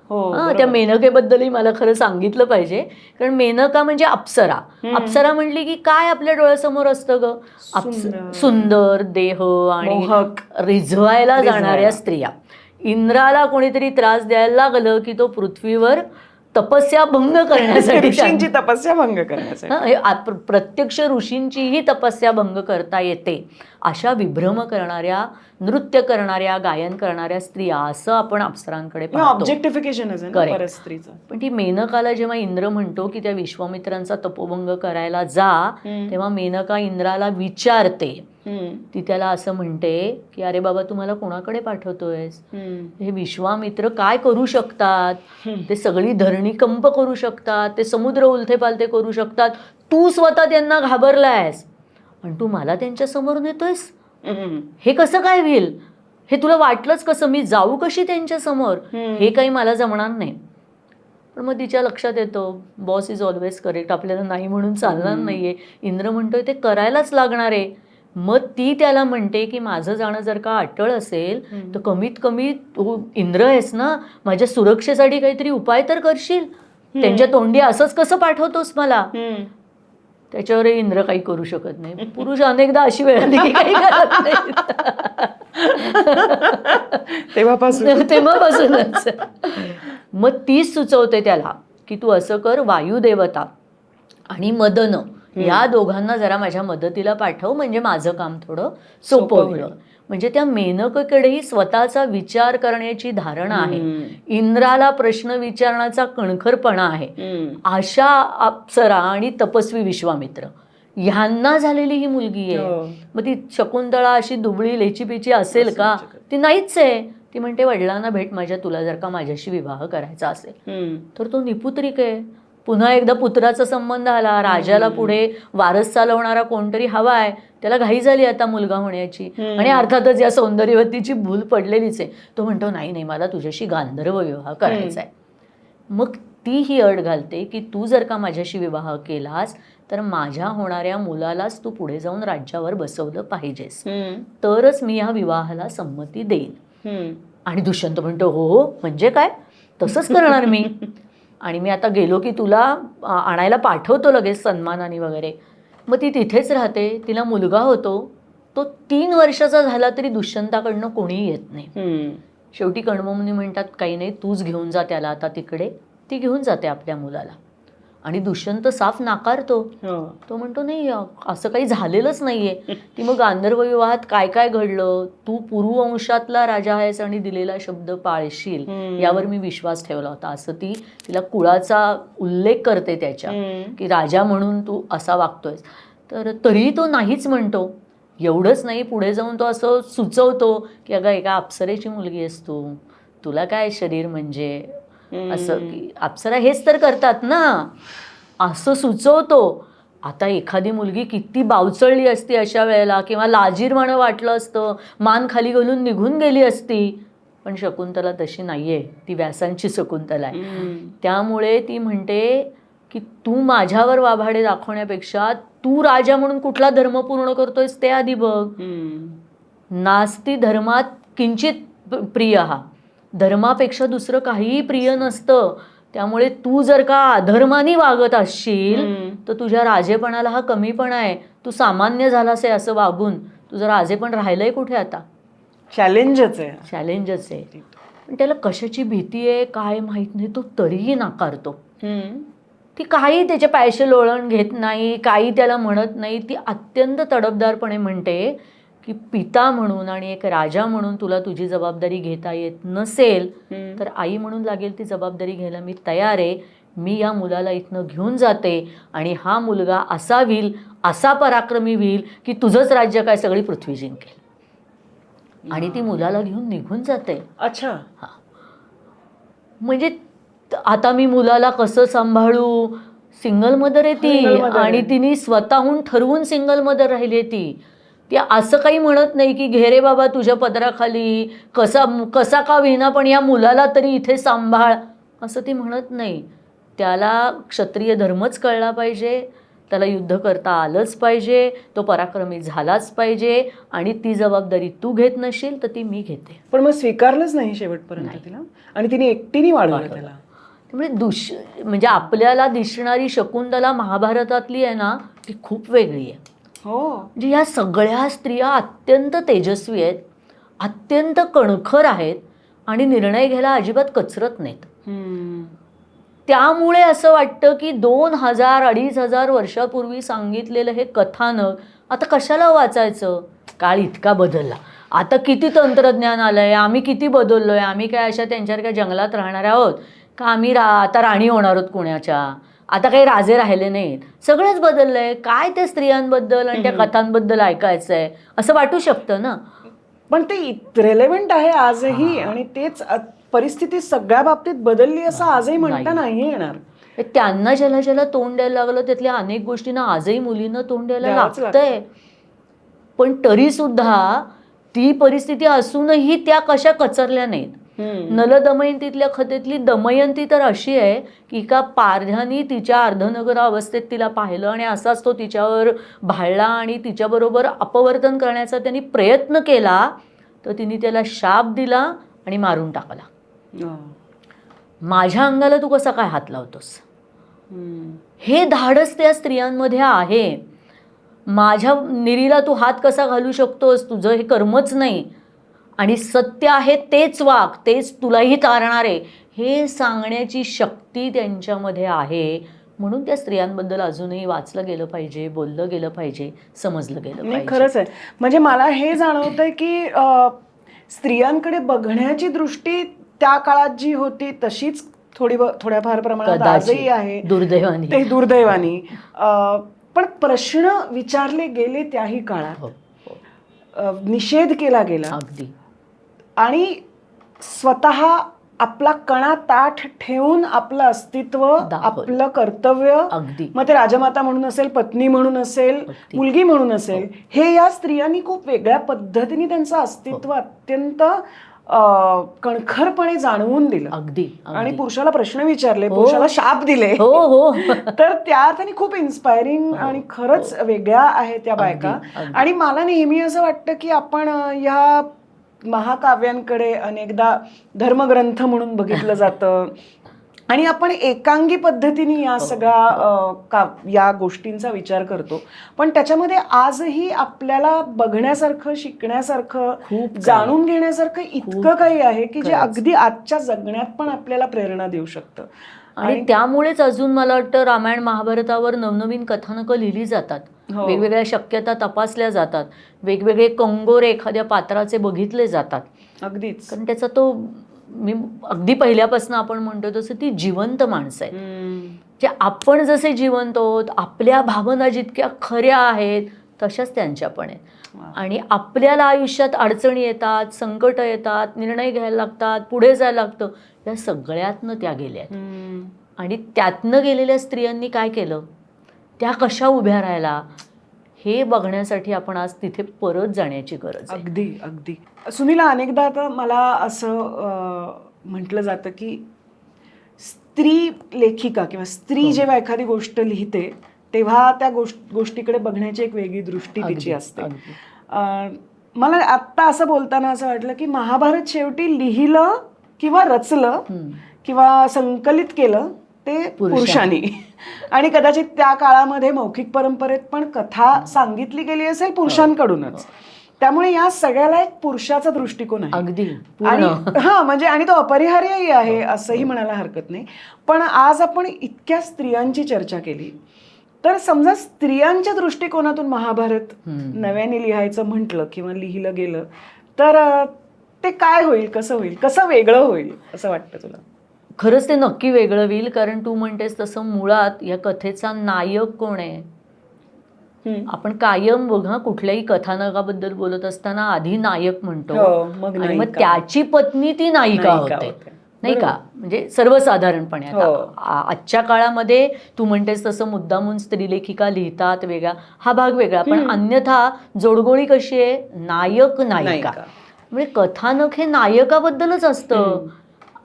हो त्या मेनकेबद्दलही मला खरं सांगितलं पाहिजे, कारण मेनका म्हणजे अप्सरा. अप्सरा म्हणली की काय आपल्या डोळ्यासमोर असतं ग, सुंदर देह आणि मोहक, रिझवायला जाणाऱ्या स्त्रिया. इंद्राला कोणीतरी त्रास द्यायला लागलं की तो पृथ्वीवर तपस्या भंग करण्यासाठी ऋषींची तपस्या भंग करण्यासाठी प्रत्यक्ष ऋषींचीही तपस्या भंग करता येते. अशा विभ्रम करणाऱ्या, नृत्य करणाऱ्या, गायन करणाऱ्या स्त्रिया, असं आपण अप्सरांकडे पाहतो. ऑब्जेक्टिफिकेशन आहे ना परत स्त्रीचं. पण ती मेनकाला जेव्हा इंद्र म्हणतो की त्या विश्वामित्रांचा तपोभंग करायला जा, तेव्हा मेनका इंद्राला विचारते. ती त्याला असं म्हणते की अरे बाबा, तू मला कोणाकडे पाठवतोयस? हे विश्वामित्र काय करू शकतात? ते सगळी धरणी कंप करू शकतात, ते समुद्र उलथे पालथे करू शकतात. तू स्वतः त्यांना घाबरलायस आणि तू मला त्यांच्या समोर नेतोयस? हे कसं काय होईल? हे तुला वाटलंच कसं? मी जाऊ कशी त्यांच्या समोर? हे काही मला जमणार नाही. पण मग तिच्या लक्षात येतं बॉस इज ऑलवेज करेक्ट, आपल्याला नाही म्हणून चालणार नाहीये. इंद्र म्हणतोय ते करायलाच लागणार आहे. मग ती त्याला म्हणते की माझं जाणं जर का अटळ असेल तर कमीत कमी तू इंद्र आहेस ना, माझ्या सुरक्षेसाठी काहीतरी उपाय तर करशील. त्यांच्या तोंडी असंच कसं पाठवतोस मला? त्याच्यावर इंद्र काही करू शकत नाही. पुरुष अनेकदा अशी वेळ आली की काही करत नाही. तेव्हापासूनच मग तीच सुचवते त्याला की तू असं कर, वायुदेवता आणि मदन या दोघांना जरा माझ्या मदतीला पाठव, म्हणजे माझं काम थोडं सोपं होईल. म्हणजे त्या मेनकेकडेही स्वतःचा विचार करण्याची धारणा आहे. इंद्राला प्रश्न विचारण्याचा कणखरपणा आहे. अशा अप्सरा आणि तपस्वी विश्वामित्र ह्यांना झालेली ही मुलगी आहे. मग ती शकुंतळा अशी दुबळी लेचीपिची असेल का? ती नाहीच आहे. ती म्हणते वडिलांना भेट माझ्या, तुला जर का माझ्याशी विवाह करायचा असेल तर. तो निपुत्रिक आहे. पुन्हा एकदा पुत्राचा संबंध आला. राजाला पुढे वारस चालवणारा कोणतरी हवा आहे. त्याला घाई झाली आता मुलगा होण्याची, आणि अर्थातच या सौंदर्यवतीची भूल पडलेलीच आहे. तो म्हणतो नाही नाही, मला तुझ्याशी गांधर्व विवाह करायचा आहे. मग ती ही अट घालते की तू जर का माझ्याशी विवाह केलास तर माझ्या होणाऱ्या मुलालाच तू पुढे जाऊन राज्यावर बसवलं पाहिजेस, तरच मी या विवाहाला संमती देईन. आणि दुष्यंत म्हणतो हो म्हणजे काय, तसंच करणार मी. आणि मी आता गेलो की तुला आणायला पाठवतो लगेच सन्मानाने वगैरे. मग ती तिथेच राहते. तिला मुलगा होतो. तो 3 वर्षाचा झाला तरी दुष्यंताकडनं कोणीही येत नाही. शेवटी कण्वमुनी म्हणतात काही नाही, तूच घेऊन जा त्याला आता तिकडे. ती घेऊन जाते आपल्या मुलाला आणि दुष्यंत साफ नाकारतो. तो म्हणतो नाही, असं काही झालेलंच नाहीये. ती मग गांधर्व विवाहात काय काय घडलं, तू पुरुवंशातला राजा आहेस आणि दिलेला शब्द पाळशील यावर मी विश्वास ठेवला होता, असं ती तिला कुळाचा उल्लेख करते त्याच्या, की राजा म्हणून तू असा वागतोयस. तर तरीही तो नाहीच म्हणतो. एवढंच नाही, पुढे जाऊन तो असं सुचवतो की अगं एका अप्सरेची मुलगी आहेस तू, तुला काय शरीर म्हणजे, असं की अप्सरा हेच तर करतात ना, असं सुचवतो. आता एखादी मुलगी किती बावचळली असती अशा वेळेला, किंवा लाजीरवाणं वाटलं असतं, मान खाली घालून निघून गेली असती. पण शकुंतला तशी नाहीये, ती व्यासांची शकुंतला आहे. त्यामुळे ती म्हणते की तू माझ्यावर वाभाडे दाखवण्यापेक्षा तू राजा म्हणून कुठला धर्म पूर्ण करतोयस ते आधी बघ. नास्ती धर्मात किंचित प्रिय, हा धर्मापेक्षा दुसरं काहीही प्रिय नसतं. त्यामुळे तू जर का अधर्माने वागत असशील तर तुझ्या राजेपणाला हा कमीपणा आहे. तू सामान्य झालास आहे असं वागून, तुझं राजेपण राहिलंय कुठे आता? चॅलेंजच आहे. पण त्याला कशाची भीती आहे काय माहित नाही, तो तरीही नाकारतो. ती काही त्याच्या पायाशी लोळण घेत नाही, काही त्याला म्हणत नाही. ती अत्यंत तडफदारपणे म्हणते की पिता म्हणून आणि एक राजा म्हणून तुला तुझी जबाबदारी घेता येत नसेल तर आई म्हणून लागेल ती जबाबदारी घ्यायला मी तयार आहे. मी या मुलाला इथनं घेऊन जाते आणि हा मुलगा असा होईल, असा पराक्रमी होईल की तुझंच राज्य काय सगळी पृथ्वी जिंकेल. आणि ती मुलाला घेऊन निघून जाते. अच्छा, हा, म्हणजे आता मी मुलाला कसं सांभाळू? सिंगल मदर आहे ती, आणि तिने स्वतःहून ठरवून सिंगल मदर राहिली आहे ती. ती असं काही म्हणत नाही की घे रे बाबा तुझ्या पदराखाली, कसा का विना पण या मुलाला तरी इथे सांभाळ, असं ती म्हणत नाही. त्याला क्षत्रिय धर्मच कळला पाहिजे, त्याला युद्ध करता आलंच पाहिजे, तो पराक्रमी झालाच पाहिजे आणि ती जबाबदारी तू घेत नशील तर ती मी घेते. पण मग स्वीकारलंच नाही शेवटपर्यंत तिला, आणि तिने एकटीने वाढवलं त्याला. त्यामुळे म्हणजे आपल्याला दिसणारी शकुंतला महाभारतातली आहे ना, ती खूप वेगळी आहे. हो, म्हणजे या सगळ्या स्त्रिया अत्यंत तेजस्वी आहेत, अत्यंत कणखर आहेत आणि निर्णय घ्यायला अजिबात कचरत नाहीत. त्यामुळे असं वाटतं की 2000-2500 वर्षापूर्वी सांगितलेलं हे कथानक आता कशाला वाचायचं. काळ इतका बदलला, आता किती तंत्रज्ञान आलंय, आम्ही किती बदललोय. आम्ही काय अशा त्यांच्यासारख्या जंगलात राहणार आहोत का? आम्ही आता राणी होणार आहोत कोणाच्या? आता काही राजे राहिले नाहीत, सगळंच बदललंय. काय त्या स्त्रियांबद्दल आणि त्या कथांबद्दल ऐकायचंय असं वाटू शकतं ना. पण ते रेलेव्हंट आहे आजही, आणि तेच परिस्थिती सगळ्या बाबतीत बदलली असं आजही म्हणता नाही येणार. त्यांना ज्याला ज्याला तोंड द्यायला लागलं त्यातल्या अनेक गोष्टींना आजही मुलींना तोंड द्यायला लागतंय. पण तरी सुद्धा ती परिस्थिती असूनही त्या कशा कचरल्या नाहीत. नल दमयंतीतल्या कथेतली दमयंती तर अशी आहे की एका पारध्यानी तिच्या अर्धनगर अवस्थेत तिला पाहिलं आणि असाच तो तिच्यावर भाळला आणि तिच्याबरोबर अपवर्तन करण्याचा त्यांनी प्रयत्न केला, तर तिने त्याला शाप दिला आणि मारून टाकला. माझ्या अंगाला तू कसा काय हात लावतोस? हे धाडस त्या स्त्रियांमध्ये आहे. माझ्या निरीला तू हात कसा घालू शकतोस? तुझं हे कर्मच नाही आणि सत्य आहे तेच वाग, तेच तुलाही तारणार आहे, हे सांगण्याची शक्ती त्यांच्यामध्ये आहे. म्हणून त्या स्त्रियांबद्दल अजूनही वाचलं गेलं पाहिजे, बोललं गेलं पाहिजे, समजलं गेलं पाहिजे. खरंच आहे. म्हणजे मला हे जाणवतंय की स्त्रियांकडे बघण्याची दृष्टी त्या काळात जी होती तशीच थोड्याफार प्रमाणात आजही आहे, दुर्दैवानी. ते दुर्दैवानी. पण प्रश्न विचारले गेले त्याही काळात, निषेध केला गेला अगदी, आणि स्वतः आपला कणा ताठ ठेवून आपलं अस्तित्व, आपलं कर्तव्य, अगदी, मग ते राजमाता म्हणून असेल, पत्नी म्हणून असेल, मुलगी म्हणून असेल, हे या स्त्रियांनी खूप वेगळ्या पद्धतीने त्यांचं अस्तित्व अत्यंत कणखरपणे जाणवून दिलं. अगदी. आणि पुरुषाला प्रश्न विचारले, पुरुषाला शाप दिले. हो हो. तर त्या अर्थाने खूप इन्स्पायरिंग आणि खरंच वेगळ्या आहेत त्या बायका. आणि मला नेहमी असं वाटतं की आपण या महाकाव्यांकडे अनेकदा धर्मग्रंथ म्हणून बघितलं जातं आणि आपण एकांगी पद्धतीने या सगळ्या या गोष्टींचा विचार करतो. पण त्याच्यामध्ये आजही आपल्याला बघण्यासारखं, शिकण्यासारखं, जाणून घेण्यासारखं इतकं काही आहे की जे अगदी आजच्या जगण्यात पण आपल्याला प्रेरणा देऊ शकतं. आणि त्यामुळेच अजून मला वाटतं रामायण महाभारतावर नवनवीन कथानकं लिहिली जातात, वेगवेगळ्या शक्यता तपासल्या जातात, वेगवेगळे कंगोरे एखाद्या पात्राचे बघितले जातात. अगदीच. कारण त्याचा तो, मी अगदी पहिल्यापासून आपण म्हणतो तसं ती जिवंत माणसं आहेत. जे आपण जसे जिवंत आहोत, आपल्या भावना जितक्या खऱ्या आहेत तशाच त्यांच्या पण आहेत. आणि आपल्याला आयुष्यात अडचणी येतात, संकट येतात, निर्णय घ्यायला लागतात, पुढे जायला लागतं, या सगळ्यातनं त्या गेल्या. आणि त्यातनं गेलेल्या स्त्रियांनी काय केलं, त्या कशा उभ्या राहायला, हे बघण्यासाठी आपण आज तिथे परत जाण्याची गरज आहे. अगदी अगदी. सुनीला, अनेकदा आता मला असं म्हटलं जातं की स्त्री लेखिका किंवा स्त्री जेव्हा एखादी गोष्ट लिहिते तेव्हा त्या गोष्टीकडे बघण्याची एक वेगळी दृष्टी तिची असते. मला आत्ता असं बोलताना असं वाटलं की महाभारत शेवटी लिहिलं किंवा रचलं किंवा संकलित केलं ते पुरुषांनी. आणि कदाचित त्या काळामध्ये मौखिक परंपरेत पण कथा सांगितली गेली असेल पुरुषांकडूनच. त्यामुळे या सगळ्याला एक पुरुषाचा दृष्टिकोन आहे. अगदी. आणि म्हणजे आणि तो अपरिहार्यही आहे असंही म्हणायला हरकत नाही. पण आज आपण इतक्या स्त्रियांची चर्चा केली, तर समजा स्त्रियांच्या दृष्टिकोनातून महाभारत नव्याने लिहायचं म्हटलं किंवा लिहिलं गेलं तर ते काय होईल, कसं होईल, कसं वेगळं होईल असं वाटतं तुला? खरंच ते नक्की वेगळं होईल. कारण तू म्हणतेस तसं मुळात या कथेचा नायक कोण आहे? आपण कायम बघा कुठल्याही कथानकाबद्दल बोलत असताना आधी नायक म्हणतो आणि मग त्याची पत्नी ती नायिका होते, नाही का? म्हणजे सर्वसाधारणपणे आता आजच्या काळामध्ये तू म्हणतेस तसं मुद्दामून स्त्रीलेखिका लिहितात, वेगळा हा भाग वेगळा, पण अन्यथा जोडगोळी कशी आहे, नायक नायिका. म्हणजे कथानक हे नायकाबद्दलच असतं.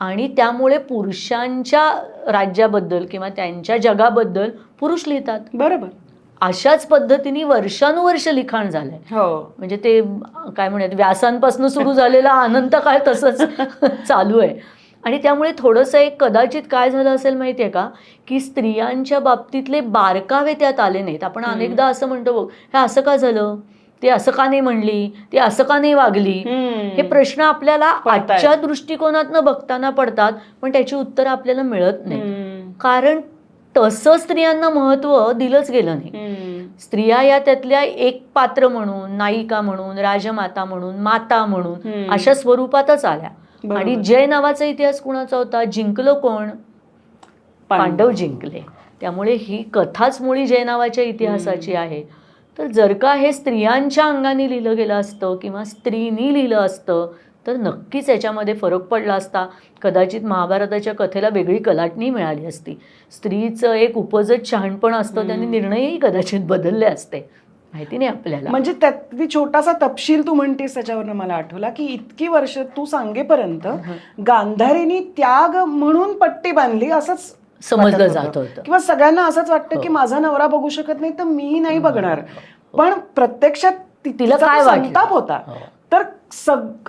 आणि त्यामुळे पुरुषांच्या राज्याबद्दल किंवा त्यांच्या जगाबद्दल पुरुष लिहितात. बरोबर. अशाच पद्धतीने वर्षानुवर्ष लिखाण झालंय. हो. म्हणजे ते काय म्हणतात व्यासांपासून सुरू झालेला अनंत काळ तसंच चालू आहे. आणि त्यामुळे थोडंसं एक कदाचित काय झालं असेल माहिती आहे का, की स्त्रियांच्या बाबतीतले बारकावे त्यात आले नाहीत. आपण अनेकदा असं म्हणतो बघ, हे असं का झालं, ते असं का नाही म्हणली, ते असं का नाही वागली, हे प्रश्न आपल्याला आजच्या दृष्टिकोनातनं बघताना पडतात, पण त्याची उत्तर आपल्याला मिळत नाही. कारण तसं स्त्रियांना महत्व दिलंच गेलं नाही. स्त्रिया या त्यातल्या एक पात्र म्हणून, नायिका म्हणून, राजमाता म्हणून, माता म्हणून अशा स्वरूपातच आल्या. आणि जय नावाचा इतिहास कुणाचा होता, जिंकलं कोण, पांडव जिंकले. त्यामुळे ही कथाच मुळी जय नावाच्या इतिहासाची आहे. तर जर का हे स्त्रियांच्या अंगाने लिहिलं गेलं असतं किंवा स्त्रीनी लिहिलं असतं तर नक्कीच याच्यामध्ये फरक पडला असता. कदाचित महाभारताच्या कथेला वेगळी कलाटणी मिळाली असती. स्त्रीचं एक उपजत शहाणपण असतं, त्यांनी निर्णयही कदाचित बदलले असते, माहिती नाही आपल्याला. म्हणजे त्यातली छोटासा तपशील तू म्हणतेस त्याच्यावरनं मला आठवला की इतकी वर्ष तू सांगेपर्यंत गांधारीनी त्याग म्हणून पट्टी बांधली असंच समजलं जात होतं, किंवा सगळ्यांना असंच वाटतं की माझा नवरा बघू शकत नाही तर मी नाही बघणार. पण प्रत्यक्षात तिला काय संताप होता. तर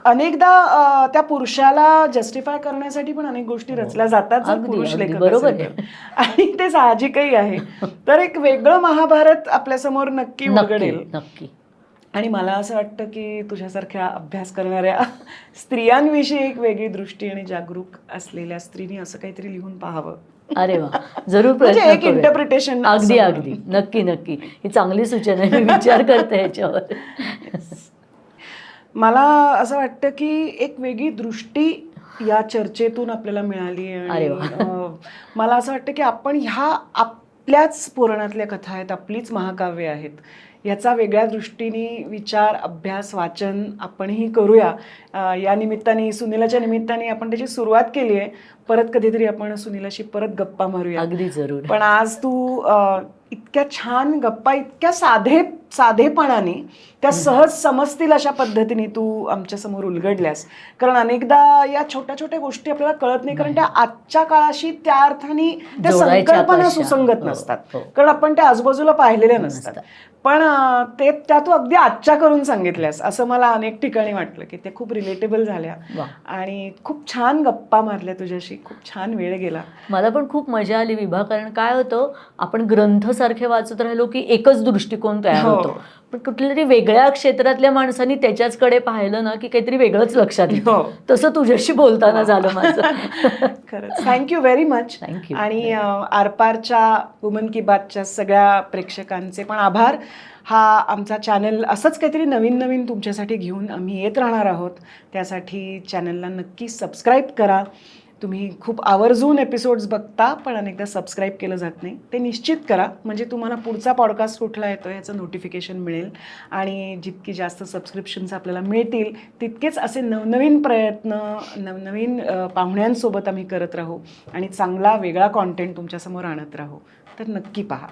अनेकदा त्या पुरुषाला जस्टिफाय करण्यासाठी पण अनेक गोष्टी रचल्या जातात जर पुरुष लेखक बरोबर असेल तर. आणि ते साहजिकही आहे. तर एक वेगळं महाभारत आपल्यासमोर नक्की उघडेल. नक्की. आणि मला असं वाटतं की तुझ्यासारख्या अभ्यास करणाऱ्या स्त्रियांविषयी एक वेगळी दृष्टी आणि जागरूक असलेल्या स्त्रीनी असं काहीतरी लिहून पाहावं. अरे वा, जरूर म्हणजे प्रयत्न एक करूया. इंटरप्रिटेशन. अगदी अगदी, नक्की नक्की, ही चांगली सूचना आहे. मी विचार करते याच्यावर. मला असं वाटतं की एक वेगळी दृष्टी या चर्चेतून आपल्याला मिळाली. आणि मला असं वाटतं की आपण ह्या आपल्याच पुराणातल्या कथा आहेत, आपलीच महाकाव्य आहेत, याचा वेगळ्या दृष्टीने विचार, अभ्यास, वाचन आपणही करूया. या निमित्ताने, सुनीलाच्या निमित्ताने आपण त्याची सुरुवात केली आहे. परत कधीतरी आपण सुनीलाशी परत गप्पा मारूया. अगदी जरूर. पण आज तू इतक्या छान गप्पा, इतक्या साधेपणाने, त्या सहज समजतील अशा पद्धतीने तू आमच्यासमोर उलगडल्यास. कारण अनेकदा या छोट्या छोट्या गोष्टी आपल्याला कळत नाही, कारण त्या आजच्या काळाशी त्या अर्थाने त्या संकल्पना सुसंगत नसतात, कारण आपण त्या आजूबाजूला पाहिलेल्या नसतात. पण त्या तू अगदी आजच्या करून सांगितल्यास असं मला अनेक ठिकाणी वाटलं की ते खूप रिलेटेबल झाल्या. आणि खूप छान गप्पा मारल्या तुझ्याशी, खूप छान वेळ गेला. मला पण खूप मजा आली विभा. कारण काय होतं, आपण ग्रंथसारखे वाचत राहिलो की एकच दृष्टिकोन तयार होतो, पण कुठल्या तरी वेगळ्या क्षेत्रातल्या माणसांनी त्याच्याचकडे पाहिलं ना की काहीतरी वेगळंच लक्षात येतं. तसं तुझ्याशी बोलताना झालं माझं. खरंच थँक्यू व्हेरी मच. थँक्यू. आणि आरपारच्या वुमन की बातच्या सगळ्या प्रेक्षकांचे पण आभार. हा आमचा चॅनल असंच काहीतरी नवीन नवीन तुमच्यासाठी घेऊन आम्ही येत राहणार आहोत. त्यासाठी चॅनलला नक्की सबस्क्राईब करा. तुम्ही खूप आवर्जून एपिसोड्स बघता पण अनेकदा सबस्क्राईब केलं जात नाही, ते निश्चित करा, म्हणजे तुम्हाला पुढचा पॉडकास्ट कुठला येतो याचं नोटिफिकेशन मिळेल. आणि जितकी जास्त सबस्क्रिप्शन्स आपल्याला मिळतील तितकेच असे नवनवीन प्रयत्न, नवनवीन पाहुण्यांसोबत आम्ही करत राहू आणि चांगला वेगळा कॉन्टेंट तुमच्यासमोर आणत राहू. तर नक्की पहा.